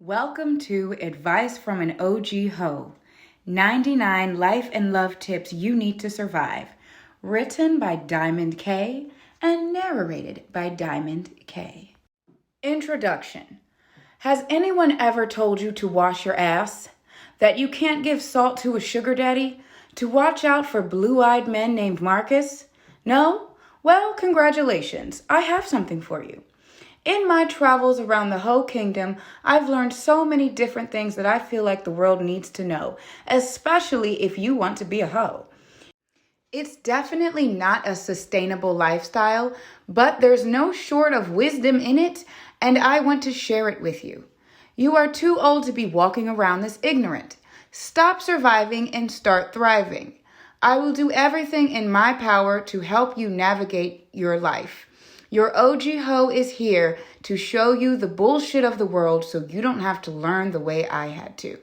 Welcome to Advice from an OG Hoe, 99 life and love tips you need to survive, written by Diamond K and narrated by Diamond K. Introduction. Has anyone ever told you to wash your ass? That you can't give salt to a sugar daddy? To watch out for blue-eyed men named Marcus? No? Well, congratulations. I have something for you. In my travels around the Hoe Kingdom, I've learned so many different things that I feel like the world needs to know, especially if you want to be a hoe. It's definitely not a sustainable lifestyle, but there's no short of wisdom in it, and I want to share it with you. You are too old to be walking around this ignorant. Stop surviving and start thriving. I will do everything in my power to help you navigate your life. Your OG Hoe is here to show you the bullshit of the world so you don't have to learn the way I had to.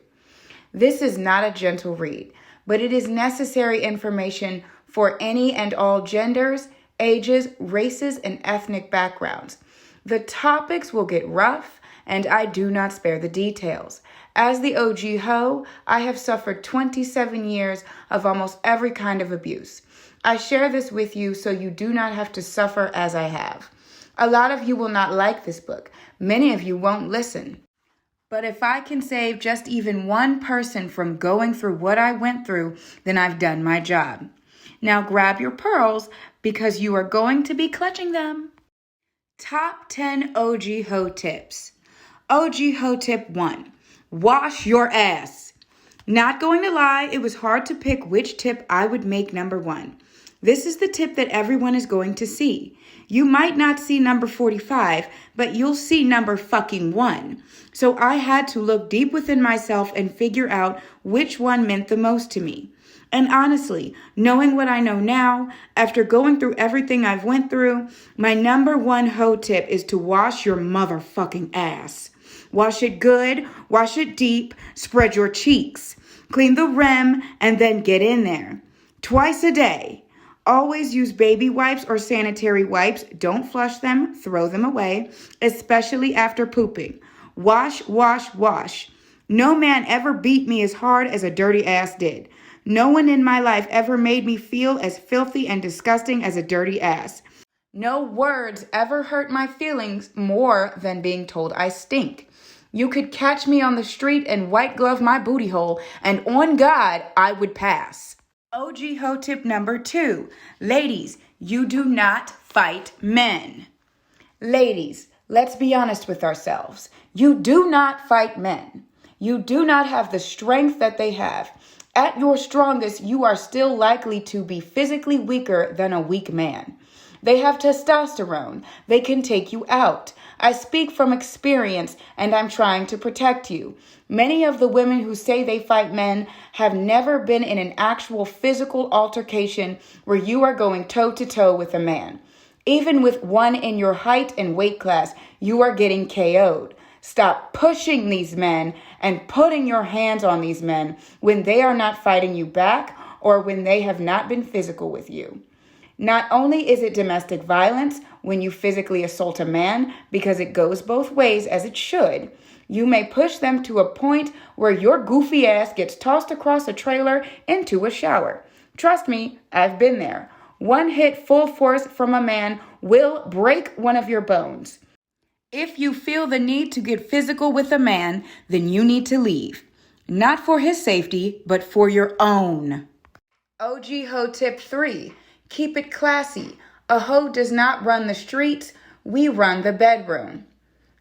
This is not a gentle read, but it is necessary information for any and all genders, ages, races, and ethnic backgrounds. The topics will get rough, and I do not spare the details. As the OG Hoe, I have suffered 27 years of almost every kind of abuse. I share this with you so you do not have to suffer as I have. A lot of you will not like this book. Many of you won't listen. But if I can save just even one person from going through what I went through, then I've done my job. Now grab your pearls because you are going to be clutching them. Top 10 OG Hoe tips. OG Hoe tip 1. Wash your ass. Not going to lie, it was hard to pick which tip I would make number 1. This is the tip that everyone is going to see. You might not see number 45, but you'll see number fucking 1. So I had to look deep within myself and figure out which one meant the most to me. And honestly, knowing what I know now, after going through everything I've went through, my number 1 hoe tip is to wash your motherfucking ass. Wash it good, wash it deep, spread your cheeks, clean the rim, and then get in there. Twice a day. Always use baby wipes or sanitary wipes. Don't flush them, throw them away, especially after pooping. Wash, wash, wash. No man ever beat me as hard as a dirty ass did. No one in my life ever made me feel as filthy and disgusting as a dirty ass. No words ever hurt my feelings more than being told I stink. You could catch me on the street and white glove my booty hole, and on God, I would pass. OG Hoe tip number 2. Ladies, you do not fight men. Ladies, let's be honest with ourselves. You do not fight men. You do not have the strength that they have. At your strongest, you are still likely to be physically weaker than a weak man. They have testosterone. They can take you out. I speak from experience, and I'm trying to protect you. Many of the women who say they fight men have never been in an actual physical altercation where you are going toe-to-toe with a man. Even with one in your height and weight class, you are getting KO'd. Stop pushing these men and putting your hands on these men when they are not fighting you back or when they have not been physical with you. Not only is it domestic violence when you physically assault a man, because it goes both ways as it should, you may push them to a point where your goofy ass gets tossed across a trailer into a shower. Trust me, I've been there. One hit full force from a man will break one of your bones. If you feel the need to get physical with a man, then you need to leave. Not for his safety, but for your own. OG Hoe tip 3. Keep it classy. A hoe does not run the streets. We run the bedroom.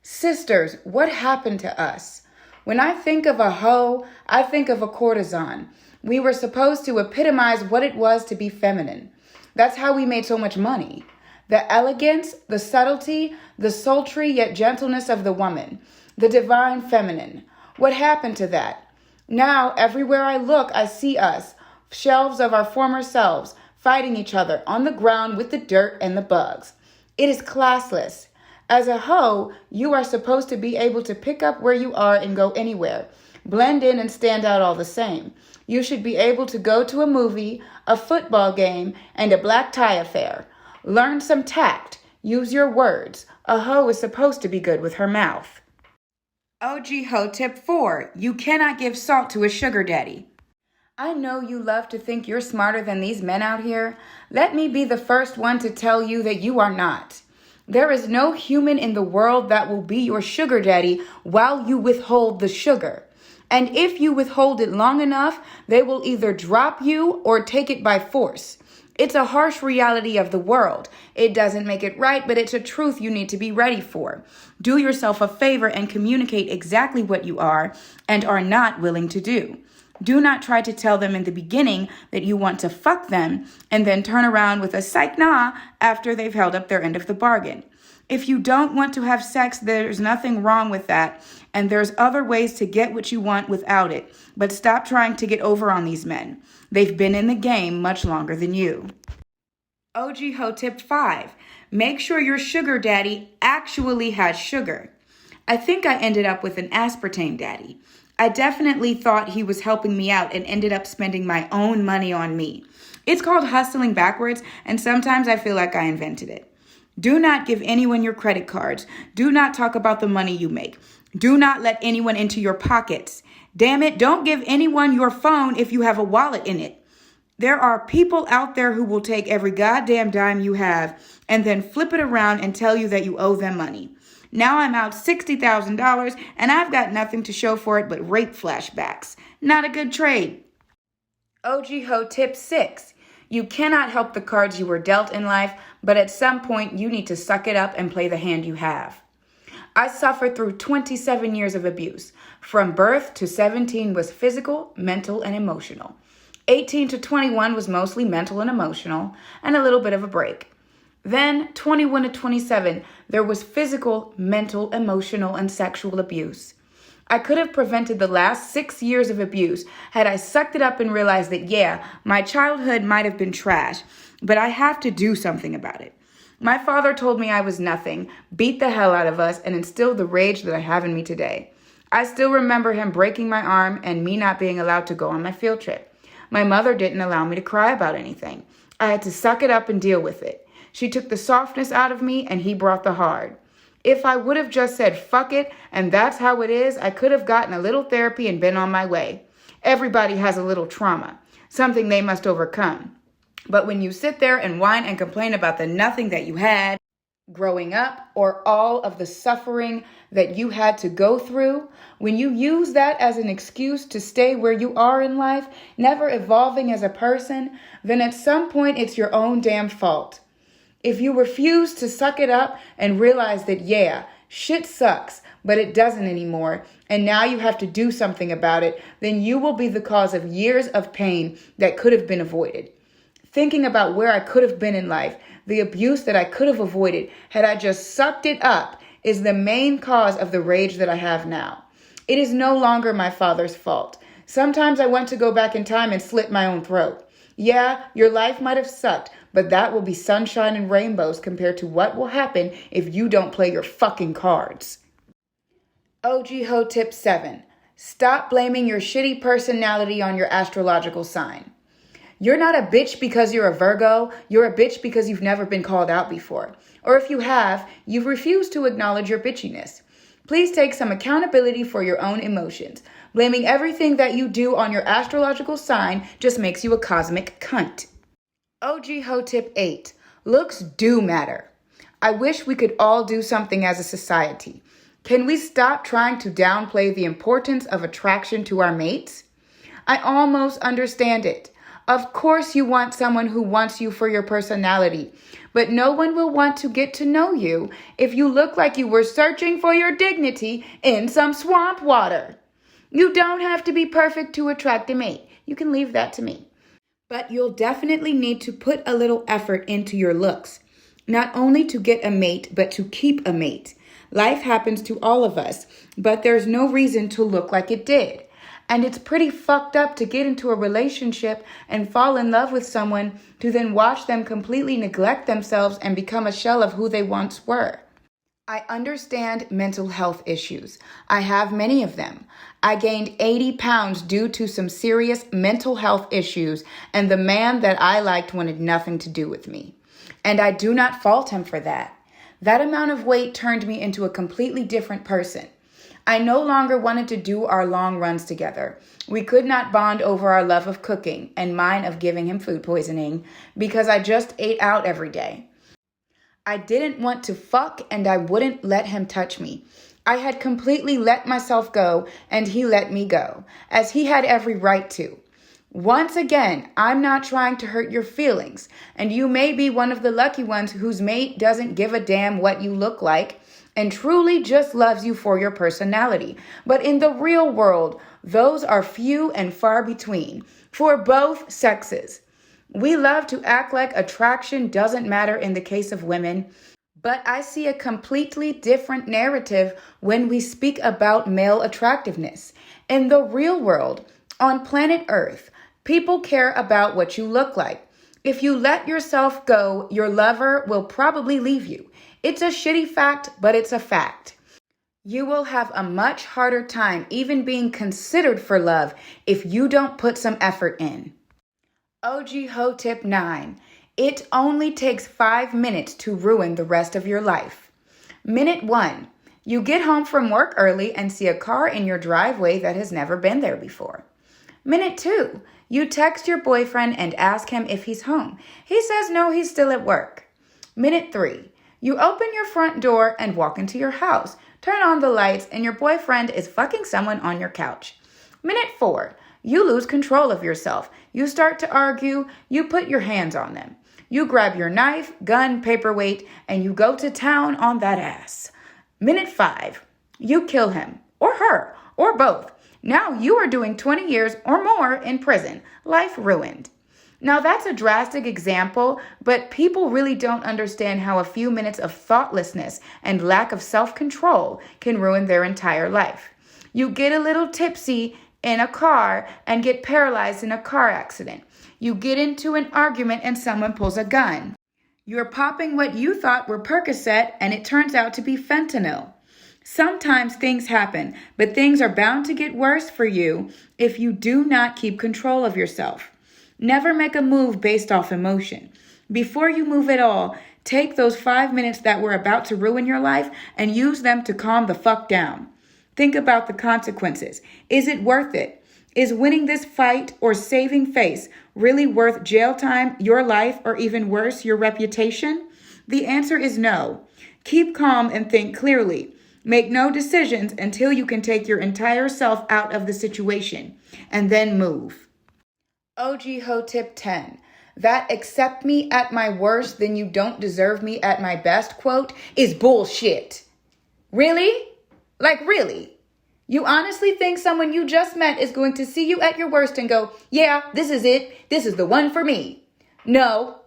Sisters, what happened to us? When I think of a hoe, I think of a courtesan. We were supposed to epitomize what it was to be feminine. That's how we made so much money. The elegance, the subtlety, the sultry yet gentleness of the woman. The divine feminine. What happened to that? Now, everywhere I look, I see us. Shelves of our former selves, fighting each other on the ground with the dirt and the bugs. It is classless. As a hoe, you are supposed to be able to pick up where you are and go anywhere. Blend in and stand out all the same. You should be able to go to a movie, a football game, and a black tie affair. Learn some tact. Use your words. A hoe is supposed to be good with her mouth. OG Hoe tip 4. You cannot give salt to a sugar daddy. I know you love to think you're smarter than these men out here. Let me be the first one to tell you that you are not. There is no human in the world that will be your sugar daddy while you withhold the sugar. And if you withhold it long enough, they will either drop you or take it by force. It's a harsh reality of the world. It doesn't make it right, but it's a truth you need to be ready for. Do yourself a favor and communicate exactly what you are and are not willing to do. Do not try to tell them in the beginning that you want to fuck them and then turn around with a psych nah after they've held up their end of the bargain. If you don't want to have sex, there's nothing wrong with that, and there's other ways to get what you want without it. But stop trying to get over on these men. They've been in the game much longer than you. OG Hoe tip 5. Make sure your sugar daddy actually has sugar. I think I ended up with an aspartame daddy. I definitely thought he was helping me out and ended up spending my own money on me. It's called hustling backwards, and sometimes I feel like I invented it. Do not give anyone your credit cards. Do not talk about the money you make. Do not let anyone into your pockets. Damn it, don't give anyone your phone if you have a wallet in it. There are people out there who will take every goddamn dime you have and then flip it around and tell you that you owe them money. Now I'm out $60,000 and I've got nothing to show for it but rape flashbacks. Not a good trade. OG Hoe tip 6. You cannot help the cards you were dealt in life, but at some point you need to suck it up and play the hand you have. I suffered through 27 years of abuse. From birth to 17 was physical, mental, and emotional. 18 to 21 was mostly mental and emotional, and a little bit of a break. Then, 21 to 27, there was physical, mental, emotional, and sexual abuse. I could have prevented the last 6 years of abuse had I sucked it up and realized that, yeah, my childhood might have been trash, but I have to do something about it. My father told me I was nothing, beat the hell out of us, and instilled the rage that I have in me today. I still remember him breaking my arm and me not being allowed to go on my field trip. My mother didn't allow me to cry about anything. I had to suck it up and deal with it. She took the softness out of me and he brought the hard. If I would have just said fuck it and that's how it is, I could have gotten a little therapy and been on my way. Everybody has a little trauma, something they must overcome. But when you sit there and whine and complain about the nothing that you had growing up or all of the suffering that you had to go through, when you use that as an excuse to stay where you are in life, never evolving as a person, then at some point it's your own damn fault. If you refuse to suck it up and realize that, yeah, shit sucks, but it doesn't anymore, and now you have to do something about it, then you will be the cause of years of pain that could have been avoided. Thinking about where I could have been in life, the abuse that I could have avoided had I just sucked it up, is the main cause of the rage that I have now. It is no longer my father's fault. Sometimes I want to go back in time and slit my own throat. Yeah, your life might have sucked, but that will be sunshine and rainbows compared to what will happen if you don't play your fucking cards. OG Hoe tip 7. Stop blaming your shitty personality on your astrological sign. You're not a bitch because you're a Virgo. You're a bitch because you've never been called out before. Or if you have, you've refused to acknowledge your bitchiness. Please take some accountability for your own emotions. Blaming everything that you do on your astrological sign just makes you a cosmic cunt. OG Hoe tip 8. Looks do matter. I wish we could all do something as a society. Can we stop trying to downplay the importance of attraction to our mates? I almost understand it. Of course you want someone who wants you for your personality, but no one will want to get to know you if you look like you were searching for your dignity in some swamp water. You don't have to be perfect to attract a mate. You can leave that to me. But you'll definitely need to put a little effort into your looks, not only to get a mate, but to keep a mate. Life happens to all of us, but there's no reason to look like it did. And it's pretty fucked up to get into a relationship and fall in love with someone to then watch them completely neglect themselves and become a shell of who they once were. I understand mental health issues. I have many of them. I gained 80 pounds due to some serious mental health issues, and the man that I liked wanted nothing to do with me. And I do not fault him for that. That amount of weight turned me into a completely different person. I no longer wanted to do our long runs together. We could not bond over our love of cooking and mine of giving him food poisoning because I just ate out every day. I didn't want to fuck and I wouldn't let him touch me. I had completely let myself go and he let me go, as he had every right to. Once again, I'm not trying to hurt your feelings, and you may be one of the lucky ones whose mate doesn't give a damn what you look like and truly just loves you for your personality. But in the real world, those are few and far between for both sexes. We love to act like attraction doesn't matter in the case of women, but I see a completely different narrative when we speak about male attractiveness. In the real world, on planet Earth, people care about what you look like. If you let yourself go, your lover will probably leave you. It's a shitty fact, but it's a fact. You will have a much harder time even being considered for love if you don't put some effort in. OG Hoe tip 9. It only takes 5 minutes to ruin the rest of your life. Minute 1. You get home from work early and see a car in your driveway that has never been there before. Minute 2. You text your boyfriend and ask him if he's home. He says no, he's still at work. Minute 3. You open your front door and walk into your house. Turn on the lights and your boyfriend is fucking someone on your couch. Minute 4. You lose control of yourself. You start to argue. You put your hands on them. You grab your knife, gun, paperweight, and you go to town on that ass. Minute 5. You kill him, or her, or both. Now you are doing 20 years or more in prison. Life ruined. Now that's a drastic example, but people really don't understand how a few minutes of thoughtlessness and lack of self-control can ruin their entire life. You get a little tipsy in a car and get paralyzed in a car accident. You get into an argument and someone pulls a gun. You're popping what you thought were Percocet and it turns out to be fentanyl. Sometimes things happen, but things are bound to get worse for you if you do not keep control of yourself. Never make a move based off emotion. Before you move at all, take those 5 minutes that were about to ruin your life and use them to calm the fuck down. Think about the consequences. Is it worth it? Is winning this fight or saving face really worth jail time, your life, or even worse, your reputation? The answer is no. Keep calm and think clearly. Make no decisions until you can take your entire self out of the situation, and then move. OG Hoe tip 10. That accept me at my worst, then you don't deserve me at my best quote is bullshit. Really? Like really? You honestly think someone you just met is going to see you at your worst and go, yeah, this is it. This is the one for me. No,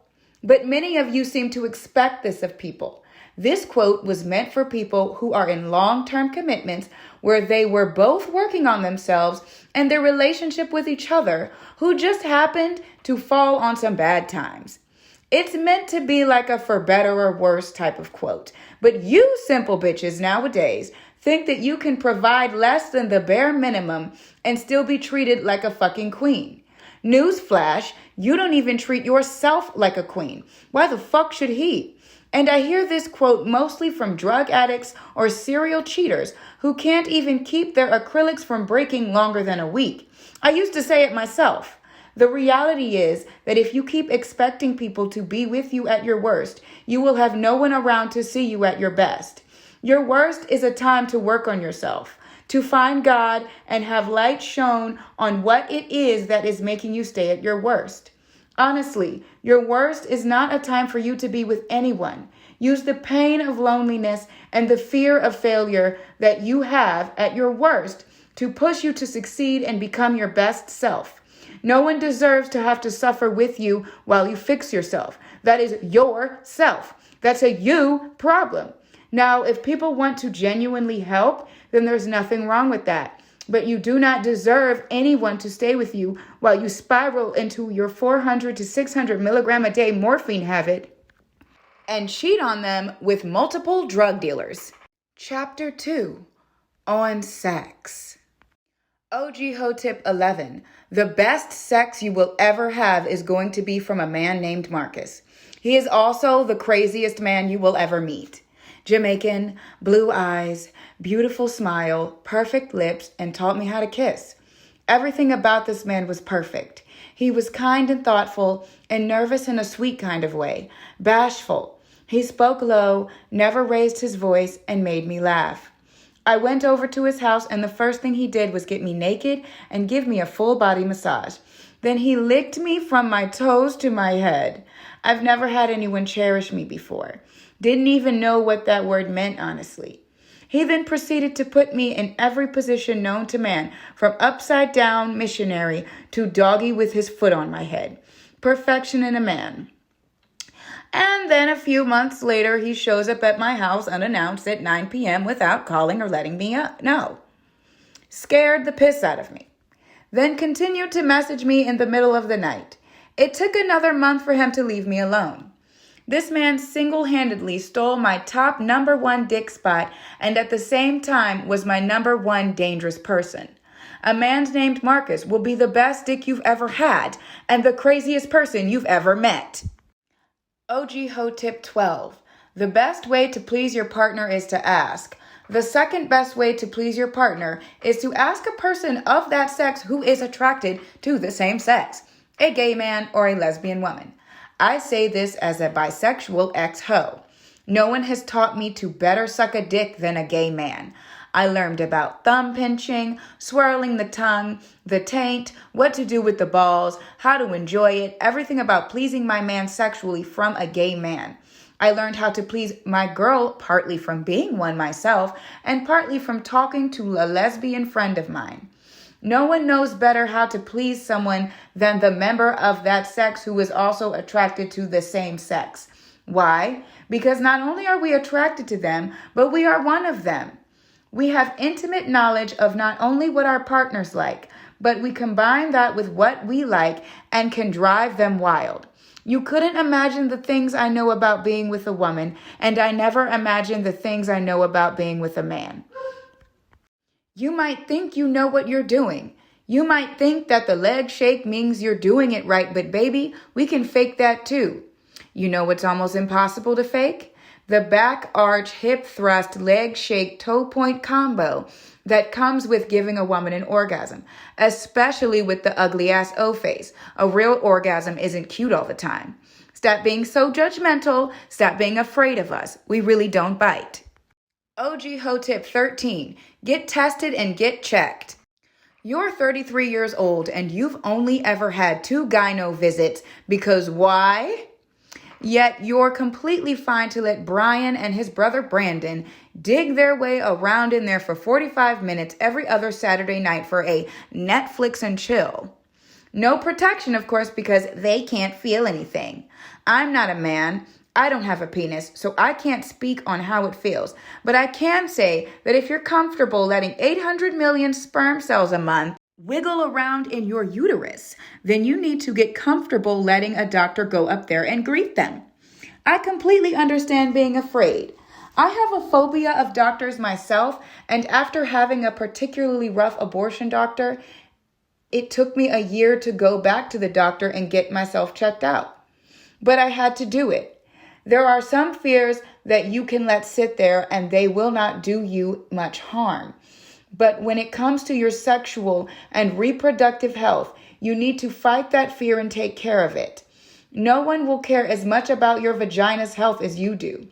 but many of you seem to expect this of people. This quote was meant for people who are in long-term commitments where they were both working on themselves and their relationship with each other, who just happened to fall on some bad times. It's meant to be like a for better or worse type of quote. But you simple bitches nowadays think that you can provide less than the bare minimum and still be treated like a fucking queen. Newsflash, you don't even treat yourself like a queen. Why the fuck should he? And I hear this quote mostly from drug addicts or serial cheaters who can't even keep their acrylics from breaking longer than a week. I used to say it myself. The reality is that if you keep expecting people to be with you at your worst, you will have no one around to see you at your best. Your worst is a time to work on yourself, to find God and have light shone on what it is that is making you stay at your worst. Honestly, your worst is not a time for you to be with anyone. Use the pain of loneliness and the fear of failure that you have at your worst to push you to succeed and become your best self. No one deserves to have to suffer with you while you fix yourself. That is your self. That's a you problem. Now, if people want to genuinely help, then there's nothing wrong with that. But you do not deserve anyone to stay with you while you spiral into your 400 to 600 milligram a day morphine habit and cheat on them with multiple drug dealers. Chapter 2. On Sex. OG Hoe tip 11. The best sex you will ever have is going to be from a man named Marcus. He is also the craziest man you will ever meet. Jamaican, blue eyes, beautiful smile, perfect lips, and taught me how to kiss. Everything about this man was perfect. He was kind and thoughtful and nervous in a sweet kind of way, bashful. He spoke low, never raised his voice, and made me laugh. I went over to his house, and the first thing he did was get me naked and give me a full body massage. Then he licked me from my toes to my head. I've never had anyone cherish me before. Didn't even know what that word meant, honestly. He then proceeded to put me in every position known to man, from upside down missionary to doggy with his foot on my head. Perfection in a man. And then a few months later, he shows up at my house unannounced at 9 p.m. without calling or letting me know. Scared the piss out of me. Then continued to message me in the middle of the night. It took another month for him to leave me alone. This man single-handedly stole my top number one dick spot and at the same time was my number one dangerous person. A man named Marcus will be the best dick you've ever had and the craziest person you've ever met. OG Hoe tip 12. The best way to please your partner is to ask. The second best way to please your partner is to ask a person of that sex who is attracted to the same sex, a gay man or a lesbian woman. I say this as a bisexual ex-hoe. No one has taught me to better suck a dick than a gay man. I learned about thumb pinching, swirling the tongue, the taint, what to do with the balls, how to enjoy it, everything about pleasing my man sexually from a gay man. I learned how to please my girl partly from being one myself and partly from talking to a lesbian friend of mine. No one knows better how to please someone than the member of that sex who is also attracted to the same sex. Why? Because not only are we attracted to them, but we are one of them. We have intimate knowledge of not only what our partners like, but we combine that with what we like and can drive them wild. You couldn't imagine the things I know about being with a woman, and I never imagined the things I know about being with a man. You might think you know what you're doing. You might think that the leg shake means you're doing it right, but baby, we can fake that too. You know what's almost impossible to fake? The back arch, hip thrust, leg shake, toe point combo that comes with giving a woman an orgasm, especially with the ugly ass O face. A real orgasm isn't cute all the time. Stop being so judgmental. Stop being afraid of us. We really don't bite. OG Hoe tip 13. Get tested and get checked. You're 33 years old and you've only ever had 2 gyno visits because why? Yet you're completely fine to let Brian and his brother Brandon dig their way around in there for 45 minutes every other Saturday night for a Netflix and chill. No protection, of course, because they can't feel anything. I'm not a man. I don't have a penis, so I can't speak on how it feels. But I can say that if you're comfortable letting 800 million sperm cells a month wiggle around in your uterus, then you need to get comfortable letting a doctor go up there and greet them. I completely understand being afraid. I have a phobia of doctors myself, and after having a particularly rough abortion doctor, it took me a year to go back to the doctor and get myself checked out. But I had to do it. There are some fears that you can let sit there and they will not do you much harm. But when it comes to your sexual and reproductive health, you need to fight that fear and take care of it. No one will care as much about your vagina's health as you do.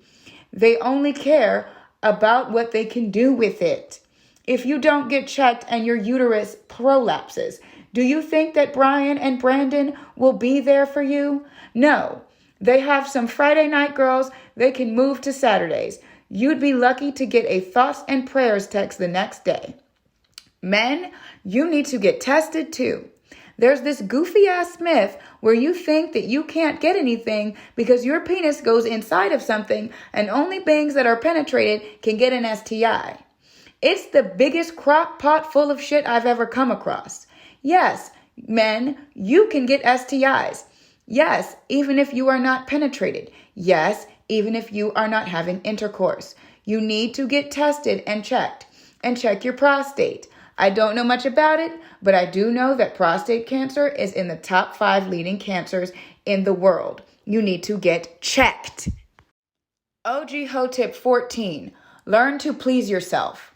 They only care about what they can do with it. If you don't get checked and your uterus prolapses, do you think that Brian and Brandon will be there for you? No. They have some Friday night girls. They can move to Saturdays. You'd be lucky to get a thoughts and prayers text the next day. Men, you need to get tested too. There's this goofy ass myth where you think that you can't get anything because your penis goes inside of something and only beings that are penetrated can get an STI. It's the biggest crock pot full of shit I've ever come across. Yes, men, you can get STIs. Yes, even if you are not penetrated. Yes, even if you are not having intercourse. You need to get tested and checked. And check your prostate. I don't know much about it, but I do know that prostate cancer is in the top 5 leading cancers in the world. You need to get checked. OG Hoe tip 14. Learn to please yourself.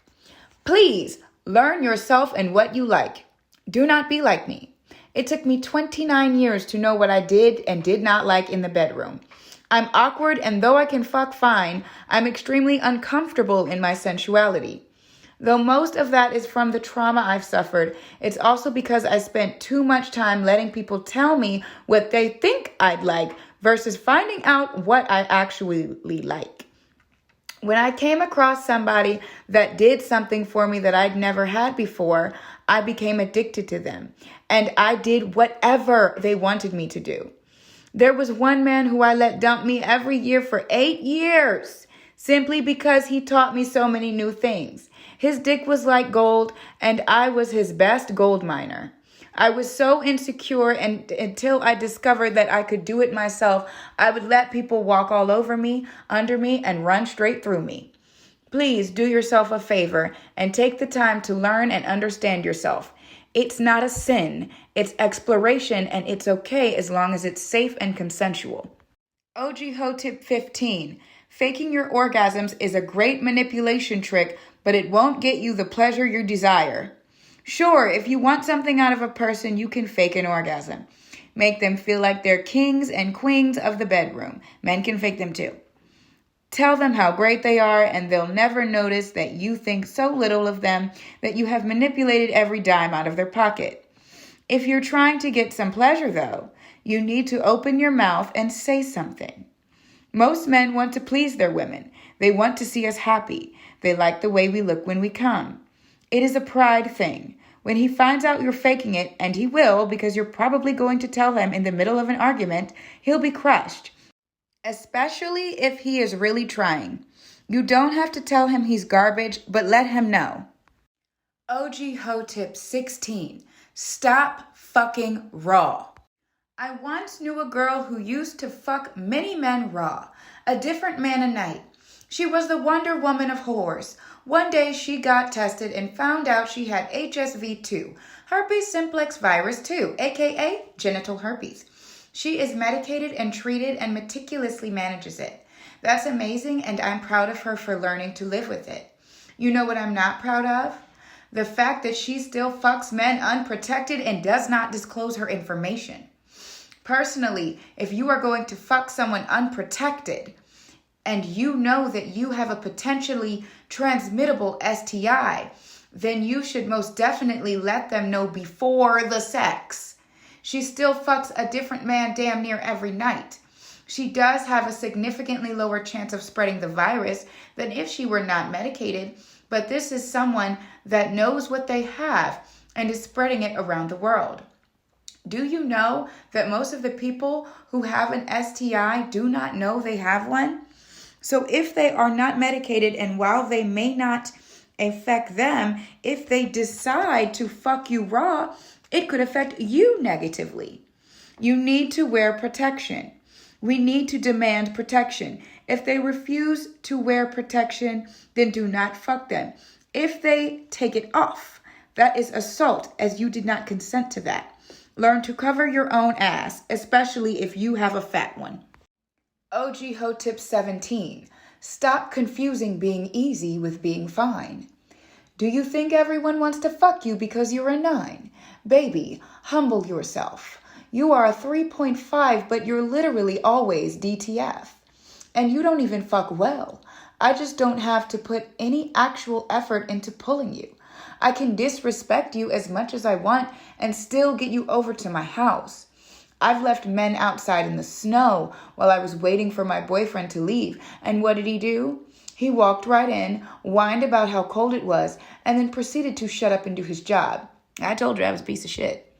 Please learn yourself and what you like. Do not be like me. It took me 29 years to know what I did and did not like in the bedroom. I'm awkward, and though I can fuck fine, I'm extremely uncomfortable in my sensuality. Though most of that is from the trauma I've suffered, it's also because I spent too much time letting people tell me what they think I'd like versus finding out what I actually like. When I came across somebody that did something for me that I'd never had before, I became addicted to them, and I did whatever they wanted me to do. There was one man who I let dump me every year for 8 years, simply because he taught me so many new things. His dick was like gold, and I was his best gold miner. I was so insecure, and until I discovered that I could do it myself, I would let people walk all over me, under me, and run straight through me. Please do yourself a favor and take the time to learn and understand yourself. It's not a sin, it's exploration, and it's okay as long as it's safe and consensual. OG Hoe tip 15. Faking your orgasms is a great manipulation trick, but it won't get you the pleasure you desire. Sure, if you want something out of a person, you can fake an orgasm. Make them feel like they're kings and queens of the bedroom. Men can fake them too. Tell them how great they are, and they'll never notice that you think so little of them that you have manipulated every dime out of their pocket. If you're trying to get some pleasure, though, you need to open your mouth and say something. Most men want to please their women. They want to see us happy. They like the way we look when we come. It is a pride thing. When he finds out you're faking it, and he will because you're probably going to tell him in the middle of an argument, he'll be crushed. Especially if he is really trying. You don't have to tell him he's garbage, but let him know. OG Hoe tip 16. Stop fucking raw. I once knew a girl who used to fuck many men raw, a different man a night. She was the Wonder Woman of whores. One day she got tested and found out she had HSV2, herpes simplex virus 2, aka genital herpes. She is medicated and treated and meticulously manages it. That's amazing, and I'm proud of her for learning to live with it. You know what I'm not proud of? The fact that she still fucks men unprotected and does not disclose her information. Personally, if you are going to fuck someone unprotected and you know that you have a potentially transmittable STI, then you should most definitely let them know before the sex. She still fucks a different man damn near every night. She does have a significantly lower chance of spreading the virus than if she were not medicated, but this is someone that knows what they have and is spreading it around the world. Do you know that most of the people who have an STI do not know they have one? So if they are not medicated, and while they may not affect them, if they decide to fuck you raw, it could affect you negatively. You need to wear protection. We need to demand protection. If they refuse to wear protection, then do not fuck them. If they take it off, that is assault, as you did not consent to that. Learn to cover your own ass, especially if you have a fat one. OG Hoe tip 17. Stop confusing being easy with being fine. Do you think everyone wants to fuck you because you're a 9? Baby, humble yourself. You are a 3.5, but you're literally always DTF. And you don't even fuck well. I just don't have to put any actual effort into pulling you. I can disrespect you as much as I want and still get you over to my house. I've left men outside in the snow while I was waiting for my boyfriend to leave. And what did he do? He walked right in, whined about how cold it was, and then proceeded to shut up and do his job. I told you I was a piece of shit.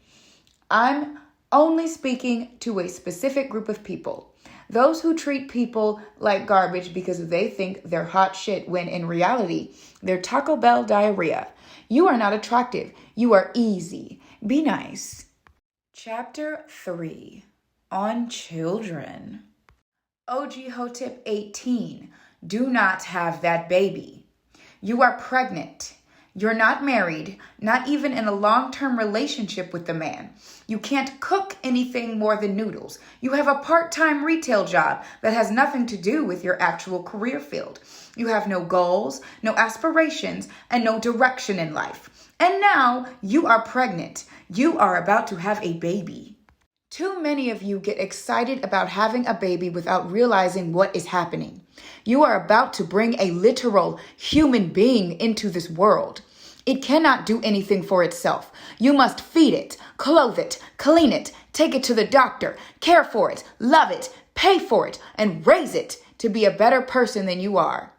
I'm only speaking to a specific group of people. Those who treat people like garbage because they think they're hot shit when in reality, they're Taco Bell diarrhea. You are not attractive. You are easy. Be nice. Chapter 3. On children. OG Hoe tip 18. Do not have that baby. You are pregnant. You're not married, not even in a long-term relationship with the man. You can't cook anything more than noodles. You have a part-time retail job that has nothing to do with your actual career field. You have no goals, no aspirations, and no direction in life. And now you are pregnant. You are about to have a baby. Too many of you get excited about having a baby without realizing what is happening. You are about to bring a literal human being into this world. It cannot do anything for itself. You must feed it, clothe it, clean it, take it to the doctor, care for it, love it, pay for it, and raise it to be a better person than you are.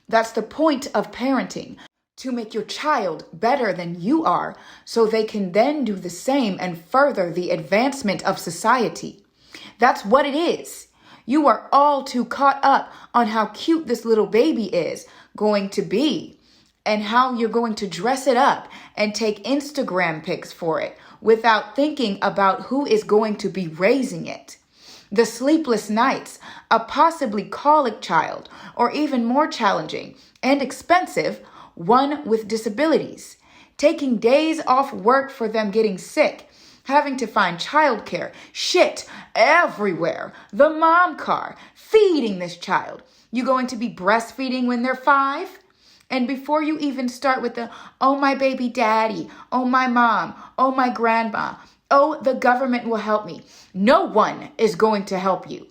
That's the point of parenting. To make your child better than you are, so they can then do the same and further the advancement of society. That's what it is. You are all too caught up on how cute this little baby is going to be and how you're going to dress it up and take Instagram pics for it without thinking about who is going to be raising it. The sleepless nights, a possibly colic child, or even more challenging and expensive, one with disabilities, taking days off work for them getting sick, having to find childcare, shit everywhere, the mom car, feeding this child. You going to be breastfeeding when they're 5? And before you even start with the, oh, my baby daddy, oh, my mom, oh, my grandma, oh, the government will help me. No one is going to help you.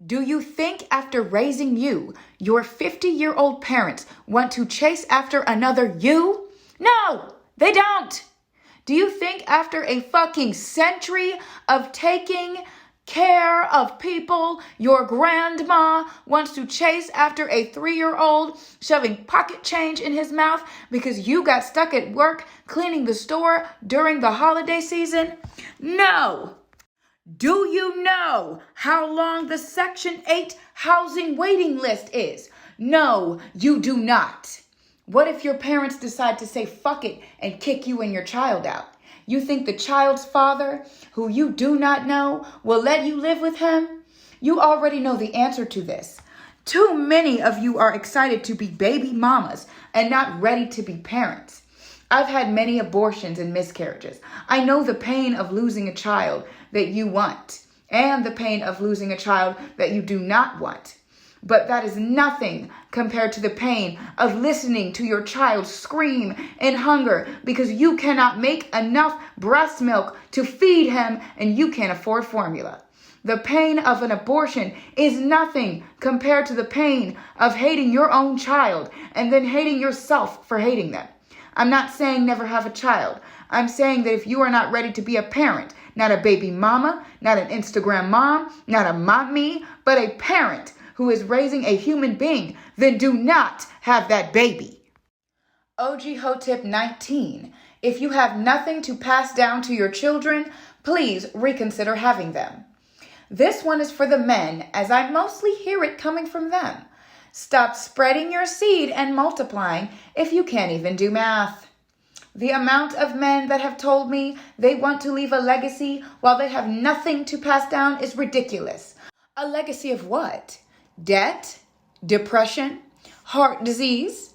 Do you think after raising you, your 50-year-old parents want to chase after another you? No, they don't. Do you think after a fucking century of taking care of people, your grandma wants to chase after a 3-year-old shoving pocket change in his mouth because you got stuck at work cleaning the store during the holiday season? No. Do you know how long the Section 8 housing waiting list is? No, you do not. What if your parents decide to say fuck it and kick you and your child out? You think the child's father, who you do not know, will let you live with him? You already know the answer to this. Too many of you are excited to be baby mamas and not ready to be parents. I've had many abortions and miscarriages. I know the pain of losing a child that you want and the pain of losing a child that you do not want. But that is nothing compared to the pain of listening to your child scream in hunger because you cannot make enough breast milk to feed him and you can't afford formula. The pain of an abortion is nothing compared to the pain of hating your own child and then hating yourself for hating them. I'm not saying never have a child. I'm saying that if you are not ready to be a parent, not a baby mama, not an Instagram mom, not a mommy, but a parent who is raising a human being, then do not have that baby. OG Hoe tip 19. If you have nothing to pass down to your children, please reconsider having them. This one is for the men, as I mostly hear it coming from them. Stop spreading your seed and multiplying if you can't even do math. The amount of men that have told me they want to leave a legacy while they have nothing to pass down is ridiculous. A legacy of what? Debt? Depression? Heart disease?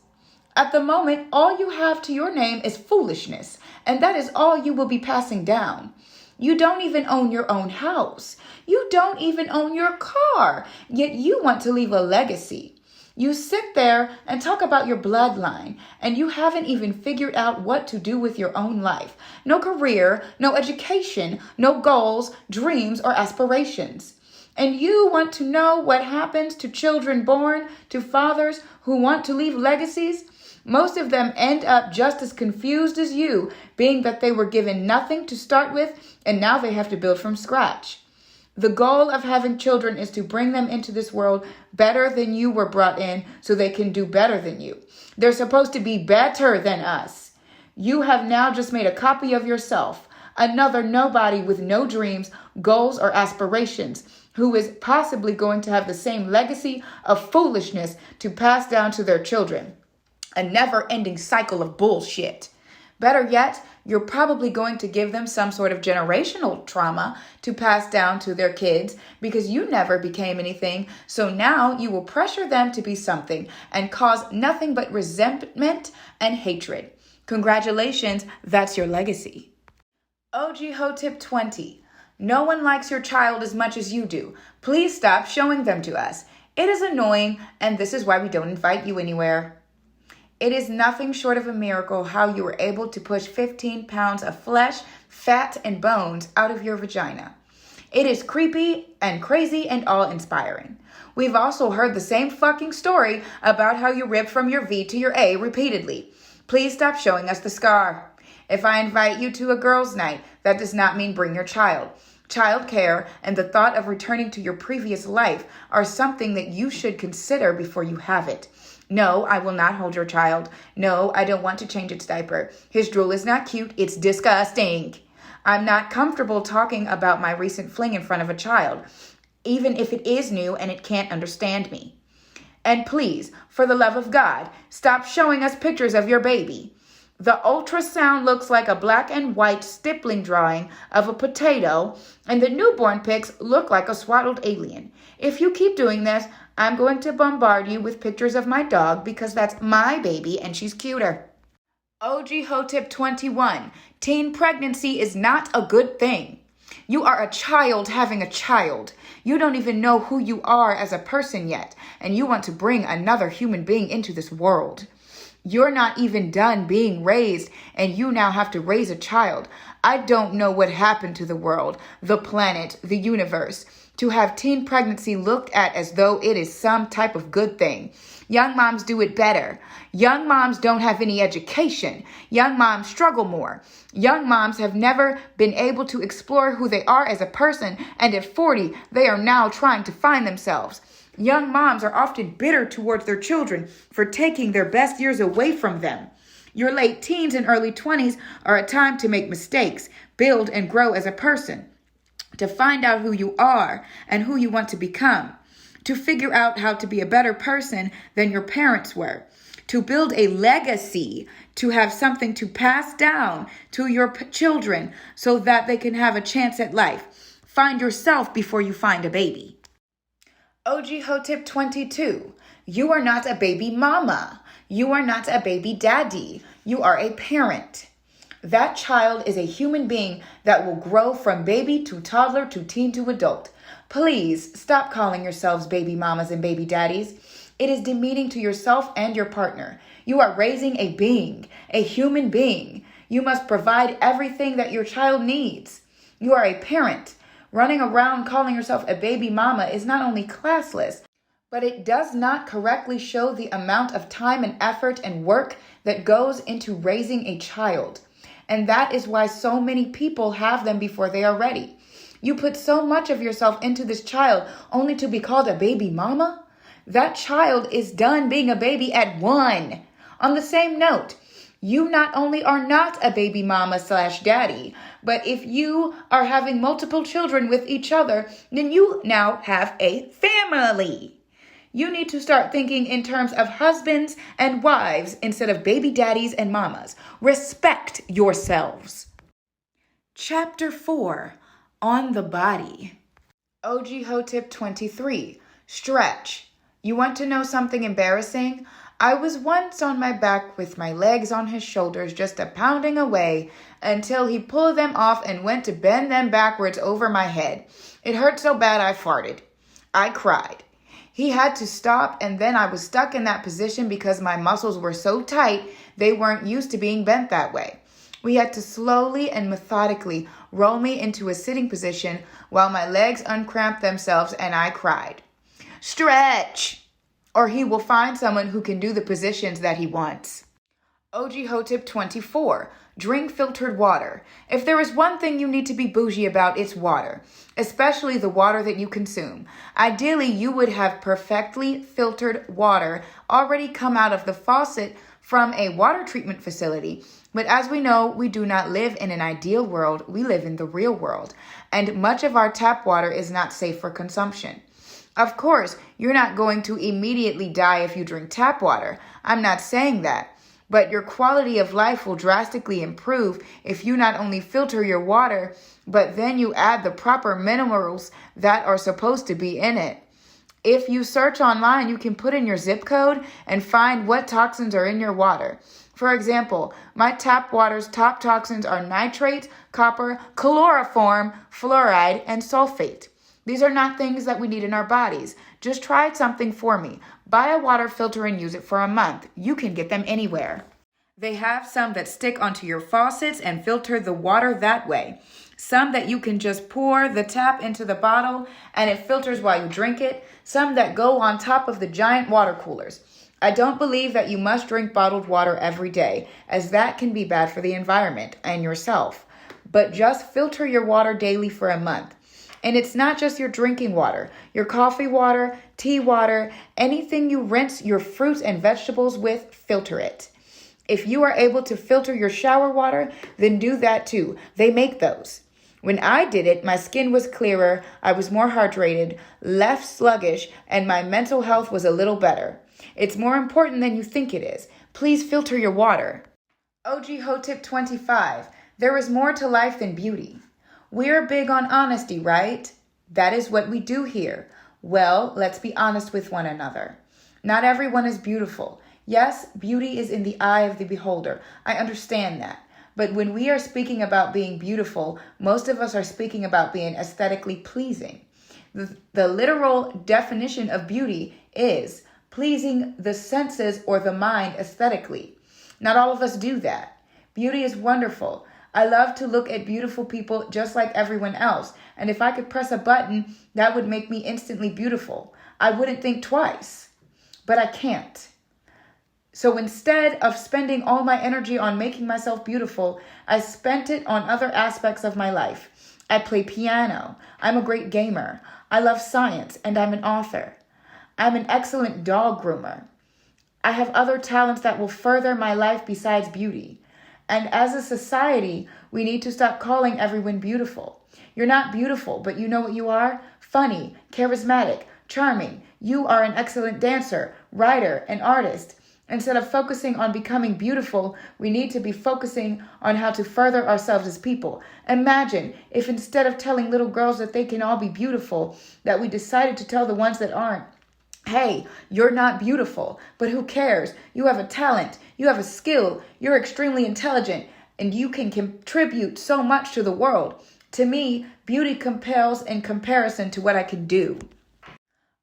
At the moment, all you have to your name is foolishness, and that is all you will be passing down. You don't even own your own house. You don't even own your car, yet you want to leave a legacy. You sit there and talk about your bloodline, and you haven't even figured out what to do with your own life. No career, no education, no goals, dreams, or aspirations. And you want to know what happens to children born to fathers who want to leave legacies? Most of them end up just as confused as you, being that they were given nothing to start with, and now they have to build from scratch. The goal of having children is to bring them into this world better than you were brought in so they can do better than you. They're supposed to be better than us. You have now just made a copy of yourself, another nobody with no dreams, goals, or aspirations, who is possibly going to have the same legacy of foolishness to pass down to their children. A never-ending cycle of bullshit. Better yet, you're probably going to give them some sort of generational trauma to pass down to their kids because you never became anything. So now you will pressure them to be something and cause nothing but resentment and hatred. Congratulations, that's your legacy. OG Hoe tip 20. No one likes your child as much as you do. Please stop showing them to us. It is annoying, and this is why we don't invite you anywhere. It is nothing short of a miracle how you were able to push 15 pounds of flesh, fat, and bones out of your vagina. It is creepy and crazy and awe-inspiring. We've also heard the same fucking story about how you ripped from your V to your A repeatedly. Please stop showing us the scar. If I invite you to a girls' night, that does not mean bring your child. Child care and the thought of returning to your previous life are something that you should consider before you have it. No, I will not hold your child. No, I don't want to change its diaper. His drool is not cute. It's disgusting. I'm not comfortable talking about my recent fling in front of a child, even if it is new and it can't understand me. And please, for the love of God, stop showing us pictures of your baby. The ultrasound looks like a black and white stippling drawing of a potato, and the newborn pics look like a swaddled alien. If you keep doing this, I'm going to bombard you with pictures of my dog because that's my baby and she's cuter. OG Hoe tip 21. Teen pregnancy is not a good thing. You are a child having a child. You don't even know who you are as a person yet, and you want to bring another human being into this world. You're not even done being raised, and you now have to raise a child. I don't know what happened to the world, the planet, the universe, to have teen pregnancy looked at as though it is some type of good thing. Young moms do it better. Young moms don't have any education. Young moms struggle more. Young moms have never been able to explore who they are as a person, and at 40, they are now trying to find themselves. Young moms are often bitter towards their children for taking their best years away from them. Your late teens and early 20s are a time to make mistakes, build and grow as a person, to find out who you are and who you want to become, to figure out how to be a better person than your parents were, to build a legacy, to have something to pass down to your children so that they can have a chance at life. Find yourself before you find a baby. OG Hoe tip 22. You are not a baby mama. You are not a baby daddy. You are a parent. That child is a human being that will grow from baby to toddler to teen to adult. Please stop calling yourselves baby mamas and baby daddies. It is demeaning to yourself and your partner. You are raising a being, a human being. You must provide everything that your child needs. You are a parent. Running around calling yourself a baby mama is not only classless, but it does not correctly show the amount of time and effort and work that goes into raising a child. And that is why so many people have them before they are ready. You put so much of yourself into this child only to be called a baby mama? That child is done being a baby at 1. On the same note, you not only are not a baby mama / daddy, but if you are having multiple children with each other, then you now have a family. You need to start thinking in terms of husbands and wives instead of baby daddies and mamas. Respect yourselves. Chapter 4, On the Body. OG Hoe tip 23, stretch. You want to know something embarrassing? I was once on my back with my legs on his shoulders, just pounding away until he pulled them off and went to bend them backwards over my head. It hurt so bad I farted. I cried. He had to stop, and then I was stuck in that position because my muscles were so tight, they weren't used to being bent that way. We had to slowly and methodically roll me into a sitting position while my legs uncramped themselves and I cried. Stretch! Or he will find someone who can do the positions that he wants. OG Hoe tip 24. Drink filtered water. If there is one thing you need to be bougie about, it's water, especially the water that you consume. Ideally, you would have perfectly filtered water already come out of the faucet from a water treatment facility. But as we know, we do not live in an ideal world. We live in the real world. And much of our tap water is not safe for consumption. Of course, you're not going to immediately die if you drink tap water. I'm not saying that. But your quality of life will drastically improve if you not only filter your water, but then you add the proper minerals that are supposed to be in it. If you search online, you can put in your zip code and find what toxins are in your water. For example, my tap water's top toxins are nitrate, copper, chloroform, fluoride, and sulfate. These are not things that we need in our bodies. Just try something for me. Buy a water filter and use it for a month. You can get them anywhere. They have some that stick onto your faucets and filter the water that way. Some that you can just pour the tap into the bottle and it filters while you drink it. Some that go on top of the giant water coolers. I don't believe that you must drink bottled water every day, as that can be bad for the environment and yourself. But just filter your water daily for a month. And it's not just your drinking water, your coffee water, tea water, anything you rinse your fruits and vegetables with, filter it. If you are able to filter your shower water, then do that too. They make those. When I did it, my skin was clearer, I was more hydrated, less sluggish, and my mental health was a little better. It's more important than you think it is. Please filter your water. OG Hoe tip 25. There is more to life than beauty. We're big on honesty, right? That is what we do here. Well, let's be honest with one another. Not everyone is beautiful. Yes, beauty is in the eye of the beholder. I understand that. But when we are speaking about being beautiful, most of us are speaking about being aesthetically pleasing. The literal definition of beauty is pleasing the senses or the mind aesthetically. Not all of us do that. Beauty is wonderful. I love to look at beautiful people just like everyone else. And if I could press a button, that would make me instantly beautiful. I wouldn't think twice. But I can't. So instead of spending all my energy on making myself beautiful, I spent it on other aspects of my life. I play piano. I'm a great gamer. I love science, and I'm an author. I'm an excellent dog groomer. I have other talents that will further my life besides beauty. And as a society, we need to stop calling everyone beautiful. You're not beautiful, but you know what you are? Funny, charismatic, charming. You are an excellent dancer, writer, and artist. Instead of focusing on becoming beautiful, we need to be focusing on how to further ourselves as people. Imagine if instead of telling little girls that they can all be beautiful, that we decided to tell the ones that aren't, hey, you're not beautiful, but who cares? You have a talent, you have a skill, you're extremely intelligent, and you can contribute so much to the world. To me, beauty compels in comparison to what I can do.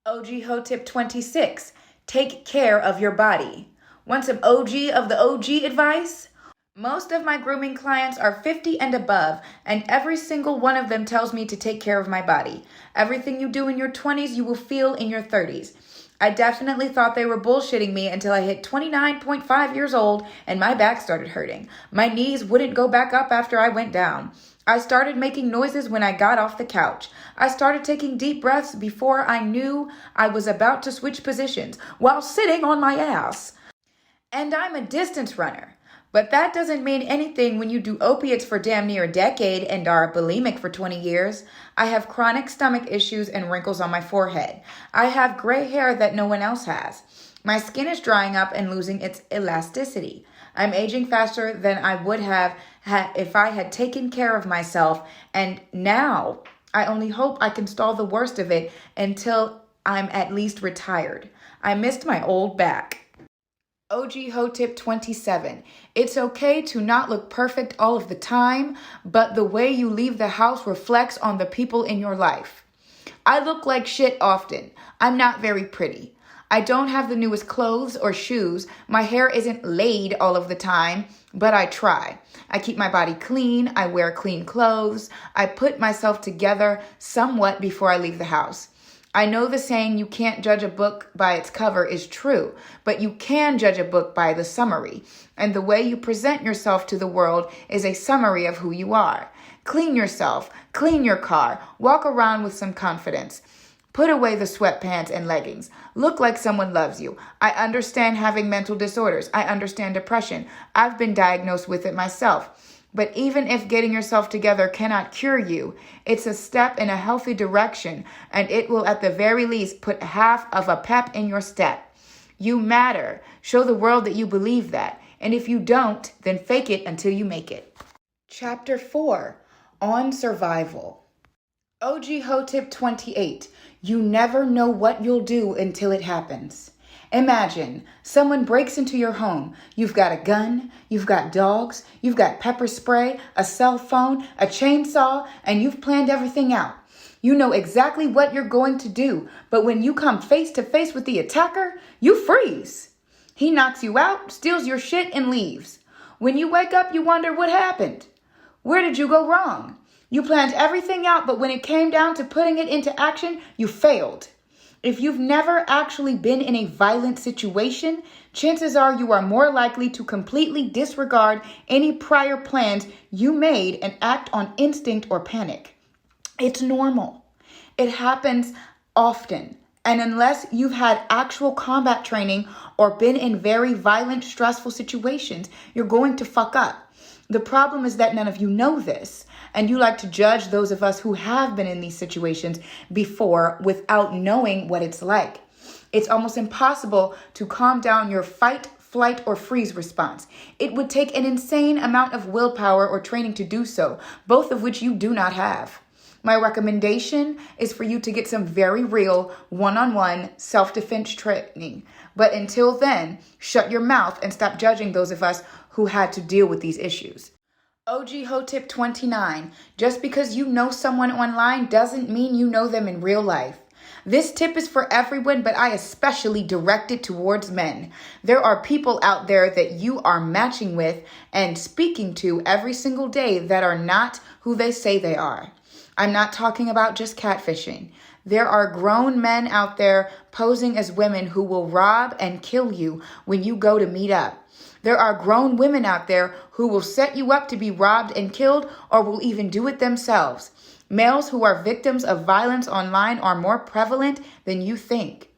OG Hoe tip 26. Take care of your body. Want some OG of the OG advice? Most of my grooming clients are 50 and above, and every single one of them tells me to take care of my body. Everything you do in your 20s, you will feel in your 30s. I definitely thought they were bullshitting me until I hit 29.5 years old and my back started hurting. My knees wouldn't go back up after I went down. I started making noises when I got off the couch. I started taking deep breaths before I knew I was about to switch positions while sitting on my ass. And I'm a distance runner. But that doesn't mean anything when you do opiates for damn near a decade and are bulimic for 20 years. I have chronic stomach issues and wrinkles on my forehead. I have gray hair that no one else has. My skin is drying up and losing its elasticity. I'm aging faster than I would have if I had taken care of myself. And now I only hope I can stall the worst of it until I'm at least retired. I missed my old back. OG Hoe tip 27. It's okay to not look perfect all of the time, but the way you leave the house reflects on the people in your life. I look like shit often. I'm not very pretty. I don't have the newest clothes or shoes. My hair isn't laid all of the time, but I try. I keep my body clean. I wear clean clothes. I put myself together somewhat before I leave the house. I know the saying you can't judge a book by its cover is true, but you can judge a book by the summary. And the way you present yourself to the world is a summary of who you are. Clean yourself, clean your car, walk around with some confidence. Put away the sweatpants and leggings. Look like someone loves you. I understand having mental disorders. I understand depression. I've been diagnosed with it myself. But even if getting yourself together cannot cure you, it's a step in a healthy direction, and it will at the very least put half of a pep in your step. You matter. Show the world that you believe that. And if you don't, then fake it until you make it. Chapter 4. On Survival. OG Hoe tip 28. You never know what you'll do until it happens. Imagine someone breaks into your home. You've got a gun, you've got dogs, you've got pepper spray, a cell phone, a chainsaw, and you've planned everything out. You know exactly what you're going to do, but when you come face to face with the attacker, you freeze. He knocks you out, steals your shit, and leaves. When you wake up, you wonder what happened. Where did you go wrong? You planned everything out, but when it came down to putting it into action, you failed. If you've never actually been in a violent situation, chances are you are more likely to completely disregard any prior plans you made and act on instinct or panic. It's normal. It happens often. And unless you've had actual combat training or been in very violent, stressful situations, you're going to fuck up. The problem is that none of you know this, and you like to judge those of us who have been in these situations before without knowing what it's like. It's almost impossible to calm down your fight, flight, or freeze response. It would take an insane amount of willpower or training to do so, both of which you do not have. My recommendation is for you to get some very real one-on-one self-defense training. But until then, shut your mouth and stop judging those of us who had to deal with these issues. OG Hoe tip 29. Just because you know someone online doesn't mean you know them in real life. This tip is for everyone, but I especially direct it towards men. There are people out there that you are matching with and speaking to every single day that are not who they say they are. I'm not talking about just catfishing. There are grown men out there posing as women who will rob and kill you when you go to meet up. There are grown women out there who will set you up to be robbed and killed or will even do it themselves. Males who are victims of violence online are more prevalent than you think.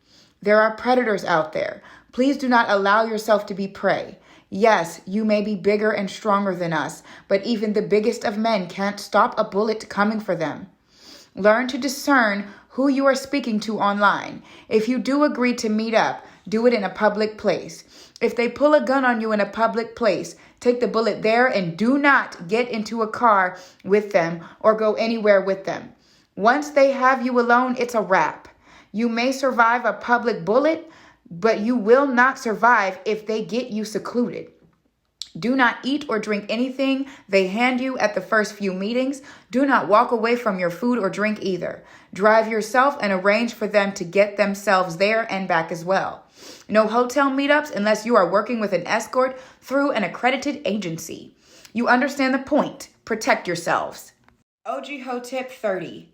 There are predators out there. Please do not allow yourself to be prey. Yes, you may be bigger and stronger than us, but even the biggest of men can't stop a bullet coming for them. Learn to discern who you are speaking to online. If you do agree to meet up, do it in a public place. If they pull a gun on you in a public place, take the bullet there and do not get into a car with them or go anywhere with them. Once they have you alone, it's a wrap. You may survive a public bullet, but you will not survive if they get you secluded. Do not eat or drink anything they hand you at the first few meetings. Do not walk away from your food or drink either. Drive yourself and arrange for them to get themselves there and back as well. No hotel meetups unless you are working with an escort through an accredited agency. You understand the point. Protect yourselves. OG Hoe tip 30.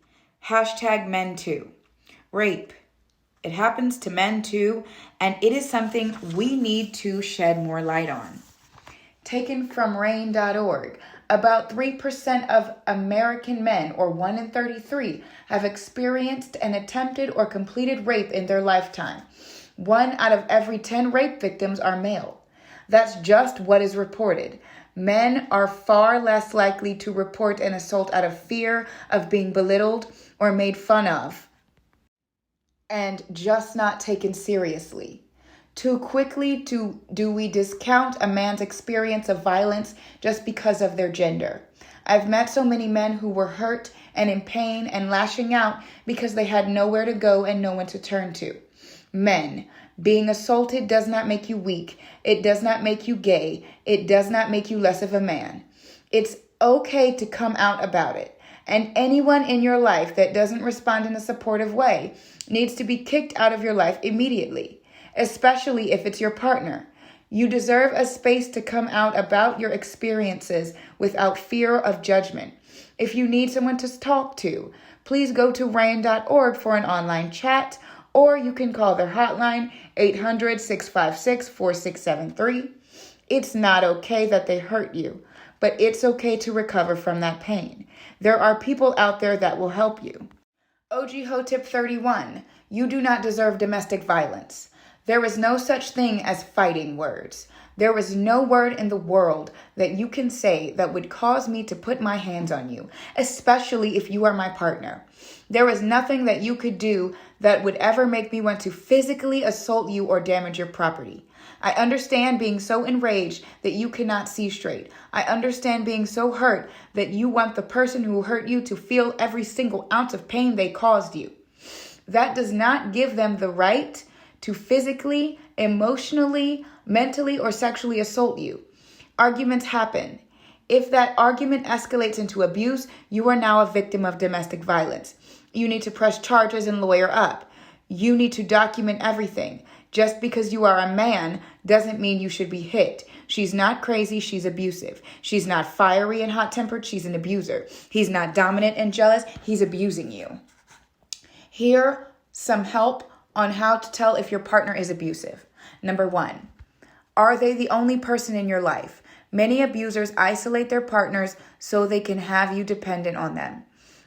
#men too. Rape. It happens to men too, and it is something we need to shed more light on. Taken from RAINN.org, about 3% of American men, or 1 in 33, have experienced an attempted or completed rape in their lifetime. 1 out of every 10 rape victims are male. That's just what is reported. Men are far less likely to report an assault out of fear of being belittled or made fun of, and just not taken seriously. Too quickly do we discount a man's experience of violence just because of their gender. I've met so many men who were hurt and in pain and lashing out because they had nowhere to go and no one to turn to. Men, being assaulted does not make you weak. It does not make you gay. It does not make you less of a man. It's okay to come out about it. And anyone in your life that doesn't respond in a supportive way needs to be kicked out of your life immediately, especially if it's your partner. You deserve a space to come out about your experiences without fear of judgment. If you need someone to talk to, please go to RAINN.org for an online chat, or you can call their hotline 800-656-4673. It's not okay that they hurt you, but it's okay to recover from that pain. There are people out there that will help you. OG Hoe tip 31. You do not deserve domestic violence. There is no such thing as fighting words. There is no word in the world that you can say that would cause me to put my hands on you, especially if you are my partner. There is nothing that you could do that would ever make me want to physically assault you or damage your property. I understand being so enraged that you cannot see straight. I understand being so hurt that you want the person who hurt you to feel every single ounce of pain they caused you. That does not give them the right to physically, emotionally, mentally, or sexually assault you. Arguments happen. If that argument escalates into abuse, you are now a victim of domestic violence. You need to press charges and lawyer up. You need to document everything. Just because you are a man doesn't mean you should be hit. She's not crazy, she's abusive. She's not fiery and hot-tempered, she's an abuser. He's not dominant and jealous, he's abusing you. Here, some help on how to tell if your partner is abusive. Number 1, are they the only person in your life? Many abusers isolate their partners so they can have you dependent on them.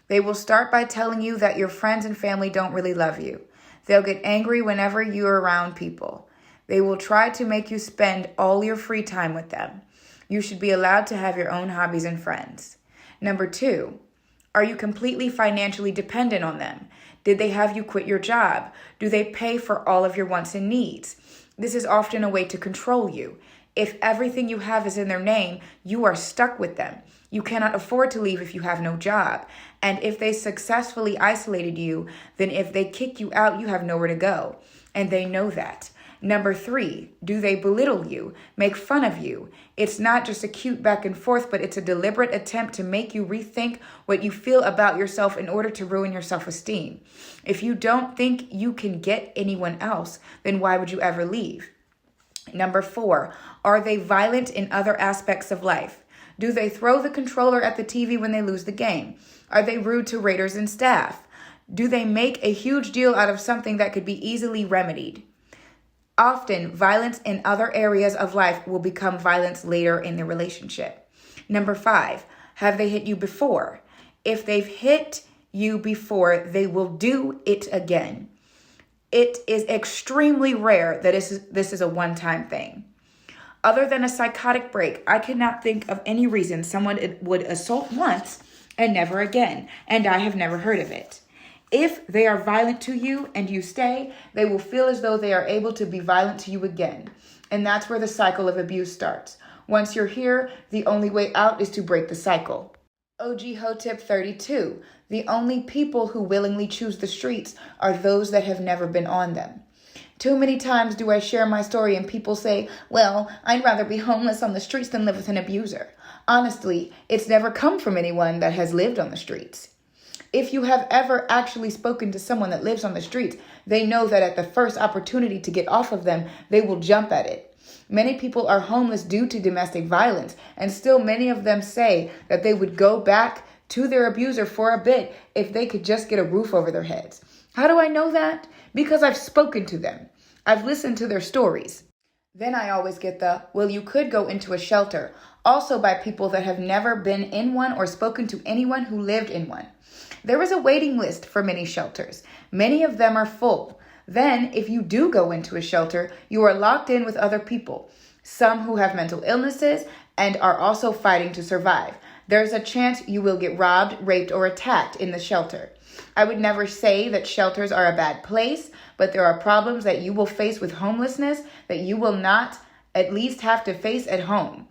They will start by telling you that your friends and family don't really love you. They'll get angry whenever you're around people. They will try to make you spend all your free time with them. You should be allowed to have your own hobbies and friends. Number 2, are you completely financially dependent on them? Did they have you quit your job? Do they pay for all of your wants and needs? This is often a way to control you. If everything you have is in their name, you are stuck with them. You cannot afford to leave if you have no job. And if they successfully isolated you, then if they kick you out, you have nowhere to go. And they know that. Number 3, do they belittle you, make fun of you? It's not just a cute back and forth, but it's a deliberate attempt to make you rethink what you feel about yourself in order to ruin your self-esteem. If you don't think you can get anyone else, then why would you ever leave? Number 4, are they violent in other aspects of life? Do they throw the controller at the TV when they lose the game? Are they rude to waiters and staff? Do they make a huge deal out of something that could be easily remedied? Often, violence in other areas of life will become violence later in the relationship. Number 5, have they hit you before? If they've hit you before, they will do it again. It is extremely rare that this is a one-time thing. Other than a psychotic break, I cannot think of any reason someone would assault once and never again, and I have never heard of it. If they are violent to you and you stay, they will feel as though they are able to be violent to you again. And that's where the cycle of abuse starts. Once you're here, the only way out is to break the cycle. OG Hoe tip 32. The only people who willingly choose the streets are those that have never been on them. Too many times do I share my story and people say, well, I'd rather be homeless on the streets than live with an abuser. Honestly, it's never come from anyone that has lived on the streets. If you have ever actually spoken to someone that lives on the streets, they know that at the first opportunity to get off of them, they will jump at it. Many people are homeless due to domestic violence, and still many of them say that they would go back to their abuser for a bit if they could just get a roof over their heads. How do I know that? Because I've spoken to them. I've listened to their stories. Then I always get the, well, you could go into a shelter, also by people that have never been in one or spoken to anyone who lived in one. There is a waiting list for many shelters. Many of them are full. Then, if you do go into a shelter, you are locked in with other people, some who have mental illnesses and are also fighting to survive. There's a chance you will get robbed, raped, or attacked in the shelter. I would never say that shelters are a bad place, but there are problems that you will face with homelessness that you will not at least have to face at home.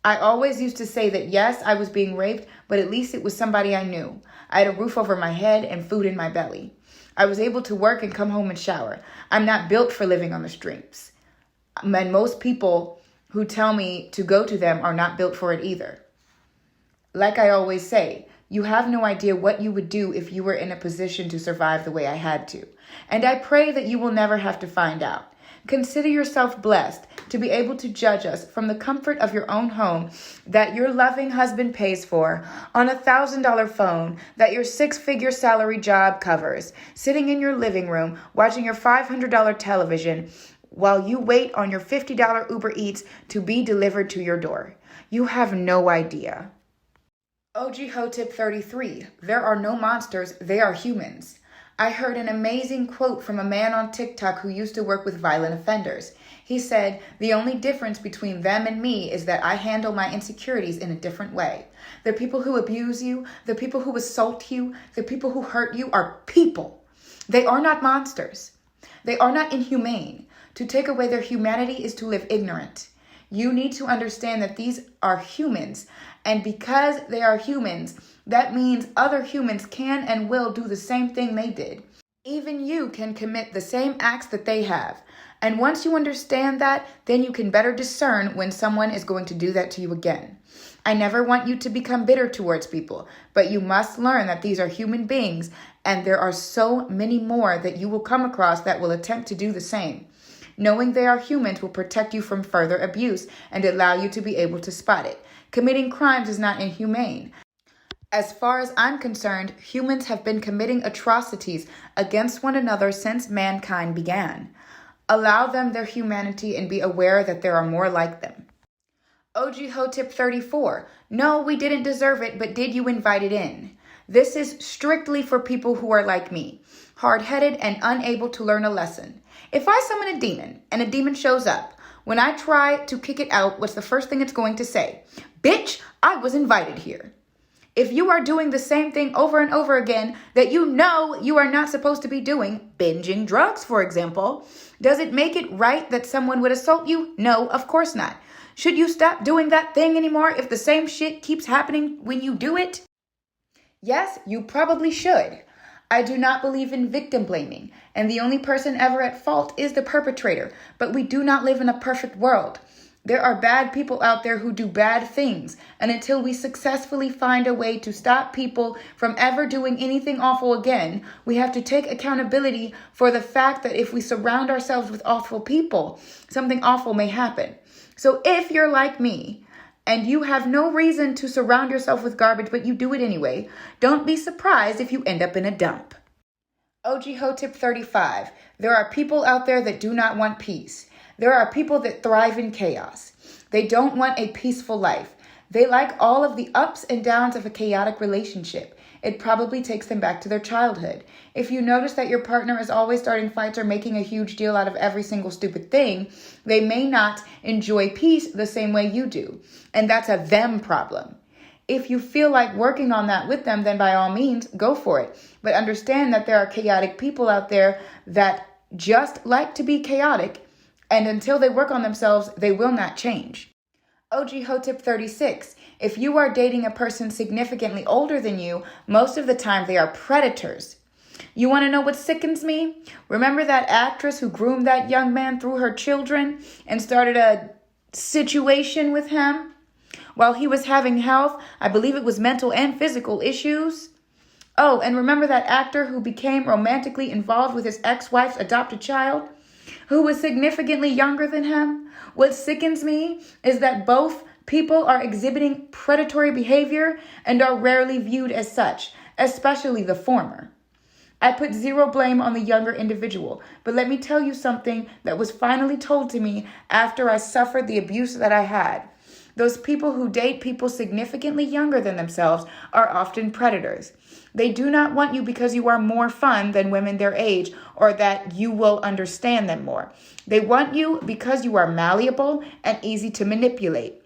I always used to say that yes, I was being raped, but at least it was somebody I knew. I had a roof over my head and food in my belly. I was able to work and come home and shower. I'm not built for living on the streets. And most people who tell me to go to them are not built for it either. Like I always say, you have no idea what you would do if you were in a position to survive the way I had to. And I pray that you will never have to find out. Consider yourself blessed to be able to judge us from the comfort of your own home that your loving husband pays for, on a $1,000 phone that your 6-figure salary job covers, sitting in your living room watching your $500 television while you wait on your $50 Uber Eats to be delivered to your door. You have no idea. OG Hoe tip 33. There are no monsters, they are humans. I heard an amazing quote from a man on TikTok who used to work with violent offenders. He said, the only difference between them and me is that I handle my insecurities in a different way. The people who abuse you, the people who assault you, the people who hurt you are people. They are not monsters. They are not inhumane. To take away their humanity is to live ignorant. You need to understand that these are humans, and because they are humans, that means other humans can and will do the same thing they did. Even you can commit the same acts that they have. And once you understand that, then you can better discern when someone is going to do that to you again. I never want you to become bitter towards people, but you must learn that these are human beings, and there are so many more that you will come across that will attempt to do the same. Knowing they are humans will protect you from further abuse and allow you to be able to spot it. Committing crimes is not inhumane. As far as I'm concerned, humans have been committing atrocities against one another since mankind began. Allow them their humanity and be aware that there are more like them. OG Hoe tip 34. No, we didn't deserve it, but did you invite it in? This is strictly for people who are like me, hard-headed and unable to learn a lesson. If I summon a demon and a demon shows up, when I try to kick it out, what's the first thing it's going to say? Bitch, I was invited here. If you are doing the same thing over and over again that you know you are not supposed to be doing, binging drugs, for example, does it make it right that someone would assault you? No, of course not. Should you stop doing that thing anymore if the same shit keeps happening when you do it? Yes, you probably should. I do not believe in victim blaming, and the only person ever at fault is the perpetrator, but we do not live in a perfect world. There are bad people out there who do bad things, and until we successfully find a way to stop people from ever doing anything awful again, we have to take accountability for the fact that if we surround ourselves with awful people, something awful may happen. So if you're like me, and you have no reason to surround yourself with garbage, but you do it anyway, don't be surprised if you end up in a dump. OG Hoe tip 35. There are people out there that do not want peace. There are people that thrive in chaos. They don't want a peaceful life. They like all of the ups and downs of a chaotic relationship. It probably takes them back to their childhood. If you notice that your partner is always starting fights or making a huge deal out of every single stupid thing, they may not enjoy peace the same way you do. And that's a them problem. If you feel like working on that with them, then by all means, go for it. But understand that there are chaotic people out there that just like to be chaotic, and until they work on themselves, they will not change. OG Hoe tip 36. If you are dating a person significantly older than you, most of the time they are predators. You want to know what sickens me? Remember that actress who groomed that young man through her children and started a situation with him while he was having health? I believe it was mental and physical issues. Oh, and remember that actor who became romantically involved with his ex-wife's adopted child, who was significantly younger than him? What sickens me is that both people are exhibiting predatory behavior and are rarely viewed as such, especially the former. I put zero blame on the younger individual, but let me tell you something that was finally told to me after I suffered the abuse that I had. Those people who date people significantly younger than themselves are often predators. They do not want you because you are more fun than women their age or that you will understand them more. They want you because you are malleable and easy to manipulate,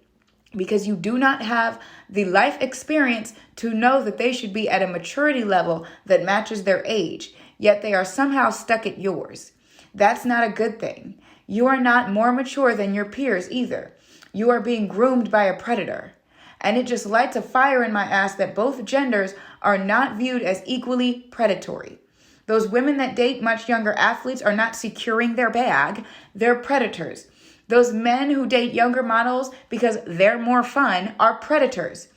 because you do not have the life experience to know that they should be at a maturity level that matches their age, yet they are somehow stuck at yours. That's not a good thing. You are not more mature than your peers either. You are being groomed by a predator. And it just lights a fire in my ass that both genders are not viewed as equally predatory. Those women that date much younger athletes are not securing their bag. They're predators. Those men who date younger models because they're more fun are predators.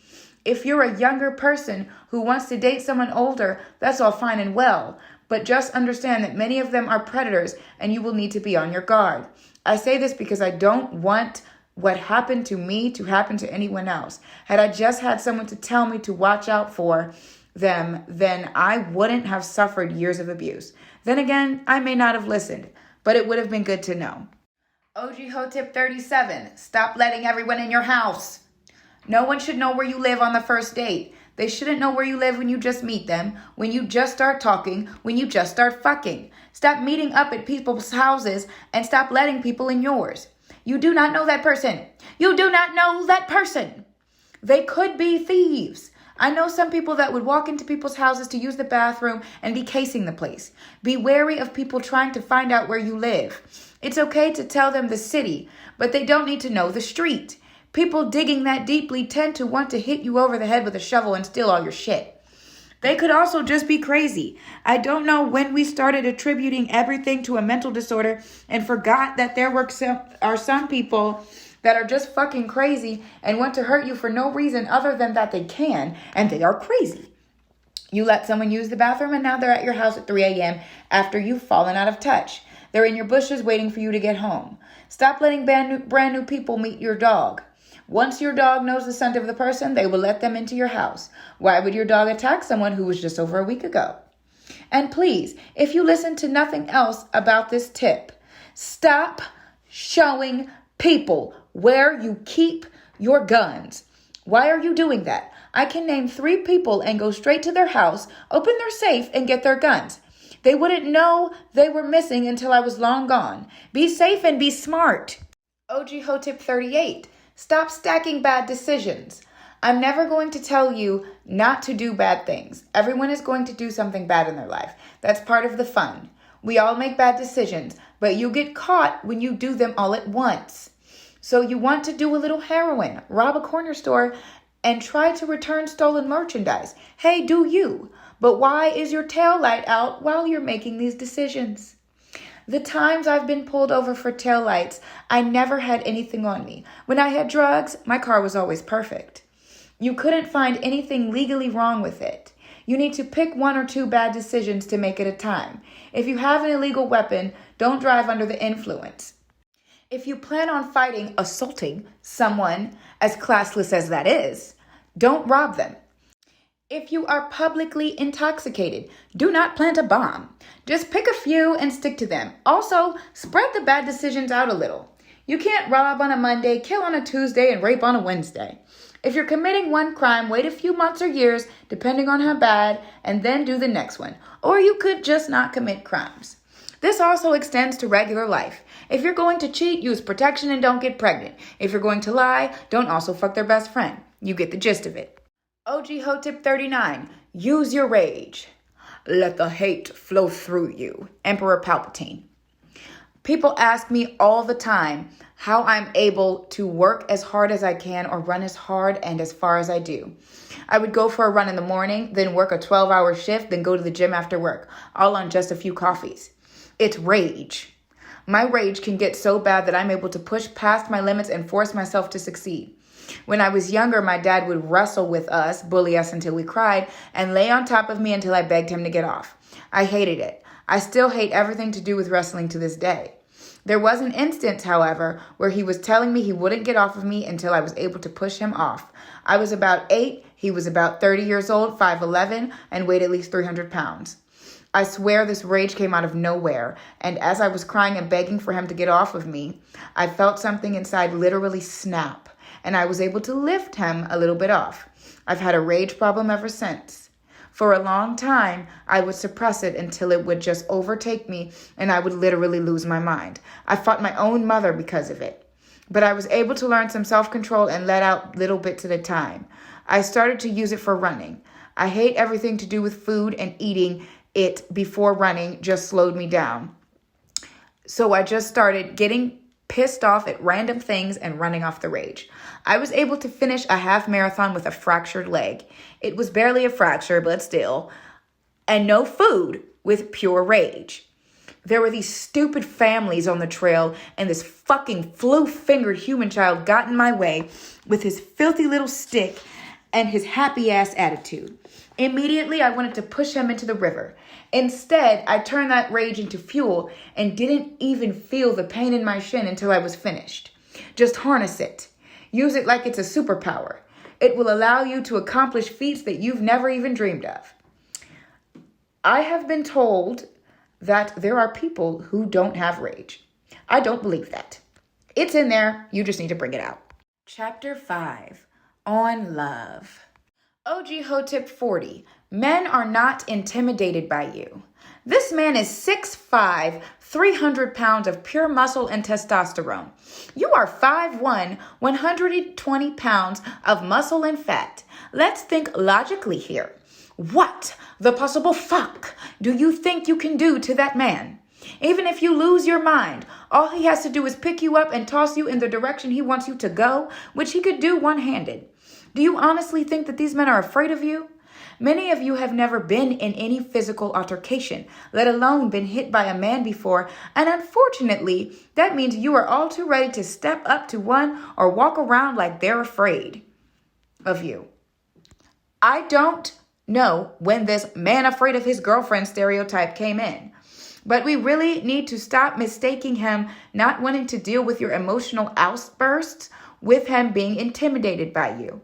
If you're a younger person who wants to date someone older, that's all fine and well. But just understand that many of them are predators and you will need to be on your guard. I say this because I don't want what happened to me to happen to anyone else. Had I just had someone to tell me to watch out for them, then I wouldn't have suffered years of abuse. Then again, I may not have listened, but it would have been good to know. OG Hoe tip 37. Stop letting everyone in your house. No one should know where you live on the first date. They shouldn't know where you live when you just meet them, when you just start talking, when you just start fucking. Stop meeting up at people's houses and stop letting people in yours. You do not know that person. You do not know that person. They could be thieves. I know some people that would walk into people's houses to use the bathroom and be casing the place. Be wary of people trying to find out where you live. It's okay to tell them the city, but they don't need to know the street. People digging that deeply tend to want to hit you over the head with a shovel and steal all your shit. They could also just be crazy. I don't know when we started attributing everything to a mental disorder and forgot that there are some people that are just fucking crazy and want to hurt you for no reason other than that they can, and they are crazy. You let someone use the bathroom and now they're at your house at 3 a.m. after you've fallen out of touch. They're in your bushes waiting for you to get home. Stop letting brand new people meet your dog. Once your dog knows the scent of the person, they will let them into your house. Why would your dog attack someone who was just over a week ago? And please, if you listen to nothing else about this tip, stop showing people where you keep your guns. Why are you doing that? I can name 3 people and go straight to their house, open their safe, and get their guns. They wouldn't know they were missing until I was long gone. Be safe and be smart. OG Hoe tip 38. Stop stacking bad decisions. I'm never going to tell you not to do bad things. Everyone is going to do something bad in their life. That's part of the fun. We all make bad decisions, but you get caught when you do them all at once. So you want to do a little heroin, rob a corner store, and try to return stolen merchandise. Hey, do you? But why is your tail light out while you're making these decisions? The times I've been pulled over for taillights, I never had anything on me. When I had drugs, my car was always perfect. You couldn't find anything legally wrong with it. You need to pick 1 or 2 bad decisions to make at a time. If you have an illegal weapon, don't drive under the influence. If you plan on assaulting someone, as classless as that is, don't rob them. If you are publicly intoxicated, do not plant a bomb. Just pick a few and stick to them. Also, spread the bad decisions out a little. You can't rob on a Monday, kill on a Tuesday, and rape on a Wednesday. If you're committing one crime, wait a few months or years, depending on how bad, and then do the next one. Or you could just not commit crimes. This also extends to regular life. If you're going to cheat, use protection and don't get pregnant. If you're going to lie, don't also fuck their best friend. You get the gist of it. OG Hoe tip 39. Use your rage. Let the hate flow through you. Emperor Palpatine. People ask me all the time how I'm able to work as hard as I can or run as hard and as far as I do. I would go for a run in the morning, then work a 12-hour shift, then go to the gym after work, all on just a few coffees. It's rage. My rage can get so bad that I'm able to push past my limits and force myself to succeed. When I was younger, my dad would wrestle with us, bully us until we cried, and lay on top of me until I begged him to get off. I hated it. I still hate everything to do with wrestling to this day. There was an instance, however, where he was telling me he wouldn't get off of me until I was able to push him off. I was about 8, he was about 30 years old, 5'11", and weighed at least 300 pounds. I swear this rage came out of nowhere, and as I was crying and begging for him to get off of me, I felt something inside literally snap, and I was able to lift him a little bit off. I've had a rage problem ever since. For a long time, I would suppress it until it would just overtake me, and I would literally lose my mind. I fought my own mother because of it. But I was able to learn some self-control and let out little bits at a time. I started to use it for running. I hate everything to do with food, and eating it before running just slowed me down. So I just started getting pissed off at random things and running off the rage. I was able to finish a half marathon with a fractured leg. It was barely a fracture, but still. And no food with pure rage. There were these stupid families on the trail, and this fucking flu-fingered human child got in my way with his filthy little stick and his happy-ass attitude. Immediately, I wanted to push him into the river. Instead, I turned that rage into fuel and didn't even feel the pain in my shin until I was finished. Just harness it. Use it like it's a superpower. It will allow you to accomplish feats that you've never even dreamed of. I have been told that there are people who don't have rage. I don't believe that. It's in there. You just need to bring it out. Chapter 5. On Love. OG Hoe tip 40. Men are not intimidated by you. This man is 6'5", 300 pounds of pure muscle and testosterone. You are 5'1", 120 pounds of muscle and fat. Let's think logically here. What the possible fuck do you think you can do to that man? Even if you lose your mind, all he has to do is pick you up and toss you in the direction he wants you to go, which he could do one-handed. Do you honestly think that these men are afraid of you? Many of you have never been in any physical altercation, let alone been hit by a man before, and unfortunately, that means you are all too ready to step up to one or walk around like they're afraid of you. I don't know when this man afraid of his girlfriend stereotype came in, but we really need to stop mistaking him not wanting to deal with your emotional outbursts with him being intimidated by you.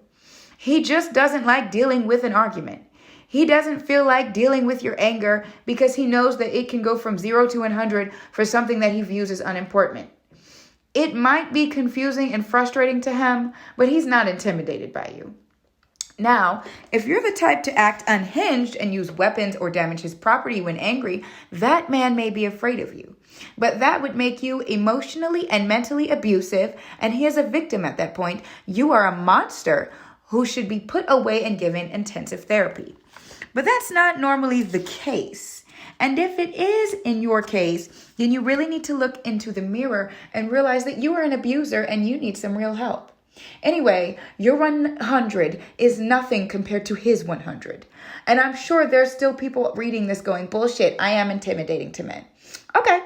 He just doesn't like dealing with an argument. He doesn't feel like dealing with your anger because he knows that it can go from 0 to 100 for something that he views as unimportant. It might be confusing and frustrating to him, but he's not intimidated by you. Now, if you're the type to act unhinged and use weapons or damage his property when angry, that man may be afraid of you. But that would make you emotionally and mentally abusive, and he is a victim at that point. You are a monster who should be put away and given intensive therapy. But that's not normally the case. And if it is in your case, then you really need to look into the mirror and realize that you are an abuser and you need some real help. Anyway, your 100 is nothing compared to his 100. And I'm sure there's still people reading this going, bullshit, I am intimidating to men. Okay,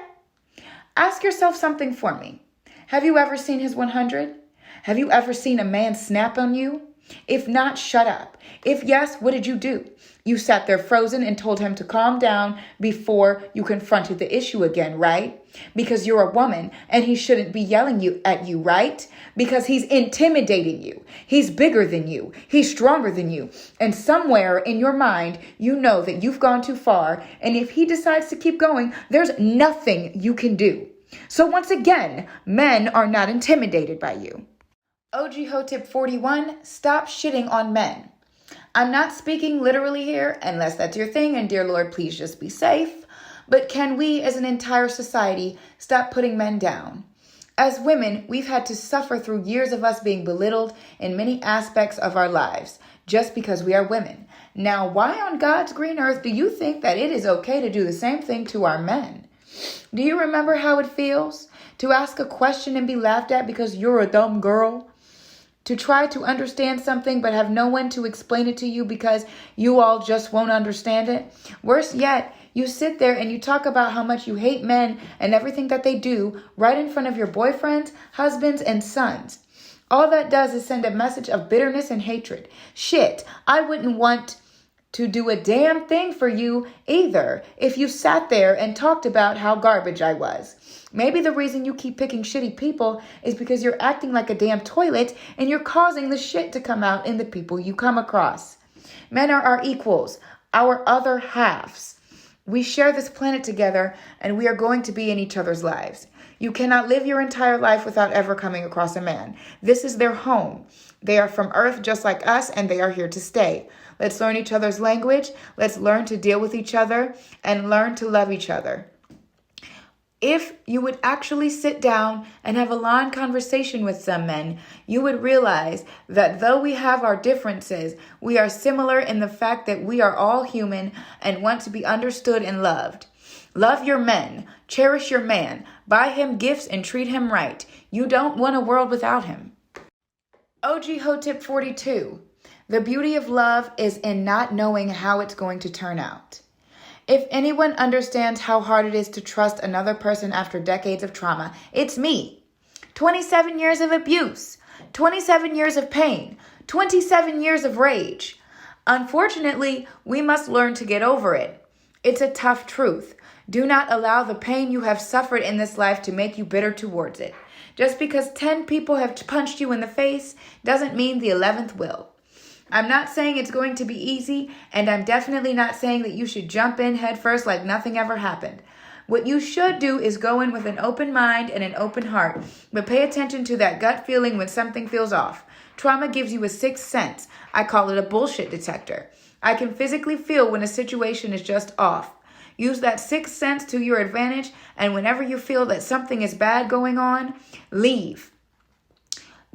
ask yourself something for me. Have you ever seen his 100? Have you ever seen a man snap on you? If not, shut up. If yes, what did you do? You sat there frozen and told him to calm down before you confronted the issue again, right? Because you're a woman and he shouldn't be yelling at you, right? Because he's intimidating you. He's bigger than you. He's stronger than you. And somewhere in your mind, you know that you've gone too far. And if he decides to keep going, there's nothing you can do. So once again, men are not intimidated by you. OG Hoe tip 41, stop shitting on men. I'm not speaking literally here, unless that's your thing, and dear Lord, please just be safe. But can we, as an entire society, stop putting men down? As women, we've had to suffer through years of us being belittled in many aspects of our lives, just because we are women. Now, why on God's green earth do you think that it is okay to do the same thing to our men? Do you remember how it feels to ask a question and be laughed at because you're a dumb girl? To try to understand something but have no one to explain it to you because you all just won't understand it? Worse yet, you sit there and you talk about how much you hate men and everything that they do right in front of your boyfriends, husbands, and sons. All that does is send a message of bitterness and hatred. Shit, I wouldn't want to do a damn thing for you either if you sat there and talked about how garbage I was. Maybe the reason you keep picking shitty people is because you're acting like a damn toilet and you're causing the shit to come out in the people you come across. Men are our equals, our other halves. We share this planet together and we are going to be in each other's lives. You cannot live your entire life without ever coming across a man. This is their home. They are from Earth just like us and they are here to stay. Let's learn each other's language. Let's learn to deal with each other and learn to love each other. If you would actually sit down and have a long conversation with some men, you would realize that though we have our differences, we are similar in the fact that we are all human and want to be understood and loved. Love your men, cherish your man, buy him gifts and treat him right. You don't want a world without him. OG Hoe tip 42. The beauty of love is in not knowing how it's going to turn out. If anyone understands how hard it is to trust another person after decades of trauma, it's me. 27 years of abuse, 27 years of pain, 27 years of rage. Unfortunately, we must learn to get over it. It's a tough truth. Do not allow the pain you have suffered in this life to make you bitter towards it. Just because 10 people have punched you in the face doesn't mean the 11th will. I'm not saying it's going to be easy, and I'm definitely not saying that you should jump in head first like nothing ever happened. What you should do is go in with an open mind and an open heart, but pay attention to that gut feeling when something feels off. Trauma gives you a sixth sense. I call it a bullshit detector. I can physically feel when a situation is just off. Use that sixth sense to your advantage, and whenever you feel that something is bad going on, leave.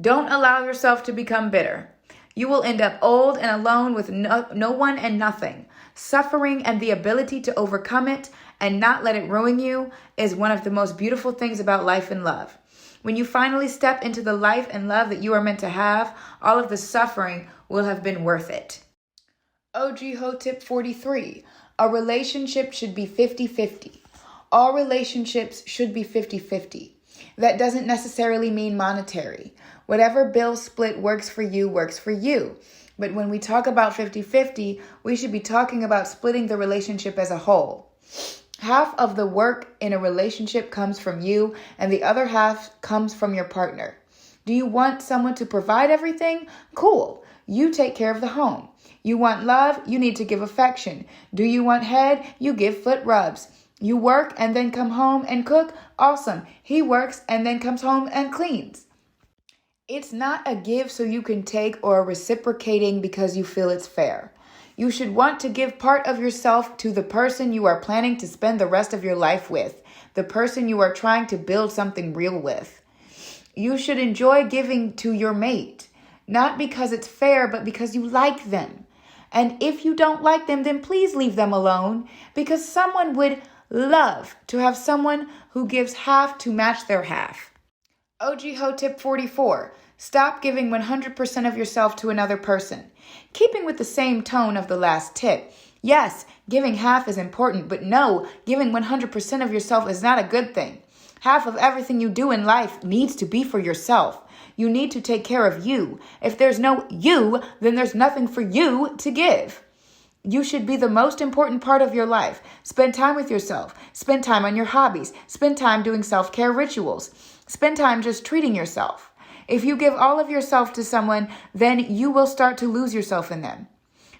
Don't allow yourself to become bitter. You will end up old and alone with no one and nothing. Suffering and the ability to overcome it and not let it ruin you is one of the most beautiful things about life and love. When you finally step into the life and love that you are meant to have, all of the suffering will have been worth it. OG Hoe tip 43. A relationship should be 50-50. All relationships should be 50-50. That doesn't necessarily mean monetary. Whatever bill split works for you, works for you. But when we talk about 50-50, we should be talking about splitting the relationship as a whole. Half of the work in a relationship comes from you, and the other half comes from your partner. Do you want someone to provide everything? Cool. You take care of the home. You want love? You need to give affection. Do you want head? You give foot rubs. You work and then come home and cook? Awesome. He works and then comes home and cleans. It's not a give so you can take or a reciprocating because you feel it's fair. You should want to give part of yourself to the person you are planning to spend the rest of your life with, the person you are trying to build something real with. You should enjoy giving to your mate, not because it's fair, but because you like them. And if you don't like them, then please leave them alone, because someone would love to have someone who gives half to match their half. OG Hoe tip 44. Stop giving 100% of yourself to another person. Keeping with the same tone of the last tip. Yes, giving half is important, but no, giving 100% of yourself is not a good thing. Half of everything you do in life needs to be for yourself. You need to take care of you. If there's no you, then there's nothing for you to give. You should be the most important part of your life. Spend time with yourself. Spend time on your hobbies. Spend time doing self-care rituals. Spend time just treating yourself. If you give all of yourself to someone, then you will start to lose yourself in them.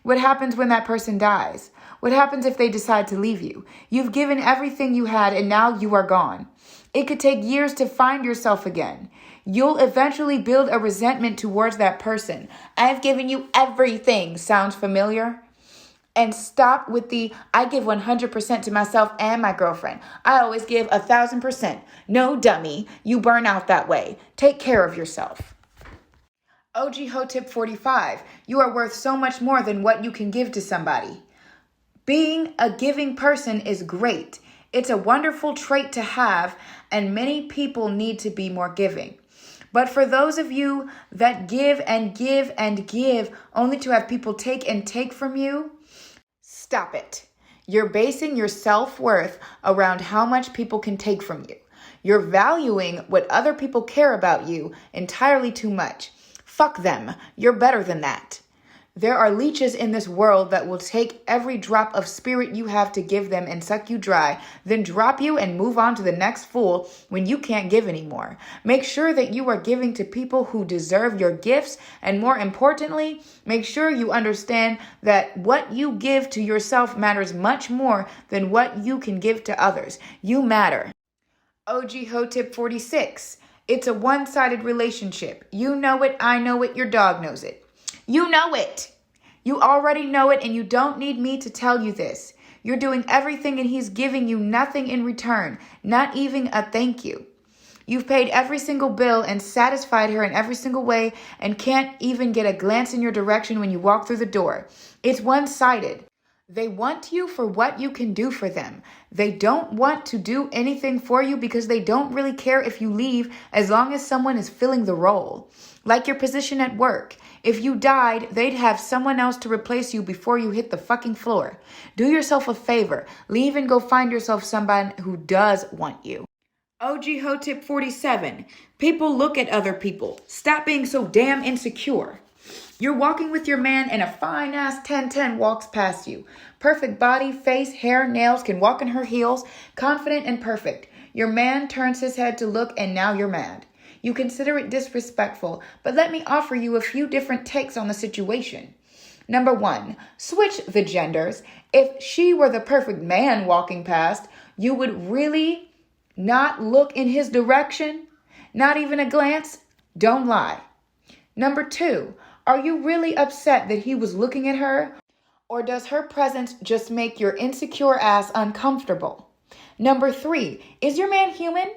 What happens when that person dies? What happens if they decide to leave you? You've given everything you had and now you are gone. It could take years to find yourself again. You'll eventually build a resentment towards that person. I've given you everything. Sounds familiar? And stop with the, I give 100% to myself and my girlfriend. I always give 1,000%. No, dummy, you burn out that way. Take care of yourself. OG Hoe tip 45. You are worth so much more than what you can give to somebody. Being a giving person is great. It's a wonderful trait to have, and many people need to be more giving. But for those of you that give and give and give only to have people take and take from you, stop it. You're basing your self-worth around how much people can take from you. You're valuing what other people care about you entirely too much. Fuck them. You're better than that. There are leeches in this world that will take every drop of spirit you have to give them and suck you dry, then drop you and move on to the next fool when you can't give anymore. Make sure that you are giving to people who deserve your gifts, and more importantly, make sure you understand that what you give to yourself matters much more than what you can give to others. You matter. OG Hoe tip 46. It's a one-sided relationship. You know it, I know it, your dog knows it. You know it. You already know it, and you don't need me to tell you this. You're doing everything and he's giving you nothing in return, not even a thank you. You've paid every single bill and satisfied her in every single way and can't even get a glance in your direction when you walk through the door. It's one-sided. They want you for what you can do for them. They don't want to do anything for you because they don't really care if you leave as long as someone is filling the role. Like your position at work. If you died, they'd have someone else to replace you before you hit the fucking floor. Do yourself a favor. Leave and go find yourself somebody who does want you. OG Hoe tip 47. People look at other people. Stop being so damn insecure. You're walking with your man and a fine-ass 10-10 walks past you. Perfect body, face, hair, nails, can walk in her heels, confident and perfect. Your man turns his head to look and now you're mad. You consider it disrespectful, but let me offer you a few different takes on the situation. Number 1, switch the genders. If she were the perfect man walking past, you would really not look in his direction? Not even a glance? Don't lie. Number 2, are you really upset that he was looking at her? Or does her presence just make your insecure ass uncomfortable? Number 3, is your man human?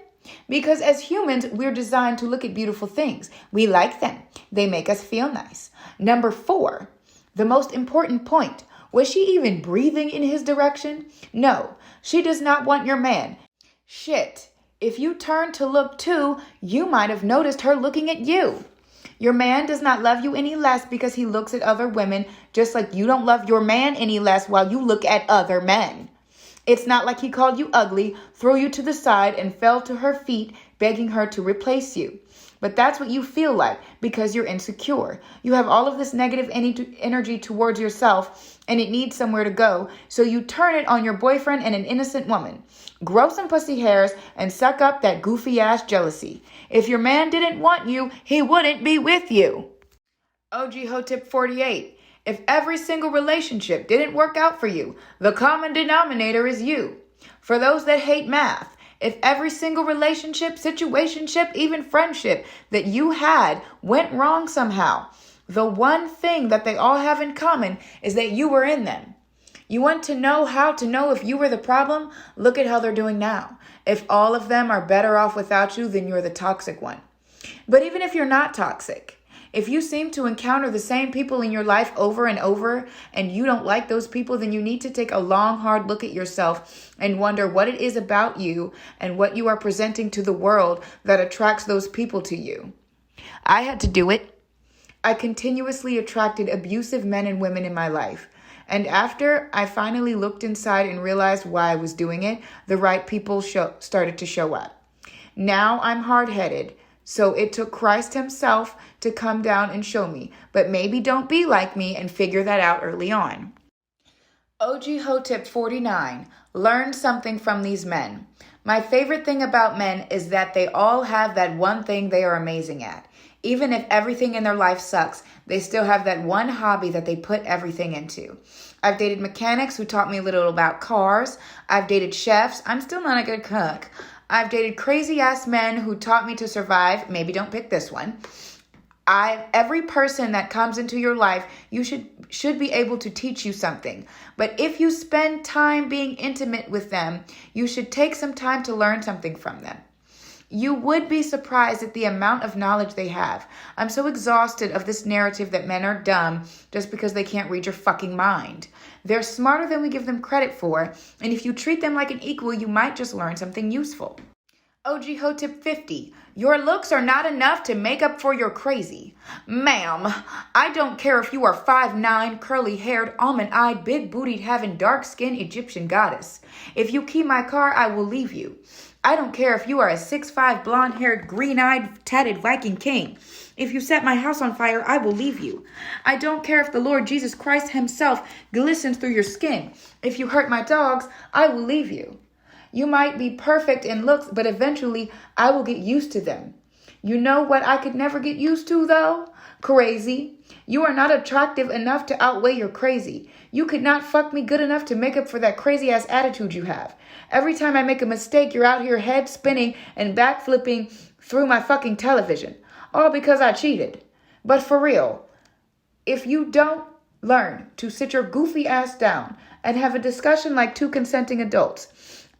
Because as humans, we're designed to look at beautiful things. We like them. They make us feel nice. Number 4, the most important point. Was she even breathing in his direction? No, she does not want your man. Shit, if you turned to look too, you might have noticed her looking at you. Your man does not love you any less because he looks at other women, just like you don't love your man any less while you look at other men. It's not like he called you ugly, threw you to the side, and fell to her feet, begging her to replace you. But that's what you feel like because you're insecure. You have all of this negative energy towards yourself, and it needs somewhere to go, so you turn it on your boyfriend and an innocent woman. Grow some pussy hairs and suck up that goofy-ass jealousy. If your man didn't want you, he wouldn't be with you. OG Hoe tip 48. If every single relationship didn't work out for you, the common denominator is you. For those that hate math, if every single relationship, situationship, even friendship that you had went wrong somehow, the one thing that they all have in common is that you were in them. You want to know how to know if you were the problem? Look at how they're doing now. If all of them are better off without you, then you're the toxic one. But even if you're not toxic, if you seem to encounter the same people in your life over and over and you don't like those people, then you need to take a long, hard look at yourself and wonder what it is about you and what you are presenting to the world that attracts those people to you. I had to do it. I continuously attracted abusive men and women in my life. And after I finally looked inside and realized why I was doing it, the right people started to show up. Now I'm hard-headed. So it took Christ himself to come down and show me. But maybe don't be like me and figure that out early on. OG Hoe tip 49. Learn something from these men. My favorite thing about men is that they all have that one thing they are amazing at. Even if everything in their life sucks, they still have that one hobby that they put everything into. I've dated mechanics who taught me a little about cars. I've dated chefs. I'm still not a good cook. I've dated crazy-ass men who taught me to survive. Maybe don't pick this one. Every person that comes into your life, you should be able to teach you something. But if you spend time being intimate with them, you should take some time to learn something from them. You would be surprised at the amount of knowledge they have. I'm so exhausted of this narrative that men are dumb just because they can't read your fucking mind. They're smarter than we give them credit for, and if you treat them like an equal, you might just learn something useful. OG Hoe tip 50. Your looks are not enough to make up for your crazy. Ma'am, I don't care if you are 5'9", curly-haired, almond-eyed, big-bootied, having dark-skinned Egyptian goddess. If you key my car, I will leave you. I don't care if you are a 6'5", blonde-haired, green-eyed, tatted Viking king. If you set my house on fire, I will leave you. I don't care if the Lord Jesus Christ himself glistens through your skin. If you hurt my dogs, I will leave you. You might be perfect in looks, but eventually I will get used to them. You know what I could never get used to, though? Crazy. You are not attractive enough to outweigh your crazy. You could not fuck me good enough to make up for that crazy-ass attitude you have. Every time I make a mistake, you're out here head spinning and backflipping through my fucking television. All because I cheated. But for real, if you don't learn to sit your goofy ass down and have a discussion like two consenting adults,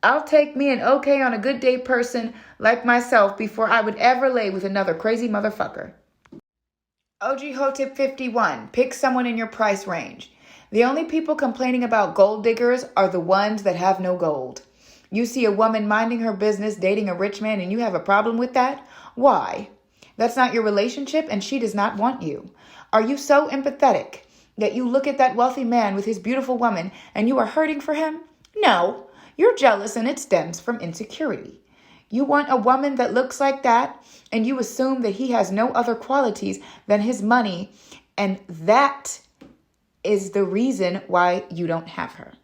I'll take me an okay on a good day person like myself before I would ever lay with another crazy motherfucker. OG Hoe tip 51. Pick someone in your price range. The only people complaining about gold diggers are the ones that have no gold. You see a woman minding her business, dating a rich man, and you have a problem with that? Why? That's not your relationship, and she does not want you. Are you so empathetic that you look at that wealthy man with his beautiful woman and you are hurting for him? No. You're jealous and it stems from insecurity. You want a woman that looks like that and you assume that he has no other qualities than his money, and that is the reason why you don't have her.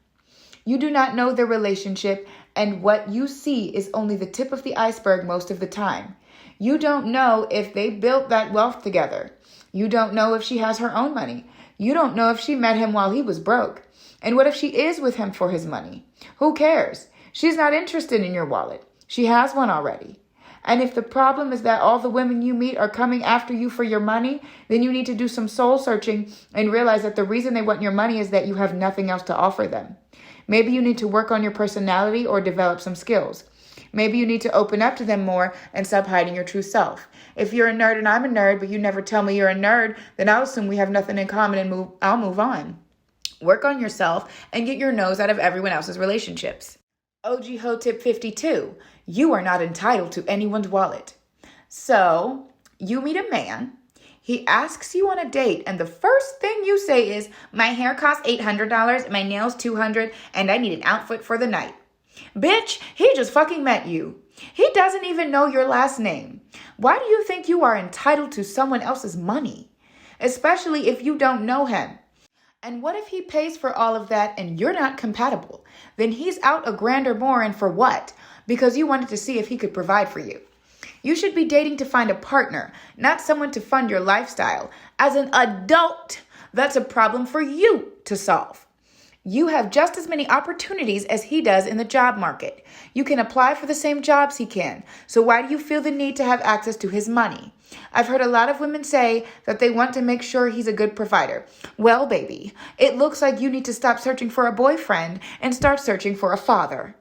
You do not know their relationship, and what you see is only the tip of the iceberg most of the time. You don't know if they built that wealth together. You don't know if she has her own money. You don't know if she met him while he was broke. And what if she is with him for his money? Who cares? She's not interested in your wallet. She has one already. And if the problem is that all the women you meet are coming after you for your money, then you need to do some soul searching and realize that the reason they want your money is that you have nothing else to offer them. Maybe you need to work on your personality or develop some skills. Maybe you need to open up to them more and stop hiding your true self. If you're a nerd and I'm a nerd, but you never tell me you're a nerd, then I'll assume we have nothing in common and I'll move on. Work on yourself and get your nose out of everyone else's relationships. OG Hoe tip 52. You are not entitled to anyone's wallet. So, you meet a man. He asks you on a date, and the first thing you say is, my hair costs $800, my nails $200, and I need an outfit for the night. Bitch, he just fucking met you. He doesn't even know your last name. Why do you think you are entitled to someone else's money? Especially if you don't know him. And what if he pays for all of that and you're not compatible? Then he's out a grand or more, and for what? Because you wanted to see if he could provide for you. You should be dating to find a partner, not someone to fund your lifestyle. As an adult, that's a problem for you to solve. You have just as many opportunities as he does in the job market. You can apply for the same jobs he can. So why do you feel the need to have access to his money? I've heard a lot of women say that they want to make sure he's a good provider. Well, baby, it looks like you need to stop searching for a boyfriend and start searching for a father.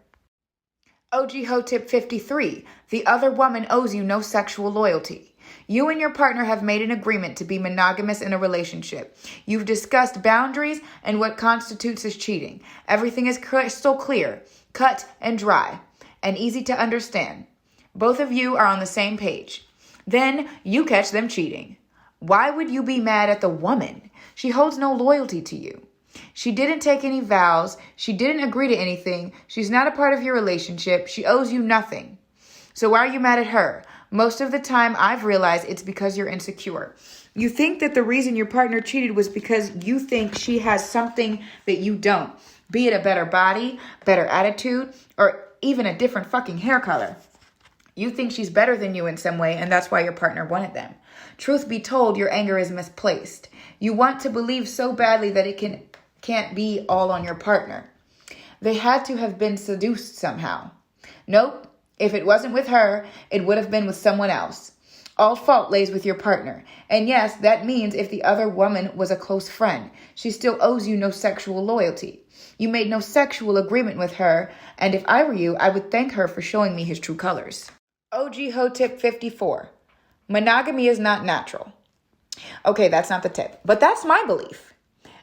OG Hoe tip 53. The other woman owes you no sexual loyalty. You and your partner have made an agreement to be monogamous in a relationship. You've discussed boundaries and what constitutes as cheating. Everything is crystal clear, cut and dry, and easy to understand. Both of you are on the same page. Then you catch them cheating. Why would you be mad at the woman? She holds no loyalty to you. She didn't take any vows. She didn't agree to anything. She's not a part of your relationship. She owes you nothing. So why are you mad at her? Most of the time, I've realized it's because you're insecure. You think that the reason your partner cheated was because you think she has something that you don't. Be it a better body, better attitude, or even a different fucking hair color. You think she's better than you in some way, and that's why your partner wanted them. Truth be told, your anger is misplaced. You want to believe so badly that it can't be all on your partner. They had to have been seduced somehow. Nope. If it wasn't with her, it would have been with someone else. All fault lays with your partner. And yes, that means if the other woman was a close friend, she still owes you no sexual loyalty. You made no sexual agreement with her, and if I were you, I would thank her for showing me his true colors. OG Hoe tip 54. Monogamy is not natural. Okay, that's not the tip, but that's my belief.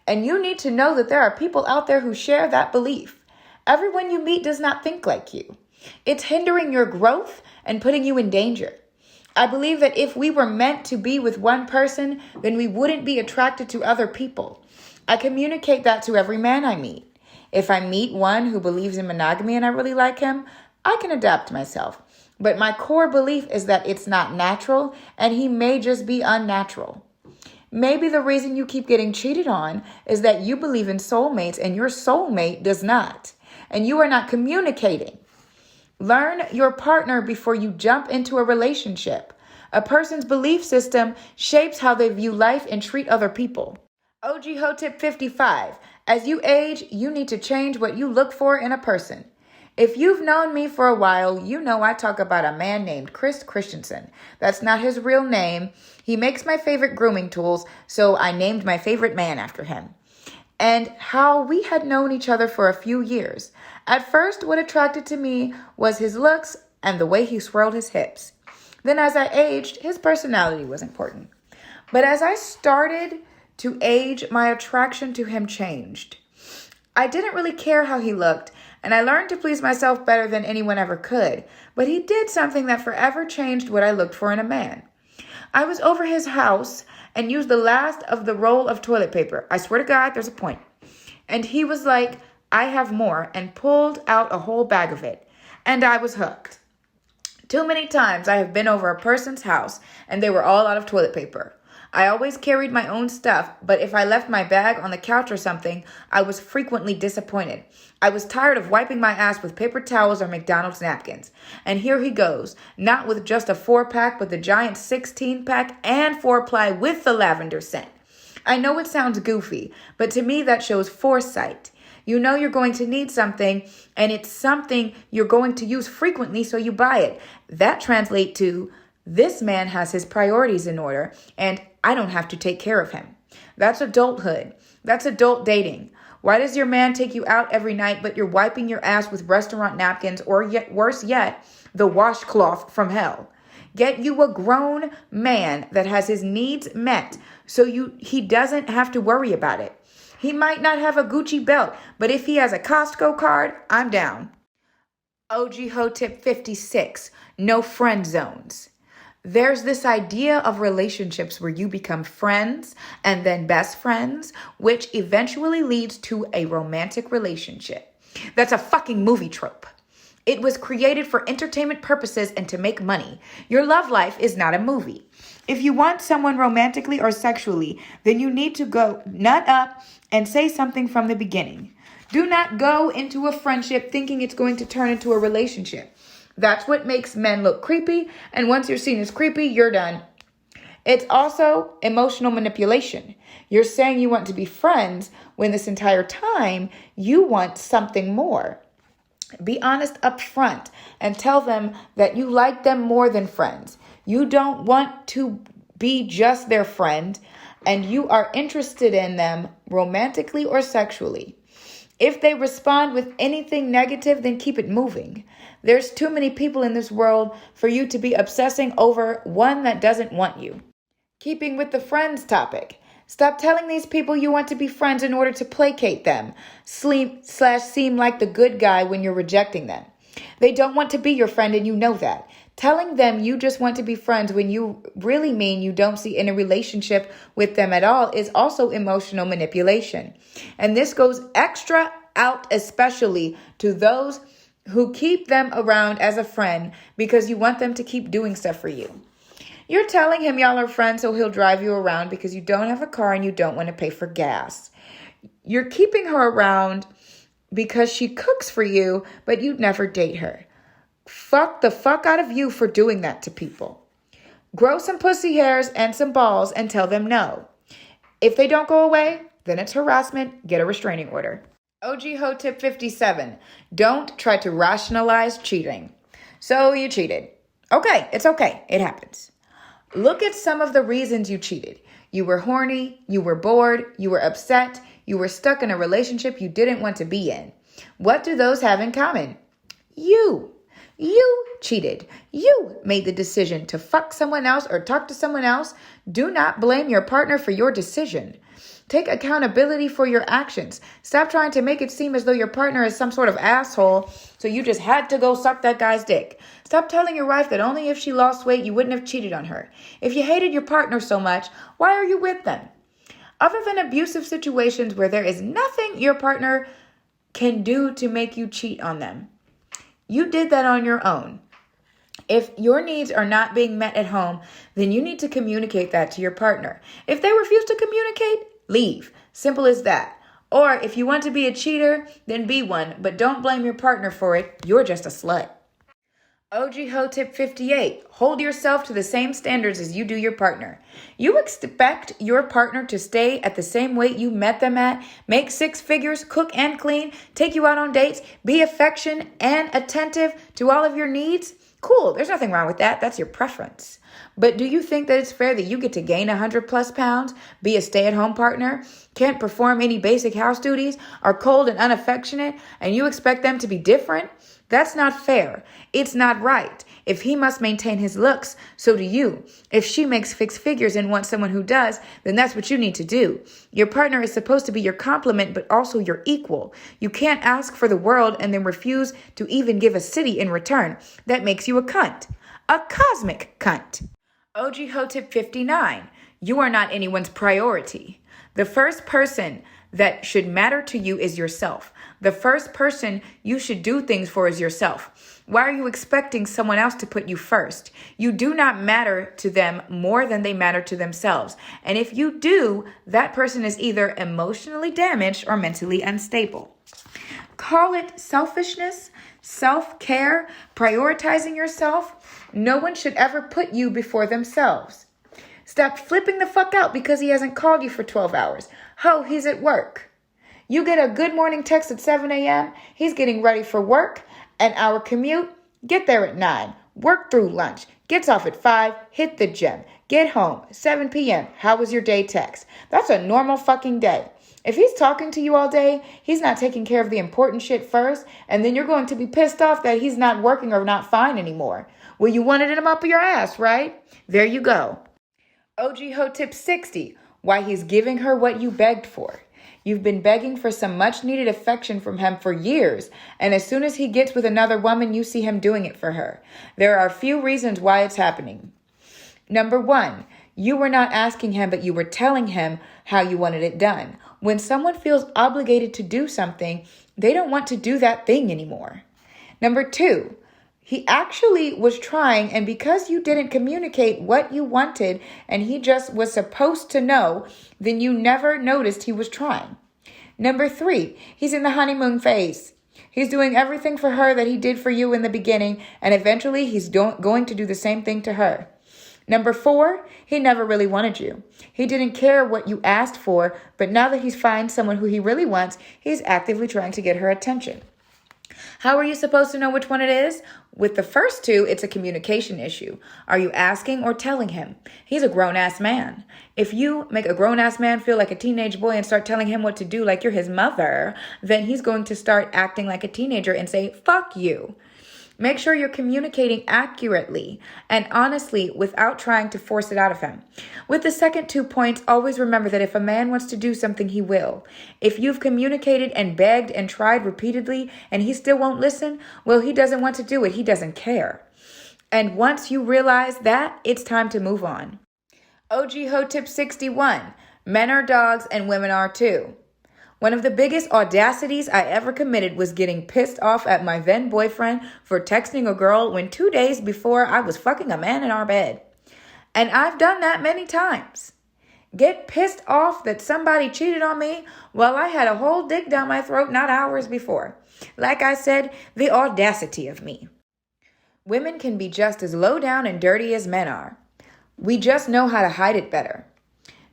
And you need to know that there are people out there who share that belief. Everyone you meet does not think like you. It's hindering your growth and putting you in danger. I believe that if we were meant to be with one person, then we wouldn't be attracted to other people. I communicate that to every man I meet. If I meet one who believes in monogamy and I really like him, I can adapt myself. But my core belief is that it's not natural and he may just be unnatural. Maybe the reason you keep getting cheated on is that you believe in soulmates and your soulmate does not. And you are not communicating. Learn your partner before you jump into a relationship. A person's belief system shapes how they view life and treat other people. OG Hoe tip 55. As you age, you need to change what you look for in a person. If you've known me for a while, you know I talk about a man named Chris Christensen. That's not his real name. He makes my favorite grooming tools, so I named my favorite man after him. And how we had known each other for a few years. At first, what attracted to me was his looks and the way he swirled his hips. Then as I aged, his personality was important. But as I started to age, my attraction to him changed. I didn't really care how he looked, and I learned to please myself better than anyone ever could. But he did something that forever changed what I looked for in a man. I was over his house and used the last of the roll of toilet paper. I swear to God, there's a point. And he was like, I have more, and pulled out a whole bag of it. And I was hooked. Too many times I have been over a person's house and they were all out of toilet paper. I always carried my own stuff, but if I left my bag on the couch or something, I was frequently disappointed. I was tired of wiping my ass with paper towels or McDonald's napkins. And here he goes, not with just a 4-pack, but the giant 16-pack and 4-ply with the lavender scent. I know it sounds goofy, but to me that shows foresight. You know you're going to need something, and it's something you're going to use frequently, so you buy it. That translates to, this man has his priorities in order, and I don't have to take care of him. That's adulthood. That's adult dating. Why does your man take you out every night, but you're wiping your ass with restaurant napkins, or yet worse yet, the washcloth from hell? Get you a grown man that has his needs met, so he doesn't have to worry about it. He might not have a Gucci belt, but if he has a Costco card, I'm down. OG Hoe tip 56, no friend zones. There's this idea of relationships where you become friends and then best friends, which eventually leads to a romantic relationship. That's a fucking movie trope. It was created for entertainment purposes and to make money. Your love life is not a movie. If you want someone romantically or sexually, then you need to go nut up and say something from the beginning. Do not go into a friendship thinking it's going to turn into a relationship. That's what makes men look creepy, and once you're seen as creepy, you're done. It's also emotional manipulation. You're saying you want to be friends when this entire time you want something more. Be honest up front and tell them that you like them more than friends. You don't want to be just their friend, and you are interested in them romantically or sexually. If they respond with anything negative, then keep it moving. There's too many people in this world for you to be obsessing over one that doesn't want you. Keeping with the friends topic, stop telling these people you want to be friends in order to placate them, seem like the good guy when you're rejecting them. They don't want to be your friend, and you know that. Telling them you just want to be friends when you really mean you don't see any relationship with them at all is also emotional manipulation. And this goes extra out, especially to those who keep them around as a friend because you want them to keep doing stuff for you. You're telling him y'all are friends so he'll drive you around because you don't have a car and you don't want to pay for gas. You're keeping her around because she cooks for you, but you'd never date her. Fuck the fuck out of you for doing that to people. Grow some pussy hairs and some balls and tell them no. If they don't go away, then it's harassment. Get a restraining order. OG Hoe tip 57. Don't try to rationalize cheating. So you cheated. Okay, it's okay. It happens. Look at some of the reasons you cheated. You were horny, you were bored, you were upset, you were stuck in a relationship you didn't want to be in. What do those have in common? You cheated. You made the decision to fuck someone else or talk to someone else. Do not blame your partner for your decision. Take accountability for your actions. Stop trying to make it seem as though your partner is some sort of asshole, so you just had to go suck that guy's dick. Stop telling your wife that only if she lost weight, you wouldn't have cheated on her. If you hated your partner so much, why are you with them? Other than abusive situations where there is nothing your partner can do to make you cheat on them, you did that on your own. If your needs are not being met at home, then you need to communicate that to your partner. If they refuse to communicate, leave. Simple as that. Or if you want to be a cheater, then be one, but don't blame your partner for it. You're just a slut. OG Hoe tip 58. Hold yourself to the same standards as you do your partner. You expect your partner to stay at the same weight you met them at, make 6 figures, cook and clean, take you out on dates, be affectionate and attentive to all of your needs? Cool, there's nothing wrong with that. That's your preference. But do you think that it's fair that you get to gain 100+ pounds, be a stay-at-home partner, can't perform any basic house duties, are cold and unaffectionate, and you expect them to be different? That's not fair. It's not right. If he must maintain his looks, so do you. If she makes 6 figures and wants someone who does, then that's what you need to do. Your partner is supposed to be your complement, but also your equal. You can't ask for the world and then refuse to even give a city in return. That makes you a cunt. A cosmic cunt. OG Hoe tip 59. You are not anyone's priority. The first person that should matter to you is yourself. The first person you should do things for is yourself. Why are you expecting someone else to put you first? You do not matter to them more than they matter to themselves. And if you do, that person is either emotionally damaged or mentally unstable. Call it selfishness, self-care, prioritizing yourself. No one should ever put you before themselves. Stop flipping the fuck out because he hasn't called you for 12 hours. Ho, he's at work. You get a good morning text at 7 a.m., he's getting ready for work, an hour commute, get there at 9, work through lunch, gets off at 5, hit the gym, get home, 7 p.m., how was your day text? That's a normal fucking day. If he's talking to you all day, he's not taking care of the important shit first, and then you're going to be pissed off that he's not working or not fine anymore. Well, you wanted him up your ass, right? There you go. OG Hoe tip 60, why he's giving her what you begged for. You've been begging for some much-needed affection from him for years, and as soon as he gets with another woman, you see him doing it for her. There are a few reasons why it's happening. Number 1, you were not asking him, but you were telling him how you wanted it done. When someone feels obligated to do something, they don't want to do that thing anymore. Number 2, he actually was trying, and because you didn't communicate what you wanted and he just was supposed to know, then you never noticed he was trying. Number 3, he's in the honeymoon phase. He's doing everything for her that he did for you in the beginning, and eventually he's going to do the same thing to her. Number 4, he never really wanted you. He didn't care what you asked for, but now that he's found someone who he really wants, he's actively trying to get her attention. How are you supposed to know which one it is? With the first 2, it's a communication issue. Are you asking or telling him? He's a grown-ass man. If you make a grown-ass man feel like a teenage boy and start telling him what to do like you're his mother, then he's going to start acting like a teenager and say, fuck you. Make sure you're communicating accurately and honestly without trying to force it out of him. With the second 2 points, always remember that if a man wants to do something, he will. If you've communicated and begged and tried repeatedly and he still won't listen, well, he doesn't want to do it. He doesn't care. And once you realize that, it's time to move on. OG Hoe tip 61. Men are dogs and women are too. One of the biggest audacities I ever committed was getting pissed off at my then boyfriend for texting a girl when 2 days before I was fucking a man in our bed. And I've done that many times. Get pissed off that somebody cheated on me while I had a whole dick down my throat not hours before. Like I said, the audacity of me. Women can be just as low down and dirty as men are. We just know how to hide it better.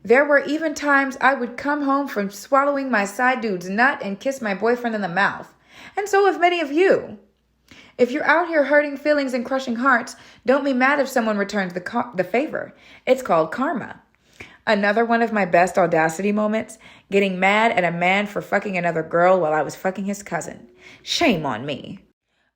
There were even times I would come home from swallowing my side dude's nut and kiss my boyfriend in the mouth. And so have many of you. If you're out here hurting feelings and crushing hearts, don't be mad if someone returns the favor. It's called karma. Another one of my best audacity moments, getting mad at a man for fucking another girl while I was fucking his cousin. Shame on me.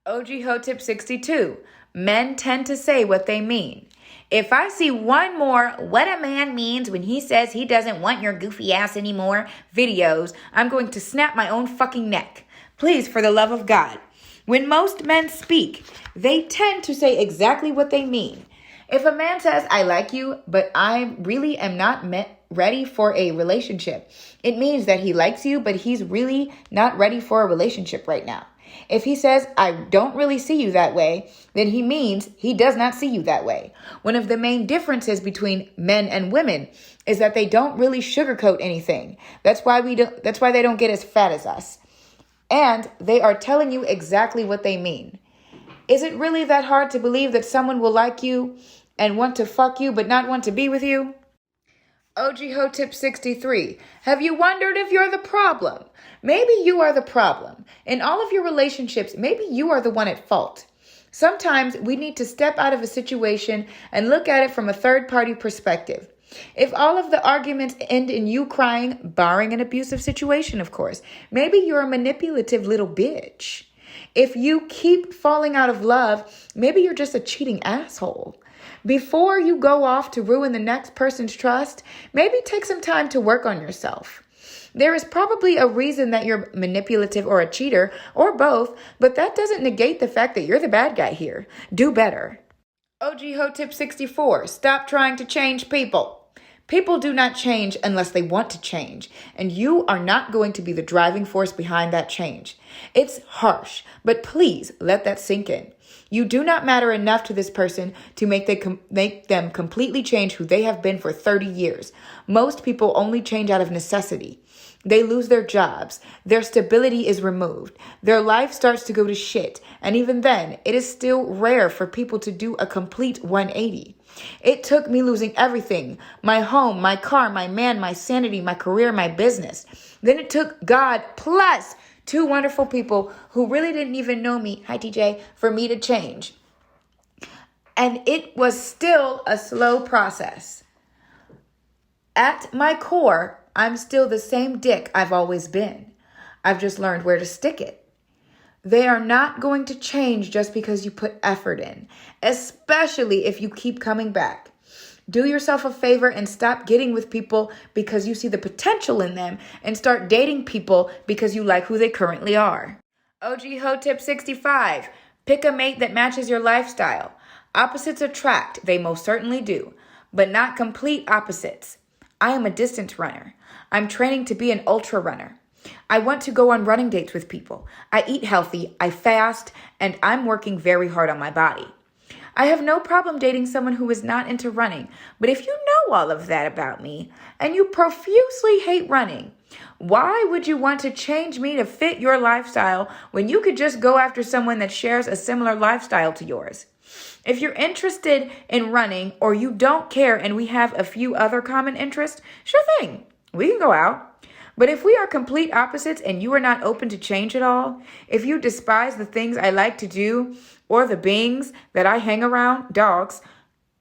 OG Hoe tip 62. Men tend to say what they mean. If I see one more what a man means when he says he doesn't want your goofy ass anymore videos, I'm going to snap my own fucking neck. Please, for the love of God. When most men speak, they tend to say exactly what they mean. If a man says, I like you, but I really am not ready for a relationship, it means that he likes you, but he's really not ready for a relationship right now. If he says, I don't really see you that way, then he means he does not see you that way. One of the main differences between men and women is that they don't really sugarcoat anything. That's why they don't get as fat as us. And they are telling you exactly what they mean. Is it really that hard to believe that someone will like you and want to fuck you but not want to be with you? OG Hoe tip 63. Have you wondered if you're the problem? Maybe you are the problem. In all of your relationships, maybe you are the one at fault. Sometimes we need to step out of a situation and look at it from a third-party perspective. If all of the arguments end in you crying, barring an abusive situation, of course, maybe you're a manipulative little bitch. If you keep falling out of love, maybe you're just a cheating asshole. Before you go off to ruin the next person's trust, maybe take some time to work on yourself. There is probably a reason that you're manipulative or a cheater, or both, but that doesn't negate the fact that you're the bad guy here. Do better. OG Hoe tip 64. Stop trying to change people. People do not change unless they want to change, and you are not going to be the driving force behind that change. It's harsh, but please let that sink in. You do not matter enough to this person to make them completely change who they have been for 30 years. Most people only change out of necessity. They lose their jobs. Their stability is removed. Their life starts to go to shit. And even then, it is still rare for people to do a complete 180. It took me losing everything, my home, my car, my man, my sanity, my career, my business. Then it took God plus two wonderful people who really didn't even know me, hi TJ, for me to change. And it was still a slow process. At my core, I'm still the same dick I've always been. I've just learned where to stick it. They are not going to change just because you put effort in, especially if you keep coming back. Do yourself a favor and stop getting with people because you see the potential in them and start dating people because you like who they currently are. OG Hoe tip 65. Pick a mate that matches your lifestyle. Opposites attract, they most certainly do, but not complete opposites. I am a distance runner. I'm training to be an ultra runner. I want to go on running dates with people. I eat healthy, I fast, and I'm working very hard on my body. I have no problem dating someone who is not into running, but if you know all of that about me and you profusely hate running, why would you want to change me to fit your lifestyle when you could just go after someone that shares a similar lifestyle to yours? If you're interested in running or you don't care and we have a few other common interests, sure thing, we can go out. But if we are complete opposites and you are not open to change at all, if you despise the things I like to do or the beings that I hang around, dogs,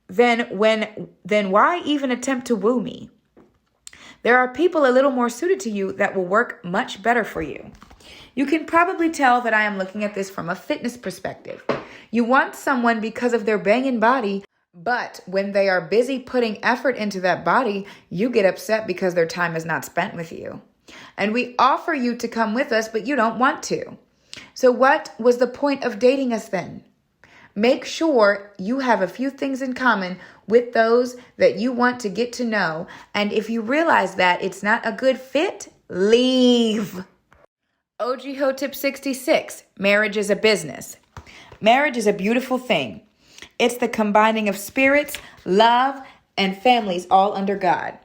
then why even attempt to woo me? There are people a little more suited to you that will work much better for you. You can probably tell that I am looking at this from a fitness perspective. You want someone because of their banging body, but when they are busy putting effort into that body, you get upset because their time is not spent with you. And we offer you to come with us, but you don't want to. So what was the point of dating us then? Make sure you have a few things in common with those that you want to get to know. And if you realize that it's not a good fit, leave. OG Hoe tip 66. Marriage is a business. Marriage is a beautiful thing. It's the combining of spirits, love, and families all under God.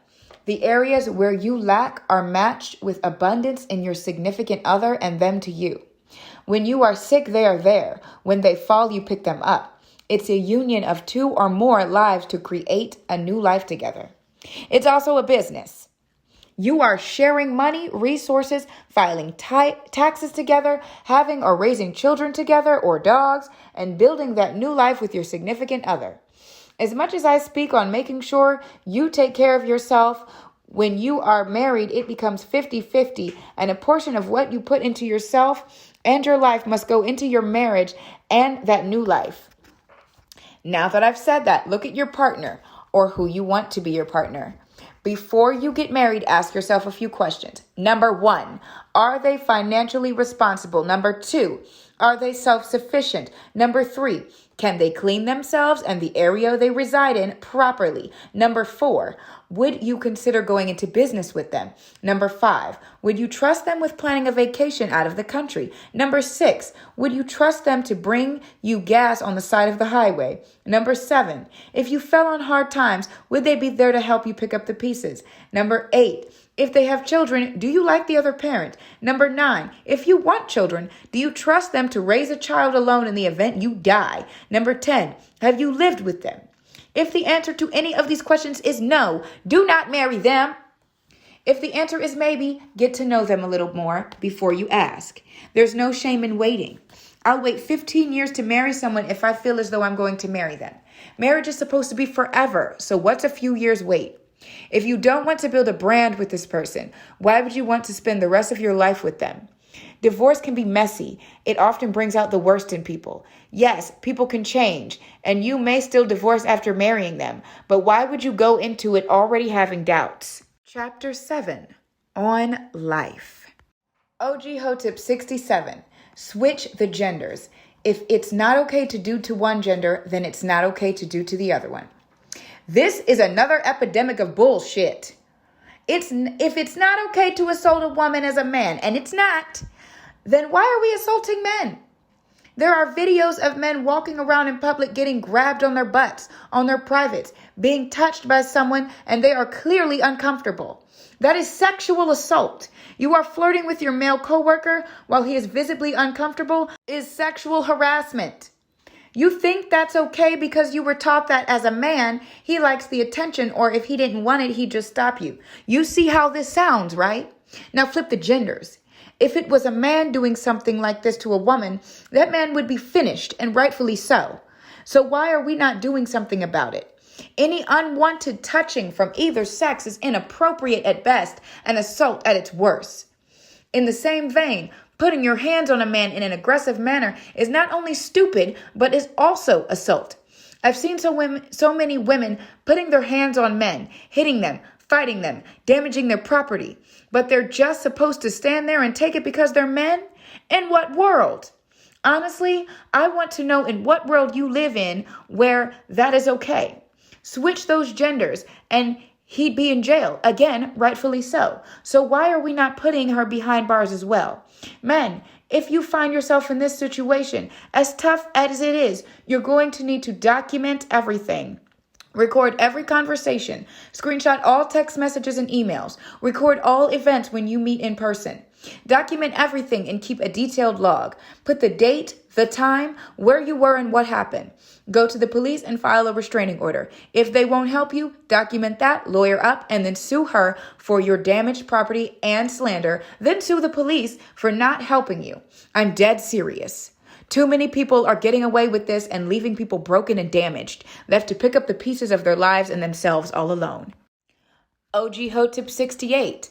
The areas where you lack are matched with abundance in your significant other and them to you. When you are sick, they are there. When they fall, you pick them up. It's a union of two or more lives to create a new life together. It's also a business. You are sharing money, resources, filing taxes together, having or raising children together or dogs, and building that new life with your significant other. As much as I speak on making sure you take care of yourself, when you are married, it becomes 50-50, and a portion of what you put into yourself and your life must go into your marriage and that new life. Now that I've said that, look at your partner or who you want to be your partner. Before you get married, ask yourself a few questions. Number 1, are they financially responsible? Number 2, are they self-sufficient? Number 3, can they clean themselves and the area they reside in properly? Number 4, would you consider going into business with them? Number 5, would you trust them with planning a vacation out of the country? Number 6, would you trust them to bring you gas on the side of the highway? Number 7, if you fell on hard times, would they be there to help you pick up the pieces? Number 8, if they have children, do you like the other parent? Number 9, if you want children, do you trust them to raise a child alone in the event you die? Number 10, have you lived with them? If the answer to any of these questions is no, do not marry them. If the answer is maybe, get to know them a little more before you ask. There's no shame in waiting. I'll wait 15 years to marry someone if I feel as though I'm going to marry them. Marriage is supposed to be forever, so what's a few years wait? If you don't want to build a brand with this person, why would you want to spend the rest of your life with them? Divorce can be messy. It often brings out the worst in people. Yes, people can change, and you may still divorce after marrying them, but why would you go into it already having doubts? Chapter 7, on life. OG Hoe tip 67, switch the genders. If it's not okay to do to one gender, then it's not okay to do to the other one. This is another epidemic of bullshit. If it's not okay to assault a woman as a man, and it's not, then why are we assaulting men? There are videos of men walking around in public getting grabbed on their butts, on their privates, being touched by someone, and they are clearly uncomfortable. That is sexual assault. You are flirting with your male coworker while he is visibly uncomfortable is sexual harassment. You think that's okay because you were taught that as a man, he likes the attention, or if he didn't want it, he'd just stop you. You see how this sounds, right? Now flip the genders. If it was a man doing something like this to a woman, that man would be finished, and rightfully so. So why are we not doing something about it? Any unwanted touching from either sex is inappropriate at best and assault at its worst. In the same vein, putting your hands on a man in an aggressive manner is not only stupid, but is also assault. I've seen so many women putting their hands on men, hitting them, fighting them, damaging their property. But they're just supposed to stand there and take it because they're men? In what world? Honestly, I want to know in what world you live in where that is okay. Switch those genders and he'd be in jail. Again, rightfully so. So why are we not putting her behind bars as well? Men, if you find yourself in this situation, as tough as it is, you're going to need to document everything. Record every conversation. Screenshot all text messages and emails. Record all events when you meet in person. Document everything and keep a detailed log. Put the date, the time, where you were, and what happened. Go to the police and file a restraining order. If they won't help you, document that, lawyer up, and then sue her for your damaged property and slander. Then sue the police for not helping you. I'm dead serious. Too many people are getting away with this and leaving people broken and damaged, left to pick up the pieces of their lives and themselves all alone. OG Hoe tip 68.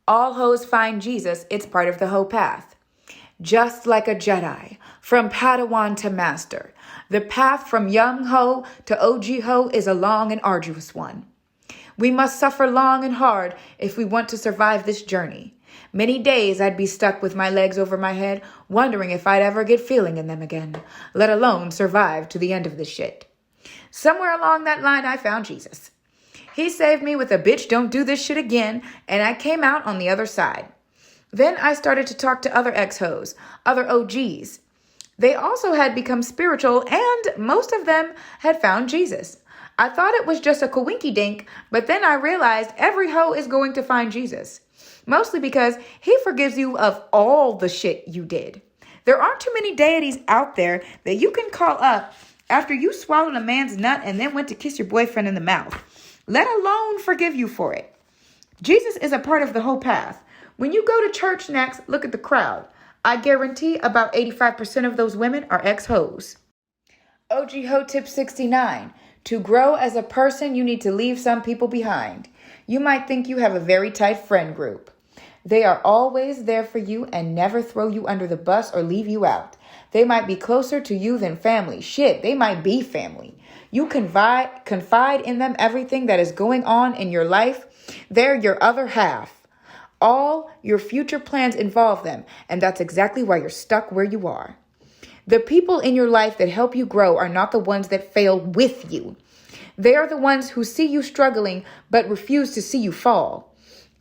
All hoes find Jesus. It's part of the hoe path. Just like a Jedi, from Padawan to Master, the path from young hoe to OG Hoe is a long and arduous one. We must suffer long and hard if we want to survive this journey. Many days I'd be stuck with my legs over my head, wondering if I'd ever get feeling in them again, let alone survive to the end of this shit. Somewhere along that line, I found Jesus. He saved me with a bitch don't do this shit again, and I came out on the other side. Then I started to talk to other ex-hoes, other OGs. They also had become spiritual, and most of them had found Jesus. I thought it was just a coinky-dink, but then I realized every hoe is going to find Jesus. Mostly because he forgives you of all the shit you did. There aren't too many deities out there that you can call up after you swallowed a man's nut and then went to kiss your boyfriend in the mouth, let alone forgive you for it. Jesus is a part of the whole path. When you go to church next, look at the crowd. I guarantee about 85% of those women are ex-hoes. OG Hoe tip 69. To grow as a person, you need to leave some people behind. You might think you have a very tight friend group. They are always there for you and never throw you under the bus or leave you out. They might be closer to you than family. Shit, they might be family. You confide in them everything that is going on in your life. They're your other half. All your future plans involve them, and that's exactly why you're stuck where you are. The people in your life that help you grow are not the ones that fail with you. They are the ones who see you struggling but refuse to see you fall.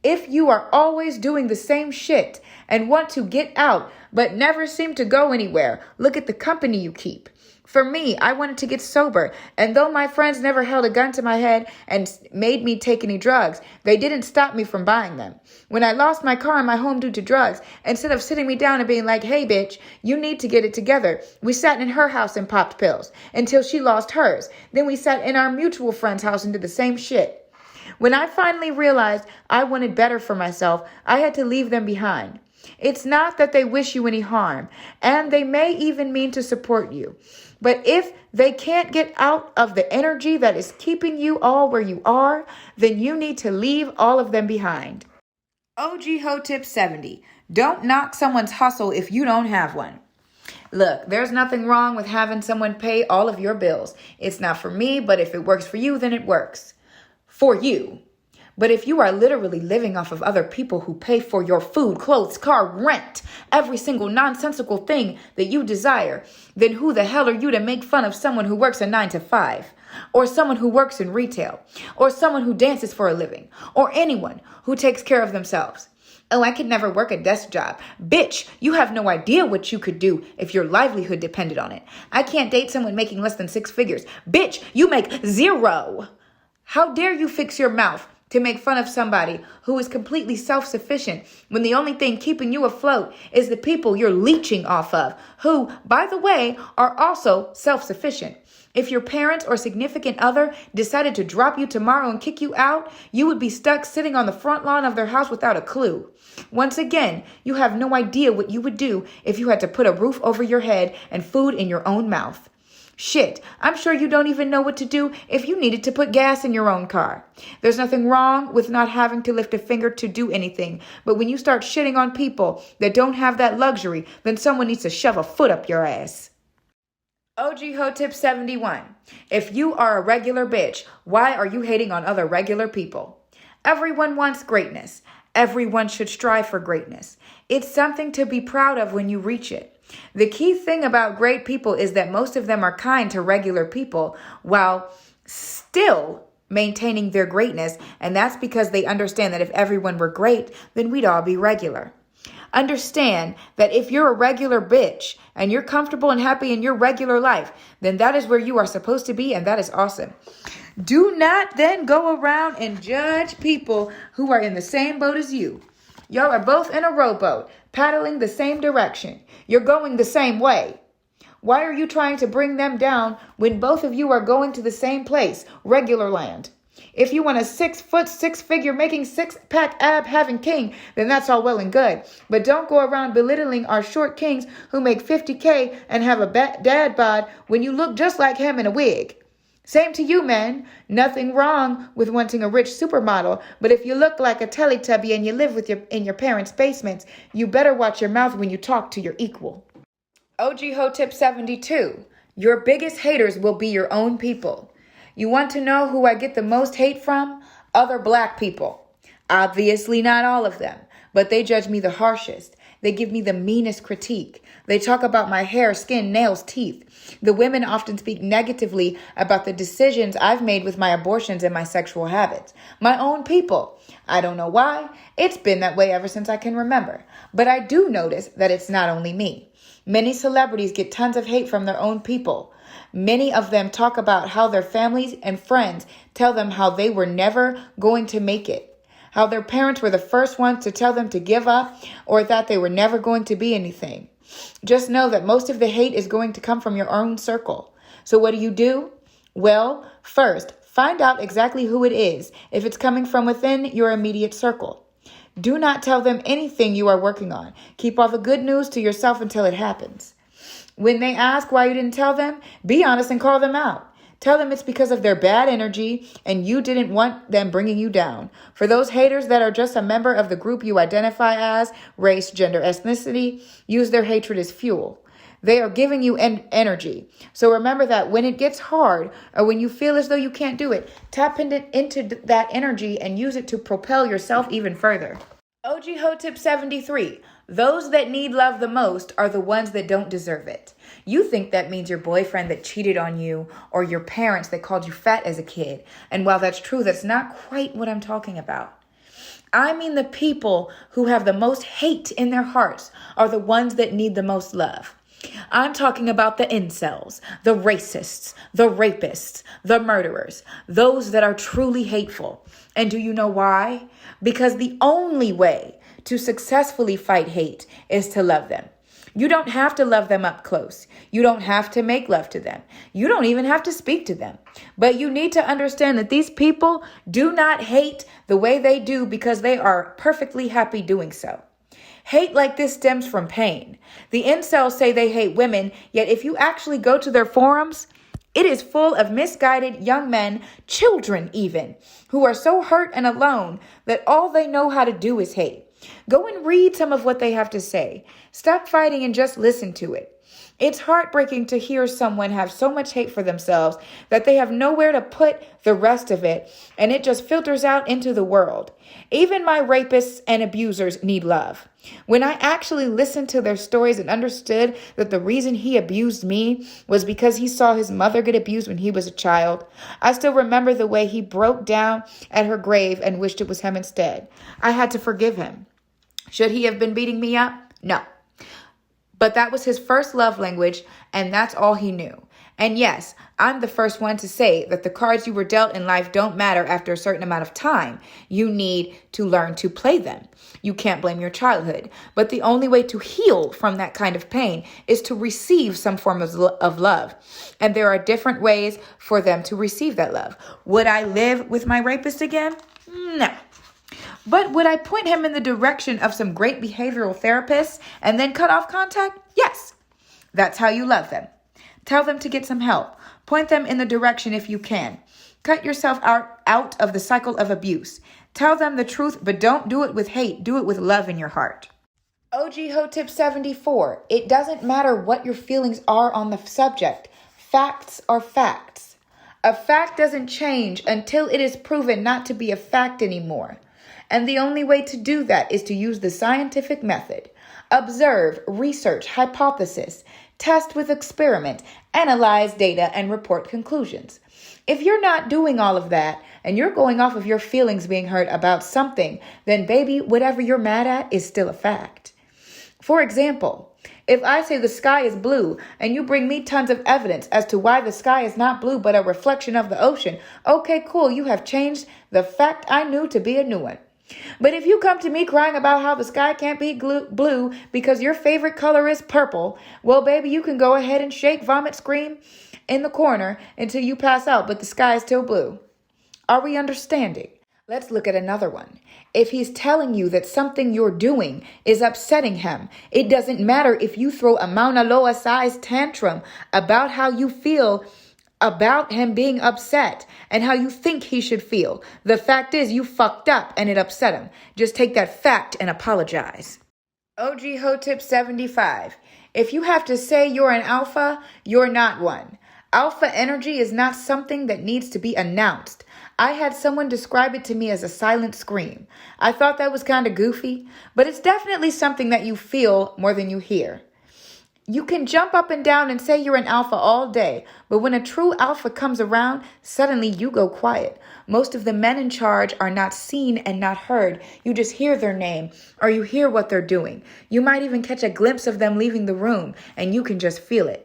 If you are always doing the same shit and want to get out but never seem to go anywhere, look at the company you keep. For me, I wanted to get sober, and though my friends never held a gun to my head and made me take any drugs, they didn't stop me from buying them. When I lost my car in my home due to drugs, instead of sitting me down and being like, hey, bitch, you need to get it together, we sat in her house and popped pills until she lost hers. Then we sat in our mutual friend's house and did the same shit. When I finally realized I wanted better for myself, I had to leave them behind. It's not that they wish you any harm, and they may even mean to support you. But if they can't get out of the energy that is keeping you all where you are, then you need to leave all of them behind. OG Hoe tip 70. Don't knock someone's hustle if you don't have one. Look, there's nothing wrong with having someone pay all of your bills. It's not for me, but if it works for you, then it works. For you. But if you are literally living off of other people who pay for your food, clothes, car, rent, every single nonsensical thing that you desire, then who the hell are you to make fun of someone who works a 9 to 5, or someone who works in retail, or someone who dances for a living, or anyone who takes care of themselves? Oh, I could never work a desk job. Bitch, you have no idea what you could do if your livelihood depended on it. I can't date someone making less than 6 figures. Bitch, you make 0. How dare you fix your mouth to make fun of somebody who is completely self-sufficient when the only thing keeping you afloat is the people you're leeching off of, who, by the way, are also self-sufficient. If your parents or significant other decided to drop you tomorrow and kick you out, you would be stuck sitting on the front lawn of their house without a clue. Once again, you have no idea what you would do if you had to put a roof over your head and food in your own mouth. Shit, I'm sure you don't even know what to do if you needed to put gas in your own car. There's nothing wrong with not having to lift a finger to do anything, but when you start shitting on people that don't have that luxury, then someone needs to shove a foot up your ass. OG Hoe tip 71. If you are a regular bitch, why are you hating on other regular people? Everyone wants greatness. Everyone should strive for greatness. It's something to be proud of when you reach it. The key thing about great people is that most of them are kind to regular people while still maintaining their greatness, and that's because they understand that if everyone were great, then we'd all be regular. Understand that if you're a regular bitch and you're comfortable and happy in your regular life, then that is where you are supposed to be, and that is awesome. Do not then go around and judge people who are in the same boat as you. Y'all are both in a rowboat, paddling the same direction. You're going the same way. Why are you trying to bring them down when both of you are going to the same place, regular land? If you want a 6 foot, 6 figure making 6-pack ab having king, then that's all well and good. But don't go around belittling our short kings who make $50K and have a dad bod when you look just like him in a wig. Same to you, men. Nothing wrong with wanting a rich supermodel, but if you look like a Teletubby and you live in your parents' basements, you better watch your mouth when you talk to your equal. OG Hoe tip 72. Your biggest haters will be your own people. You want to know who I get the most hate from? Other black people. Obviously not all of them, but they judge me the harshest. They give me the meanest critique. They talk about my hair, skin, nails, teeth. The women often speak negatively about the decisions I've made with my abortions and my sexual habits. My own people. I don't know why. It's been that way ever since I can remember. But I do notice that it's not only me. Many celebrities get tons of hate from their own people. Many of them talk about how their families and friends tell them how they were never going to make it. How their parents were the first ones to tell them to give up or that they were never going to be anything. Just know that most of the hate is going to come from your own circle. So what do? Well, first, find out exactly who it is if it's coming from within your immediate circle. Do not tell them anything you are working on. Keep all the good news to yourself until it happens. When they ask why you didn't tell them, be honest and call them out. Tell them it's because of their bad energy and you didn't want them bringing you down. For those haters that are just a member of the group you identify as, race, gender, ethnicity, use their hatred as fuel. They are giving you energy. So remember that when it gets hard or when you feel as though you can't do it, tap into that energy and use it to propel yourself even further. OG Hoe tip 73. Those that need love the most are the ones that don't deserve it. You think that means your boyfriend that cheated on you or your parents that called you fat as a kid. And while that's true, that's not quite what I'm talking about. I mean the people who have the most hate in their hearts are the ones that need the most love. I'm talking about the incels, the racists, the rapists, the murderers, those that are truly hateful. And do you know why? Because the only way to successfully fight hate is to love them. You don't have to love them up close. You don't have to make love to them. You don't even have to speak to them. But you need to understand that these people do not hate the way they do because they are perfectly happy doing so. Hate like this stems from pain. The incels say they hate women, yet if you actually go to their forums, it is full of misguided young men, children even, who are so hurt and alone that all they know how to do is hate. Go and read some of what they have to say. Stop fighting and just listen to it. It's heartbreaking to hear someone have so much hate for themselves that they have nowhere to put the rest of it, and it just filters out into the world. Even my rapists and abusers need love. When I actually listened to their stories and understood that the reason he abused me was because he saw his mother get abused when he was a child, I still remember the way he broke down at her grave and wished it was him instead. I had to forgive him. Should he have been beating me up? No. But that was his first love language, and that's all he knew. And yes, I'm the first one to say that the cards you were dealt in life don't matter after a certain amount of time. You need to learn to play them. You can't blame your childhood. But the only way to heal from that kind of pain is to receive some form of love. And there are different ways for them to receive that love. Would I live with my rapist again? No. But would I point him in the direction of some great behavioral therapists and then cut off contact? Yes. That's how you love them. Tell them to get some help. Point them in the direction if you can. Cut yourself out of the cycle of abuse. Tell them the truth, but don't do it with hate. Do it with love in your heart. OG Hoe tip 74. It doesn't matter what your feelings are on the subject. Facts are facts. A fact doesn't change until it is proven not to be a fact anymore. And the only way to do that is to use the scientific method. Observe, research, hypothesis, test with experiment, analyze data, and report conclusions. If you're not doing all of that and you're going off of your feelings being hurt about something, then baby, whatever you're mad at is still a fact. For example, if I say the sky is blue and you bring me tons of evidence as to why the sky is not blue but a reflection of the ocean, okay, cool, you have changed the fact I knew to be a new one. But if you come to me crying about how the sky can't be blue because your favorite color is purple, well, baby, you can go ahead and shake, vomit, scream in the corner until you pass out, but the sky is still blue. Are we understanding? Let's look at another one. If he's telling you that something you're doing is upsetting him, it doesn't matter if you throw a Mauna Loa-sized tantrum about how you feel about him being upset and how you think he should feel. The fact is you fucked up and it upset him. Just take that fact and apologize. OG Hoe tip 75. If you have to say you're an alpha, you're not one. Alpha energy is not something that needs to be announced. I had someone describe it to me as a silent scream. I thought that was kind of goofy, but it's definitely something that you feel more than you hear. You can jump up and down and say you're an alpha all day, but when a true alpha comes around, suddenly you go quiet. Most of the men in charge are not seen and not heard. You just hear their name or you hear what they're doing. You might even catch a glimpse of them leaving the room and you can just feel it.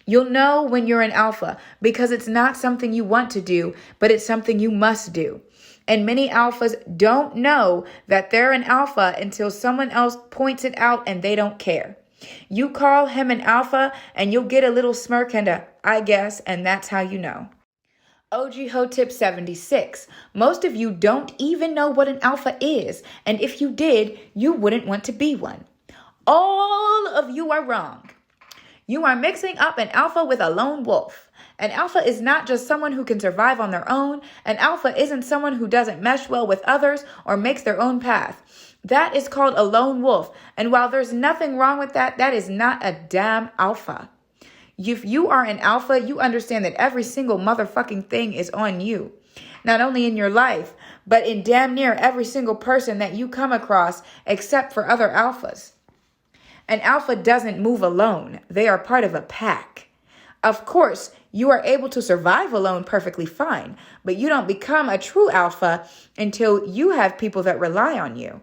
You'll know when you're an alpha because it's not something you want to do, but it's something you must do. And many alphas don't know that they're an alpha until someone else points it out and they don't care. You call him an alpha and you'll get a little smirk and a, I guess, and that's how you know. OG Hoe tip 76. Most of you don't even know what an alpha is. And if you did, you wouldn't want to be one. All of you are wrong. You are mixing up an alpha with a lone wolf. An alpha is not just someone who can survive on their own. An alpha isn't someone who doesn't mesh well with others or makes their own path. That is called a lone wolf. And while there's nothing wrong with that, that is not a damn alpha. If you are an alpha, you understand that every single motherfucking thing is on you. Not only in your life, but in damn near every single person that you come across except for other alphas. An alpha doesn't move alone. They are part of a pack. Of course, you are able to survive alone perfectly fine, but you don't become a true alpha until you have people that rely on you.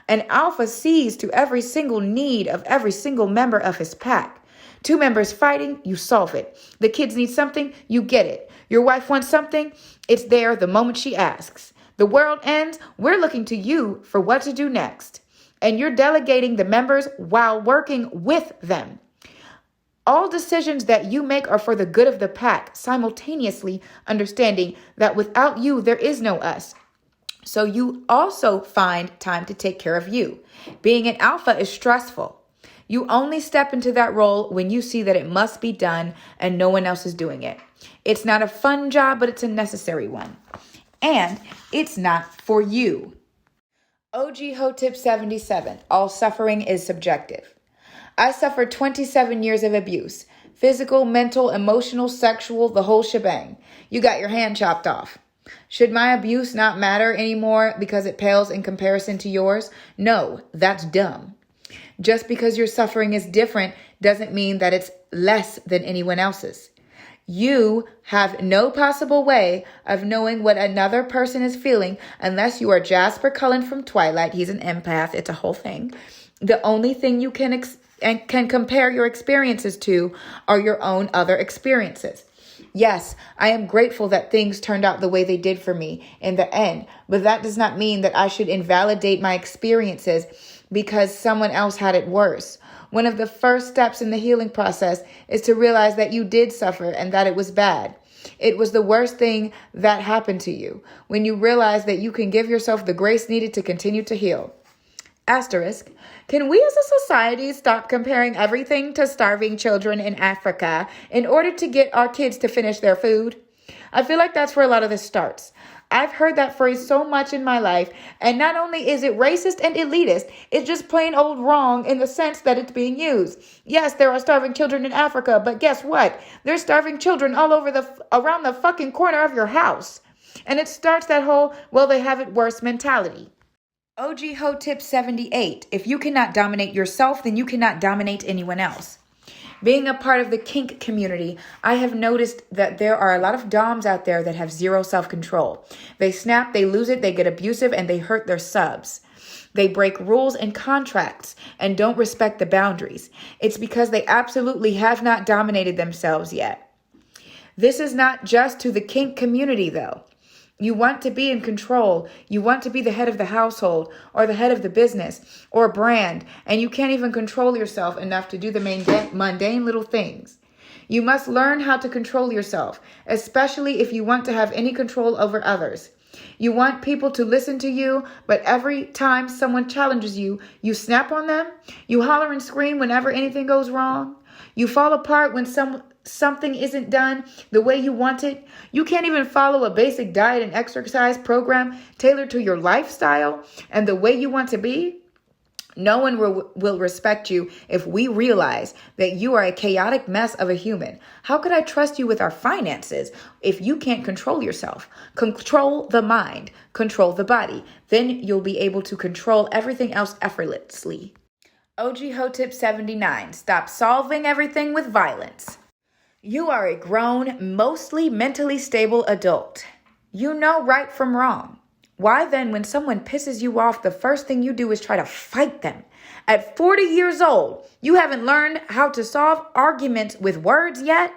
An alpha sees to every single need of every single member of his pack. Two members fighting, you solve it. The kids need something, you get it. Your wife wants something, it's there the moment she asks. The world ends, we're looking to you for what to do next. And you're delegating the members while working with them. All decisions that you make are for the good of the pack, simultaneously understanding that without you, there is no us. So you also find time to take care of you. Being an alpha is stressful. You only step into that role when you see that it must be done and no one else is doing it. It's not a fun job, but it's a necessary one. And it's not for you. OG Hoe tip 77. All suffering is subjective. I suffered 27 years of abuse. Physical, mental, emotional, sexual, the whole shebang. You got your hand chopped off. Should my abuse not matter anymore because it pales in comparison to yours? No, that's dumb. Just because your suffering is different doesn't mean that it's less than anyone else's. You have no possible way of knowing what another person is feeling unless you are Jasper Cullen from Twilight. He's an empath. It's a whole thing. The only thing you can compare your experiences to are your own other experiences. Yes, I am grateful that things turned out the way they did for me in the end, but that does not mean that I should invalidate my experiences because someone else had it worse. One of the first steps in the healing process is to realize that you did suffer and that it was bad. It was the worst thing that happened to you. When you realize that you can give yourself the grace needed to continue to heal. Asterisk, can we as a society stop comparing everything to starving children in Africa in order to get our kids to finish their food? I feel like that's where a lot of this starts. I've heard that phrase so much in my life, and not only is it racist and elitist, it's just plain old wrong in the sense that it's being used. Yes, there are starving children in Africa, but guess what? There's starving children all over around the fucking corner of your house. And it starts that whole, well, they have it worse mentality. OG Hoe tip 78. If you cannot dominate yourself, then you cannot dominate anyone else. Being a part of the kink community, I have noticed that there are a lot of doms out there that have zero self-control. They snap, they lose it, they get abusive, and they hurt their subs. They break rules and contracts and don't respect the boundaries. It's because they absolutely have not dominated themselves yet. This is not just to the kink community, though. You want to be in control. You want to be the head of the household or the head of the business or brand, and you can't even control yourself enough to do the mundane little things. You must learn how to control yourself, especially if you want to have any control over others. You want people to listen to you, but every time someone challenges you, you snap on them. You holler and scream whenever anything goes wrong. You fall apart when something isn't done the way you want it. You can't even follow a basic diet and exercise program tailored to your lifestyle and the way you want to be. No one will respect you if we realize that you are a chaotic mess of a human. How could I trust you with our finances if you can't control yourself? Control the mind, control the body. Then you'll be able to control everything else effortlessly. OG Hoe tip 79. Stop solving everything with violence. You are a grown, mostly mentally stable adult. You know right from wrong. Why then, when someone pisses you off, the first thing you do is try to fight them? At 40 years old, you haven't learned how to solve arguments with words yet?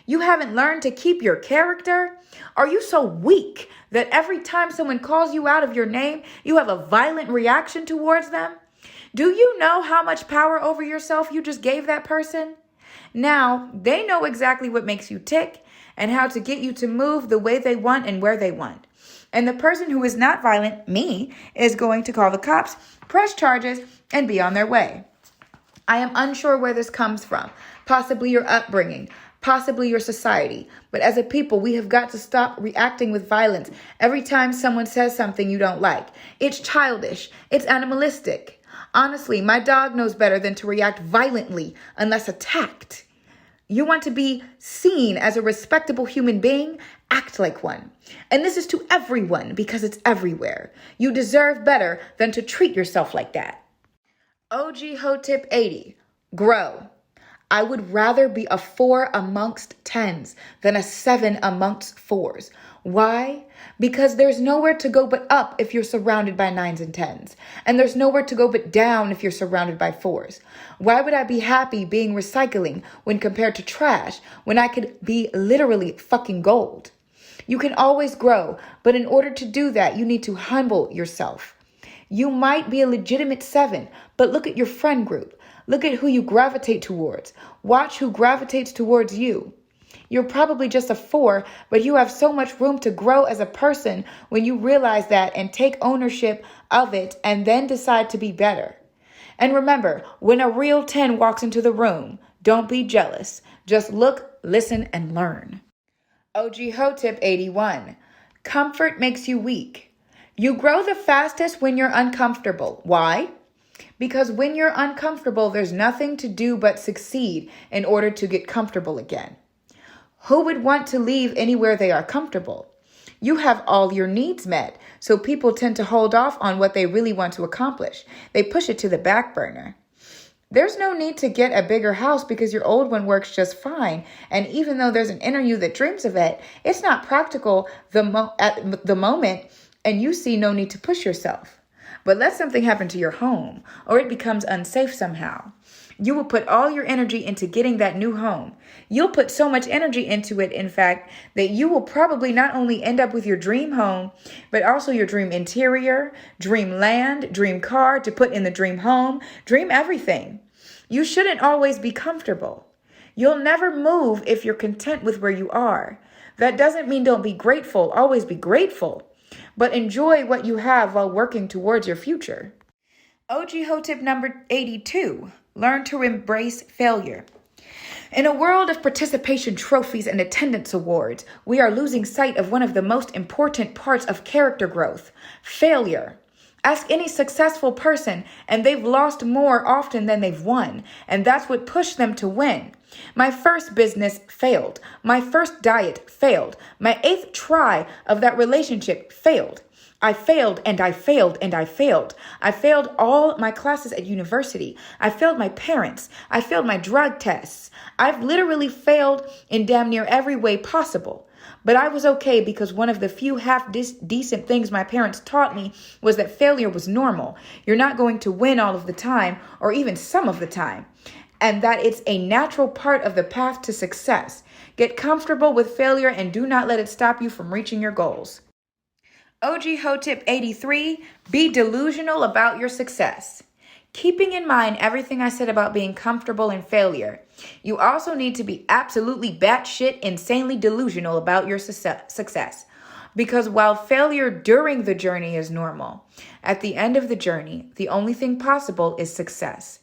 You haven't learned to keep your character? Are you so weak that every time someone calls you out of your name, you have a violent reaction towards them? Do you know how much power over yourself you just gave that person? Now, they know exactly what makes you tick and how to get you to move the way they want and where they want. And the person who is not violent, me, is going to call the cops, press charges, and be on their way. I am unsure where this comes from. Possibly your upbringing, possibly your society. But as a people, we have got to stop reacting with violence every time someone says something you don't like. It's childish. It's animalistic. Honestly, my dog knows better than to react violently unless attacked. You want to be seen as a respectable human being? Act like one. And this is to everyone because it's everywhere. You deserve better than to treat yourself like that. OG Hoe tip 80. Grow. I would rather be a 4 amongst 10s than a 7 amongst 4s. Why? Because there's nowhere to go but up if you're surrounded by 9s and 10s. And there's nowhere to go but down if you're surrounded by 4s. Why would I be happy being recycling when compared to trash when I could be literally fucking gold? You can always grow, but in order to do that, you need to humble yourself. You might be a legitimate 7, but look at your friend group. Look at who you gravitate towards. Watch who gravitates towards you. You're probably just a 4, but you have so much room to grow as a person when you realize that and take ownership of it and then decide to be better. And remember, when a real 10 walks into the room, don't be jealous. Just look, listen, and learn. OG Hoe tip 81. Comfort makes you weak. You grow the fastest when you're uncomfortable. Why? Because when you're uncomfortable, there's nothing to do but succeed in order to get comfortable again. Who would want to leave anywhere they are comfortable? You have all your needs met, so people tend to hold off on what they really want to accomplish. They push it to the back burner. There's no need to get a bigger house because your old one works just fine. And even though there's an inner you that dreams of it, it's not practical at the moment, and you see no need to push yourself. But let something happen to your home, or it becomes unsafe somehow. You will put all your energy into getting that new home. You'll put so much energy into it, in fact, that you will probably not only end up with your dream home, but also your dream interior, dream land, dream car to put in the dream home, dream everything. You shouldn't always be comfortable. You'll never move if you're content with where you are. That doesn't mean don't be grateful. Always be grateful. But enjoy what you have while working towards your future. OG Hoe tip number 82. Learn to embrace failure. In a world of participation trophies and attendance awards, we are losing sight of one of the most important parts of character growth, failure. Ask any successful person, and they've lost more often than they've won, and that's what pushed them to win. My first business failed. My first diet failed. My 8th try of that relationship failed. I failed and I failed and I failed. I failed all my classes at university. I failed my parents. I failed my drug tests. I've literally failed in damn near every way possible. But I was okay because one of the few half-decent things my parents taught me was that failure was normal. You're not going to win all of the time or even some of the time. And that it's a natural part of the path to success. Get comfortable with failure and do not let it stop you from reaching your goals. OG Hoe tip 83, be delusional about your success. Keeping in mind everything I said about being comfortable in failure, you also need to be absolutely batshit insanely delusional about your success. Because while failure during the journey is normal, at the end of the journey, the only thing possible is success.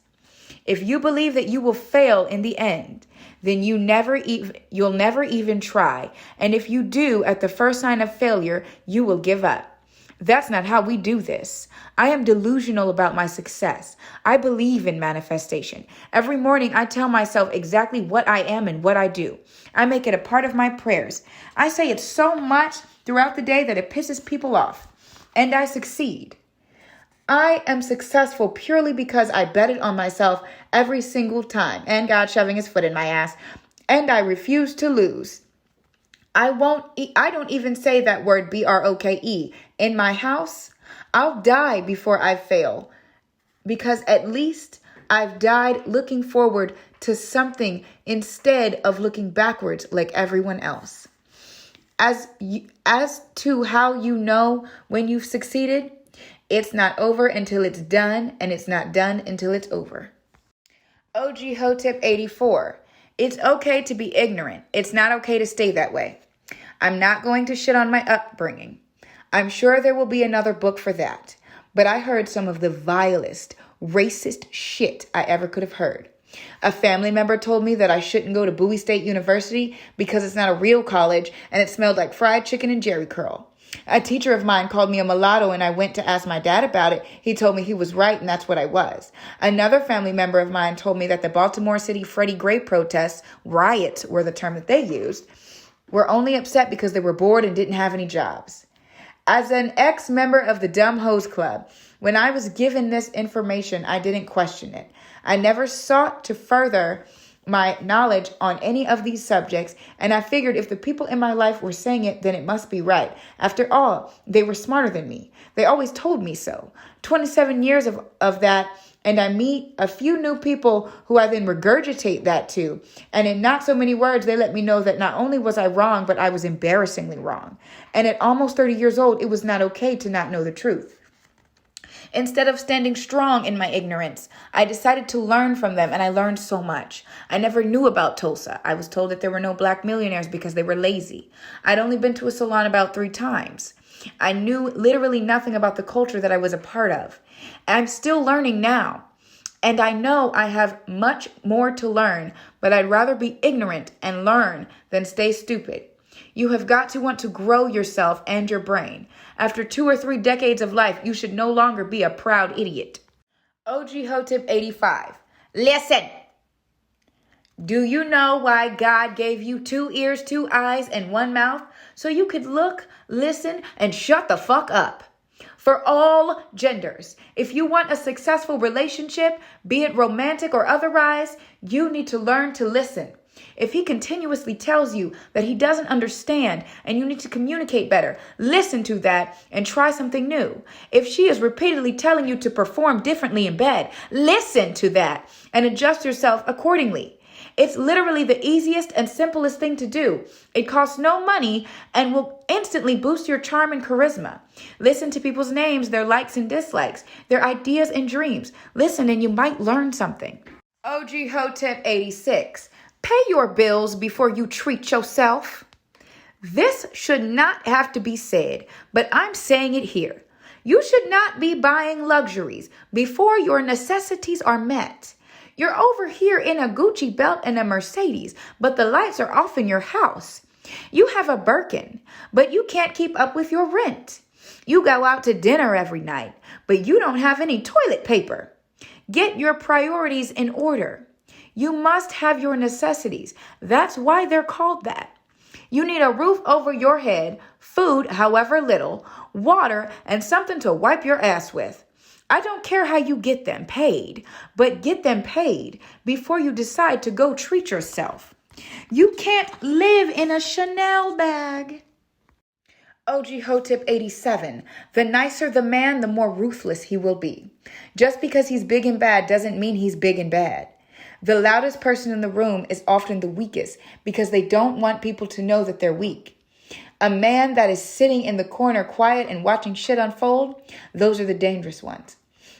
If you believe that you will fail in the end, then you'll never even try. And if you do, at the first sign of failure, you will give up. That's not how we do this. I am delusional about my success. I believe in manifestation. Every morning, I tell myself exactly what I am and what I do. I make it a part of my prayers. I say it so much throughout the day that it pisses people off. And I succeed. I am successful purely because I bet it on myself every single time. And God shoving his foot in my ass. And I refuse to lose. I don't even say that word BROKE. In my house, I'll die before I fail. Because at least I've died looking forward to something instead of looking backwards like everyone else. As to how you know when you've succeeded, it's not over until it's done, and it's not done until it's over. OG Hoe tip 84. It's okay to be ignorant. It's not okay to stay that way. I'm not going to shit on my upbringing. I'm sure there will be another book for that. But I heard some of the vilest, racist shit I ever could have heard. A family member told me that I shouldn't go to Bowie State University because it's not a real college and it smelled like fried chicken and Jerry curl. A teacher of mine called me a mulatto and I went to ask my dad about it. He told me he was right and that's what I was. Another family member of mine told me that the Baltimore City Freddie Gray protests, riots were the term that they used, were only upset because they were bored and didn't have any jobs. As an ex-member of the Dumb Hoes Club, when I was given this information, I didn't question it. I never sought to further my knowledge on any of these subjects, and I figured if the people in my life were saying it, then it must be right. After all, they were smarter than me. They always told me so. 27 years of that, and I meet a few new people who I then regurgitate that to. And in not so many words, they let me know that not only was I wrong, but I was embarrassingly wrong. And at almost 30 years old, it was not okay to not know the truth. Instead of standing strong in my ignorance, I decided to learn from them, and I learned so much. I never knew about Tulsa. I was told that there were no black millionaires because they were lazy. I'd only been to a salon about 3 times. I knew literally nothing about the culture that I was a part of. I'm still learning now. And I know I have much more to learn, but I'd rather be ignorant and learn than stay stupid. You have got to want to grow yourself and your brain. After 2 or 3 decades of life, you should no longer be a proud idiot. OG Hoe tip 85. Listen. Do you know why God gave you 2 ears, 2 eyes, and 1 mouth? So you could look, listen, and shut the fuck up. For all genders, if you want a successful relationship, be it romantic or otherwise, you need to learn to listen. If he continuously tells you that he doesn't understand and you need to communicate better, listen to that and try something new. If she is repeatedly telling you to perform differently in bed, listen to that and adjust yourself accordingly. It's literally the easiest and simplest thing to do. It costs no money and will instantly boost your charm and charisma. Listen to people's names, their likes and dislikes, their ideas and dreams. Listen and you might learn something. OG Hoe tip 86. Pay your bills before you treat yourself. This should not have to be said, but I'm saying it here. You should not be buying luxuries before your necessities are met. You're over here in a Gucci belt and a Mercedes, but the lights are off in your house. You have a Birkin, but you can't keep up with your rent. You go out to dinner every night, but you don't have any toilet paper. Get your priorities in order. You must have your necessities. That's why they're called that. You need a roof over your head, food, however little, water, and something to wipe your ass with. I don't care how you get them paid, but get them paid before you decide to go treat yourself. You can't live in a Chanel bag. OG Hoe tip 87. The nicer the man, the more ruthless he will be. Just because he's big and bad doesn't mean he's big and bad. The loudest person in the room is often the weakest because they don't want people to know that they're weak. A man that is sitting in the corner quiet and watching shit unfold, those are the dangerous ones.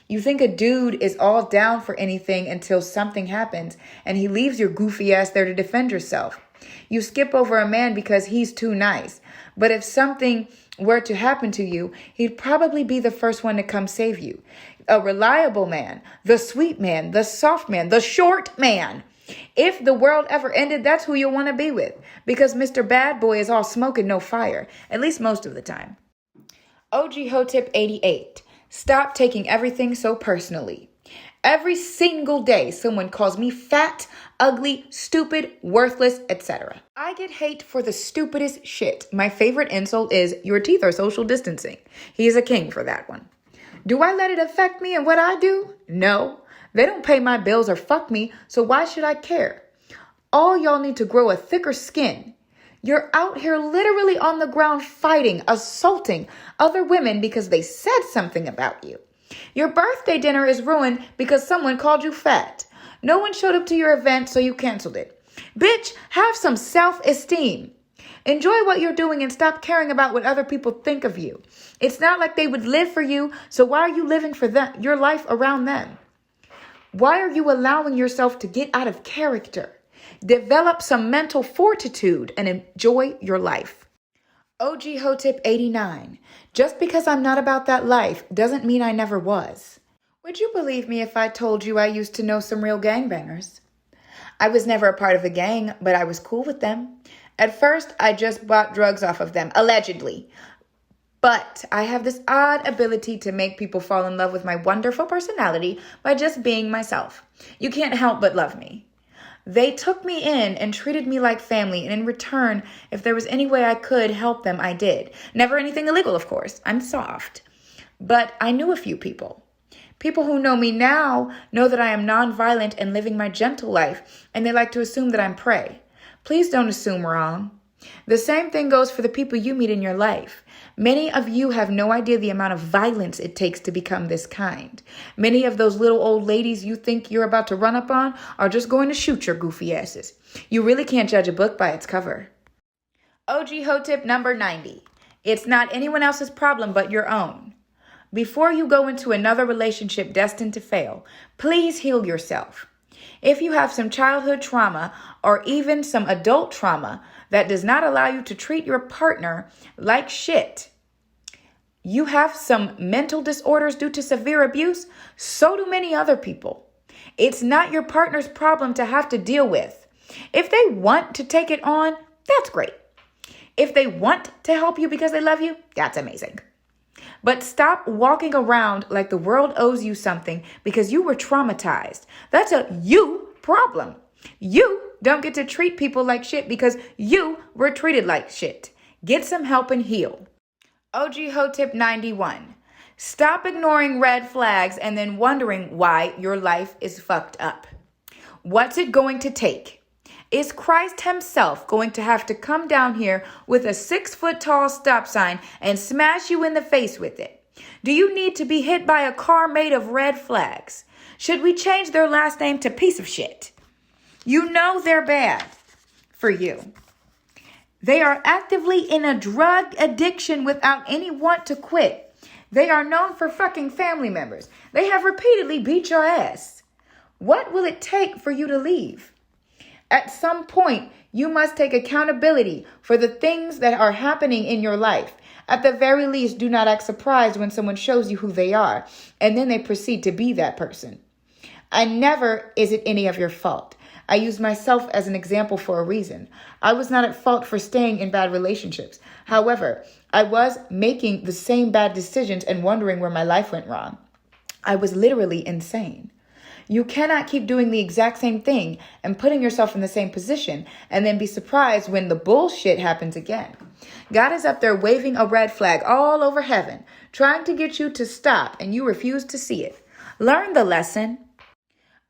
You think a dude is all down for anything until something happens and he leaves your goofy ass there to defend yourself. You skip over a man because he's too nice. But if something were to happen to you, he'd probably be the first one to come save you. A reliable man, the sweet man, the soft man, the short man. If the world ever ended, that's who you'll want to be with. Because Mr. Bad Boy is all smoke and no fire, at least most of the time. OG Hoe tip 88. Stop taking everything so personally. Every single day, someone calls me fat, ugly, stupid, worthless, etc. I get hate for the stupidest shit. My favorite insult is, your teeth are social distancing. He's a king for that one. Do I let it affect me and what I do? No. They don't pay my bills or fuck me, so why should I care? All y'all need to grow a thicker skin. You're out here literally on the ground fighting, assaulting other women because they said something about you. Your birthday dinner is ruined because someone called you fat. No one showed up to your event, so you canceled it. Bitch, have some self-esteem. Enjoy what you're doing and stop caring about what other people think of you. It's not like they would live for you, so why are you living for them, your life around them? Why are you allowing yourself to get out of character? Develop some mental fortitude and enjoy your life. OG Hoe tip 89. Just because I'm not about that life doesn't mean I never was. Would you believe me if I told you I used to know some real gangbangers? I was never a part of a gang, but I was cool with them. At first, I just bought drugs off of them, allegedly. But I have this odd ability to make people fall in love with my wonderful personality by just being myself. You can't help but love me. They took me in and treated me like family, and in return, if there was any way I could help them, I did. Never anything illegal, of course. I'm soft. But I knew a few people. People who know me now know that I am nonviolent and living my gentle life, and they like to assume that I'm prey. Please don't assume wrong. The same thing goes for the people you meet in your life. Many of you have no idea the amount of violence it takes to become this kind. Many of those little old ladies you think you're about to run up on are just going to shoot your goofy asses. You really can't judge a book by its cover. OG Hoe tip number 90. It's not anyone else's problem but your own. Before you go into another relationship destined to fail, please heal yourself. If you have some childhood trauma or even some adult trauma that does not allow you to treat your partner like shit, you have some mental disorders due to severe abuse, so do many other people. It's not your partner's problem to have to deal with. If they want to take it on, that's great. If they want to help you because they love you, that's amazing. But stop walking around like the world owes you something because you were traumatized. That's a you problem. You don't get to treat people like shit because you were treated like shit. Get some help and heal. OG Hoe tip 91. Stop ignoring red flags and then wondering why your life is fucked up. What's it going to take? Is Christ himself going to have to come down here with a 6-foot-tall stop sign and smash you in the face with it? Do you need to be hit by a car made of red flags? Should we change their last name to piece of shit? You know they're bad for you. They are actively in a drug addiction without any want to quit. They are known for fucking family members. They have repeatedly beat your ass. What will it take for you to leave? At some point, you must take accountability for the things that are happening in your life. At the very least, do not act surprised when someone shows you who they are, and then they proceed to be that person. And never is it any of your fault. I use myself as an example for a reason. I was not at fault for staying in bad relationships. However, I was making the same bad decisions and wondering where my life went wrong. I was literally insane. You cannot keep doing the exact same thing and putting yourself in the same position and then be surprised when the bullshit happens again. God is up there waving a red flag all over heaven, trying to get you to stop, and you refuse to see it. Learn the lesson.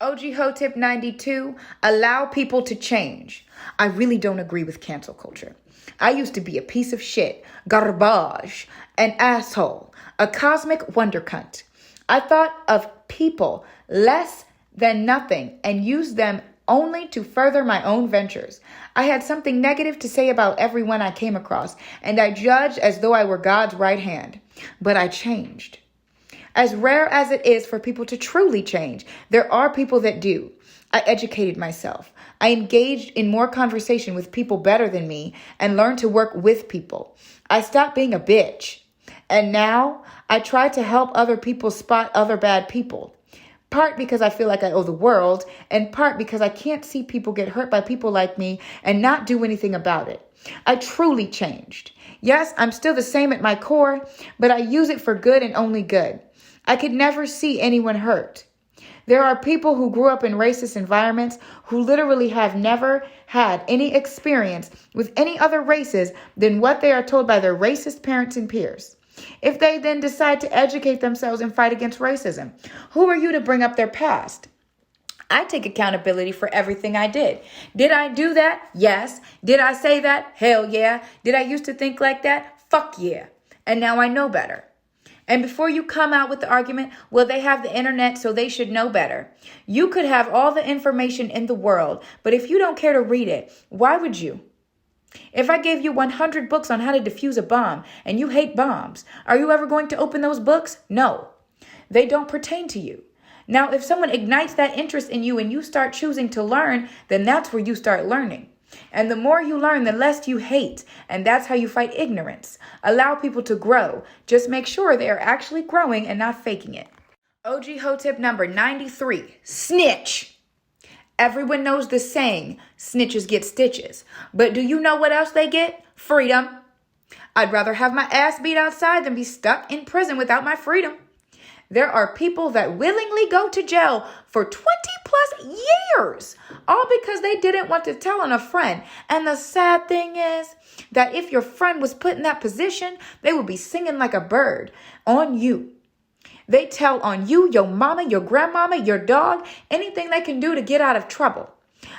OG Hoe tip 92, allow people to change. I really don't agree with cancel culture. I used to be a piece of shit, garbage, an asshole, a cosmic wonder cunt. I thought of people less than nothing and used them only to further my own ventures. I had something negative to say about everyone I came across, and I judged as though I were God's right hand. But I changed. As rare as it is for people to truly change, there are people that do. I educated myself. I engaged in more conversation with people better than me and learned to work with people. I stopped being a bitch. And now I try to help other people spot other bad people. Part because I feel like I owe the world, and part because I can't see people get hurt by people like me and not do anything about it. I truly changed. Yes, I'm still the same at my core, but I use it for good and only good. I could never see anyone hurt. There are people who grew up in racist environments who literally have never had any experience with any other races than what they are told by their racist parents and peers. If they then decide to educate themselves and fight against racism, who are you to bring up their past? I take accountability for everything I did. Did I do that? Yes. Did I say that? Hell yeah. Did I used to think like that? Fuck yeah. And now I know better. And before you come out with the argument, well, they have the internet, so they should know better. You could have all the information in the world, but if you don't care to read it, why would you? If I gave you 100 books on how to defuse a bomb and you hate bombs, are you ever going to open those books? No, they don't pertain to you. Now, if someone ignites that interest in you and you start choosing to learn, then that's where you start learning. And the more you learn, the less you hate. And that's how you fight ignorance. Allow people to grow. Just make sure they are actually growing and not faking it. OG Hoe tip number 93, snitch. Everyone knows the saying, snitches get stitches. But do you know what else they get? Freedom. I'd rather have my ass beat outside than be stuck in prison without my freedom. There are people that willingly go to jail for 20 plus years, all because they didn't want to tell on a friend. And the sad thing is that if your friend was put in that position, they would be singing like a bird on you. They tell on you, your mama, your grandmama, your dog, anything they can do to get out of trouble.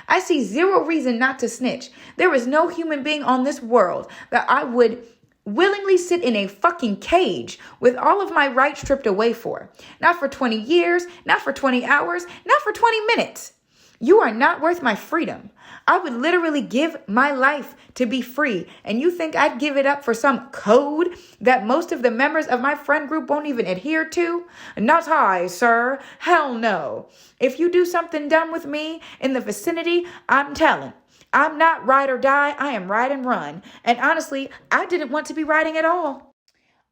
I see zero reason not to snitch. There is no human being on this world that I would willingly sit in a fucking cage with all of my rights stripped away for. Not for 20 years, not for 20 hours, not for 20 minutes. You are not worth my freedom. I would literally give my life to be free. And you think I'd give it up for some code that most of the members of my friend group won't even adhere to? Not I, sir. Hell no. If you do something dumb with me in the vicinity, I'm telling. I'm not ride or die. I am ride and run. And honestly, I didn't want to be riding at all.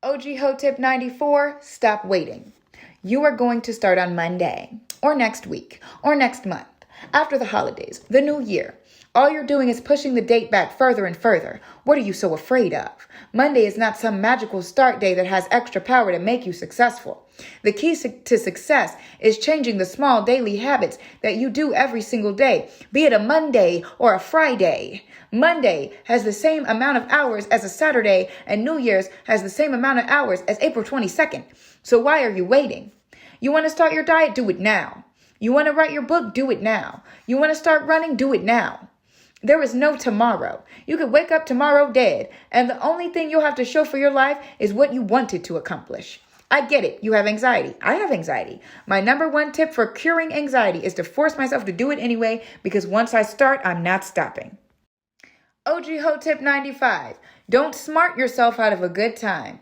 OG Hoe tip 94, stop waiting. You are going to start on Monday or next week or next month, after the holidays, the new year. All you're doing is pushing the date back further and further. What are you so afraid of? Monday is not some magical start day that has extra power to make you successful. The key to success is changing the small daily habits that you do every single day, be it a Monday or a Friday. Monday has the same amount of hours as a Saturday, and New Year's has the same amount of hours as April 22nd. So why are you waiting? You want to start your diet? Do it now. You want to write your book? Do it now. You want to start running? Do it now. There is no tomorrow. You could wake up tomorrow dead, and the only thing you'll have to show for your life is what you wanted to accomplish. I get it. You have anxiety. I have anxiety. My number one tip for curing anxiety is to force myself to do it anyway, because once I start, I'm not stopping. OG Hoe tip 95. Don't smart yourself out of a good time.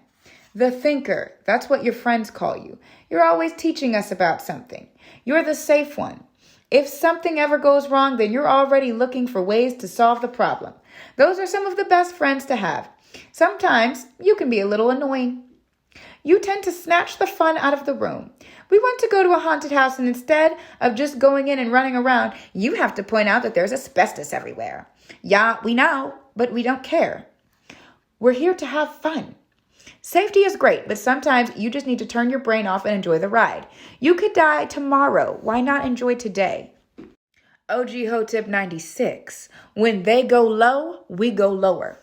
The thinker. That's what your friends call you. You're always teaching us about something. You're the safe one. If something ever goes wrong, then you're already looking for ways to solve the problem. Those are some of the best friends to have. Sometimes you can be a little annoying. You tend to snatch the fun out of the room. We want to go to a haunted house, and instead of just going in and running around, you have to point out that there's asbestos everywhere. Yeah, we know, but we don't care. We're here to have fun. Safety is great, but sometimes you just need to turn your brain off and enjoy the ride. You could die tomorrow. Why not enjoy today? OG Hoe tip 96. When they go low, we go lower.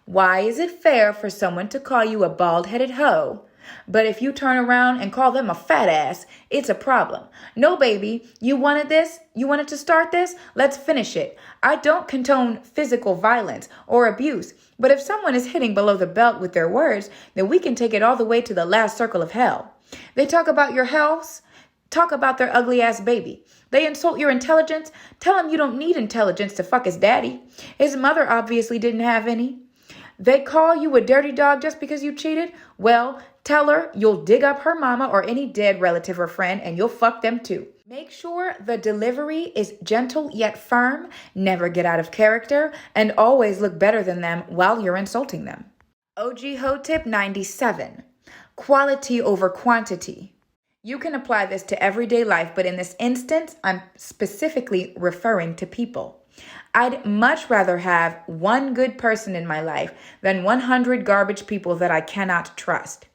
Why is it fair for someone to call you a bald-headed hoe, but if you turn around and call them a fat ass, it's a problem? No, baby, you wanted this? You wanted to start this? Let's finish it. I don't condone physical violence or abuse, but if someone is hitting below the belt with their words, then we can take it all the way to the last circle of hell. They talk about your health, talk about their ugly ass baby. They insult your intelligence, tell him you don't need intelligence to fuck his daddy. His mother obviously didn't have any. They call you a dirty dog just because you cheated? Well, tell her you'll dig up her mama or any dead relative or friend and you'll fuck them too. Make sure the delivery is gentle yet firm, never get out of character, and always look better than them while you're insulting them. OG Hoe tip 97. Quality over quantity. You can apply this to everyday life, but in this instance, I'm specifically referring to people. I'd much rather have one good person in my life than 100 garbage people that I cannot trust.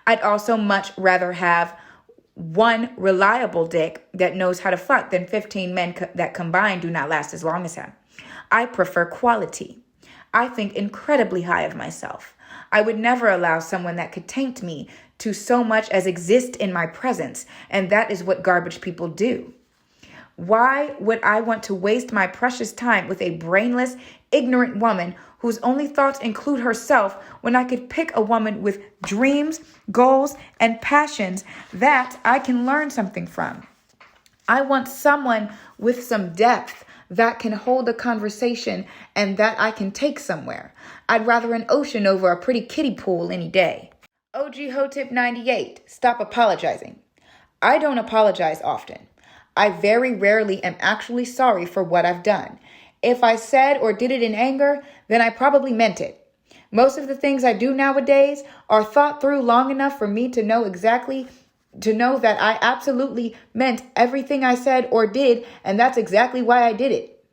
I'd also much rather have one reliable dick that knows how to fuck than 15 men that combined do not last as long as him. I prefer quality. I think incredibly high of myself. I would never allow someone that could taint me to so much as exist in my presence, and that is what garbage people do. Why would I want to waste my precious time with a brainless, ignorant woman whose only thoughts include herself when I could pick a woman with dreams, goals, and passions that I can learn something from? I want someone with some depth that can hold a conversation and that I can take somewhere. I'd rather an ocean over a pretty kiddie pool any day. OG Hoe tip 98. Stop apologizing. I don't apologize often. I very rarely am actually sorry for what I've done. If I said or did it in anger, then I probably meant it. Most of the things I do nowadays are thought through long enough for me to know that I absolutely meant everything I said or did, and that's exactly why I did it.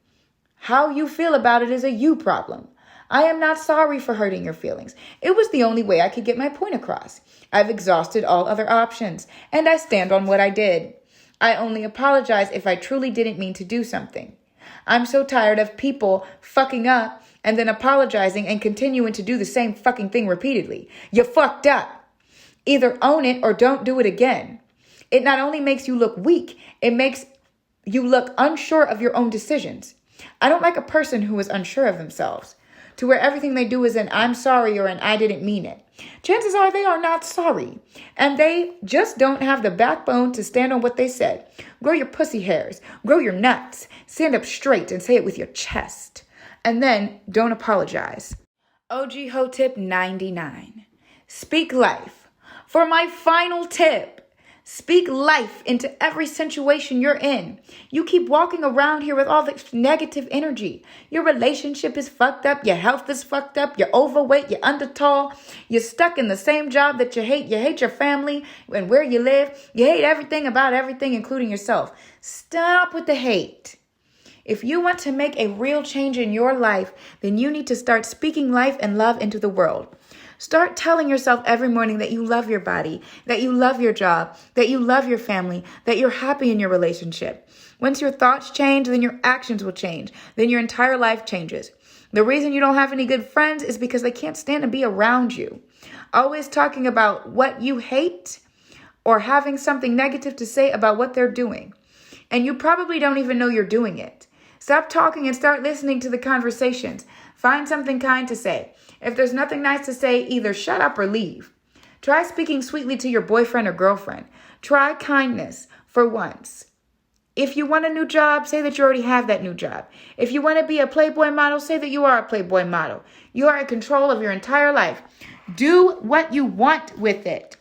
How you feel about it is a you problem. I am not sorry for hurting your feelings. It was the only way I could get my point across. I've exhausted all other options, and I stand on what I did. I only apologize if I truly didn't mean to do something. I'm so tired of people fucking up and then apologizing and continuing to do the same fucking thing repeatedly. You fucked up. Either own it or don't do it again. It not only makes you look weak, it makes you look unsure of your own decisions. I don't like a person who is unsure of themselves, to where everything they do is an I'm sorry or an I didn't mean it. Chances are they are not sorry, and they just don't have the backbone to stand on what they said. Grow your pussy hairs, grow your nuts, stand up straight and say it with your chest, and then don't apologize. OG Hoe tip 99. Speak life. For my final tip, speak life into every situation you're in. You keep walking around here with all this negative energy. Your relationship is fucked up. Your health is fucked up. You're overweight. You're under tall. You're stuck in the same job that you hate. You hate your family and where you live. You hate everything about everything, including yourself. Stop with the hate. If you want to make a real change in your life, then you need to start speaking life and love into the world. Start telling yourself every morning that you love your body, that you love your job, that you love your family, that you're happy in your relationship. Once your thoughts change, then your actions will change. Then your entire life changes. The reason you don't have any good friends is because they can't stand to be around you. Always talking about what you hate or having something negative to say about what they're doing. And you probably don't even know you're doing it. Stop talking and start listening to the conversations. Find something kind to say. If there's nothing nice to say, either shut up or leave. Try speaking sweetly to your boyfriend or girlfriend. Try kindness for once. If you want a new job, say that you already have that new job. If you want to be a Playboy model, say that you are a Playboy model. You are in control of your entire life. Do what you want with it.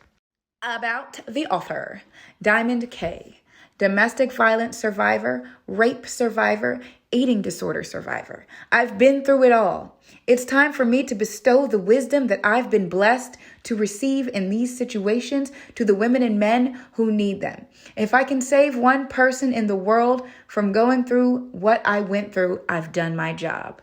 About the author, Diamond K. domestic violence survivor, rape survivor, eating disorder survivor. I've been through it all. It's time for me to bestow the wisdom that I've been blessed to receive in these situations to the women and men who need them. If I can save one person in the world from going through what I went through, I've done my job.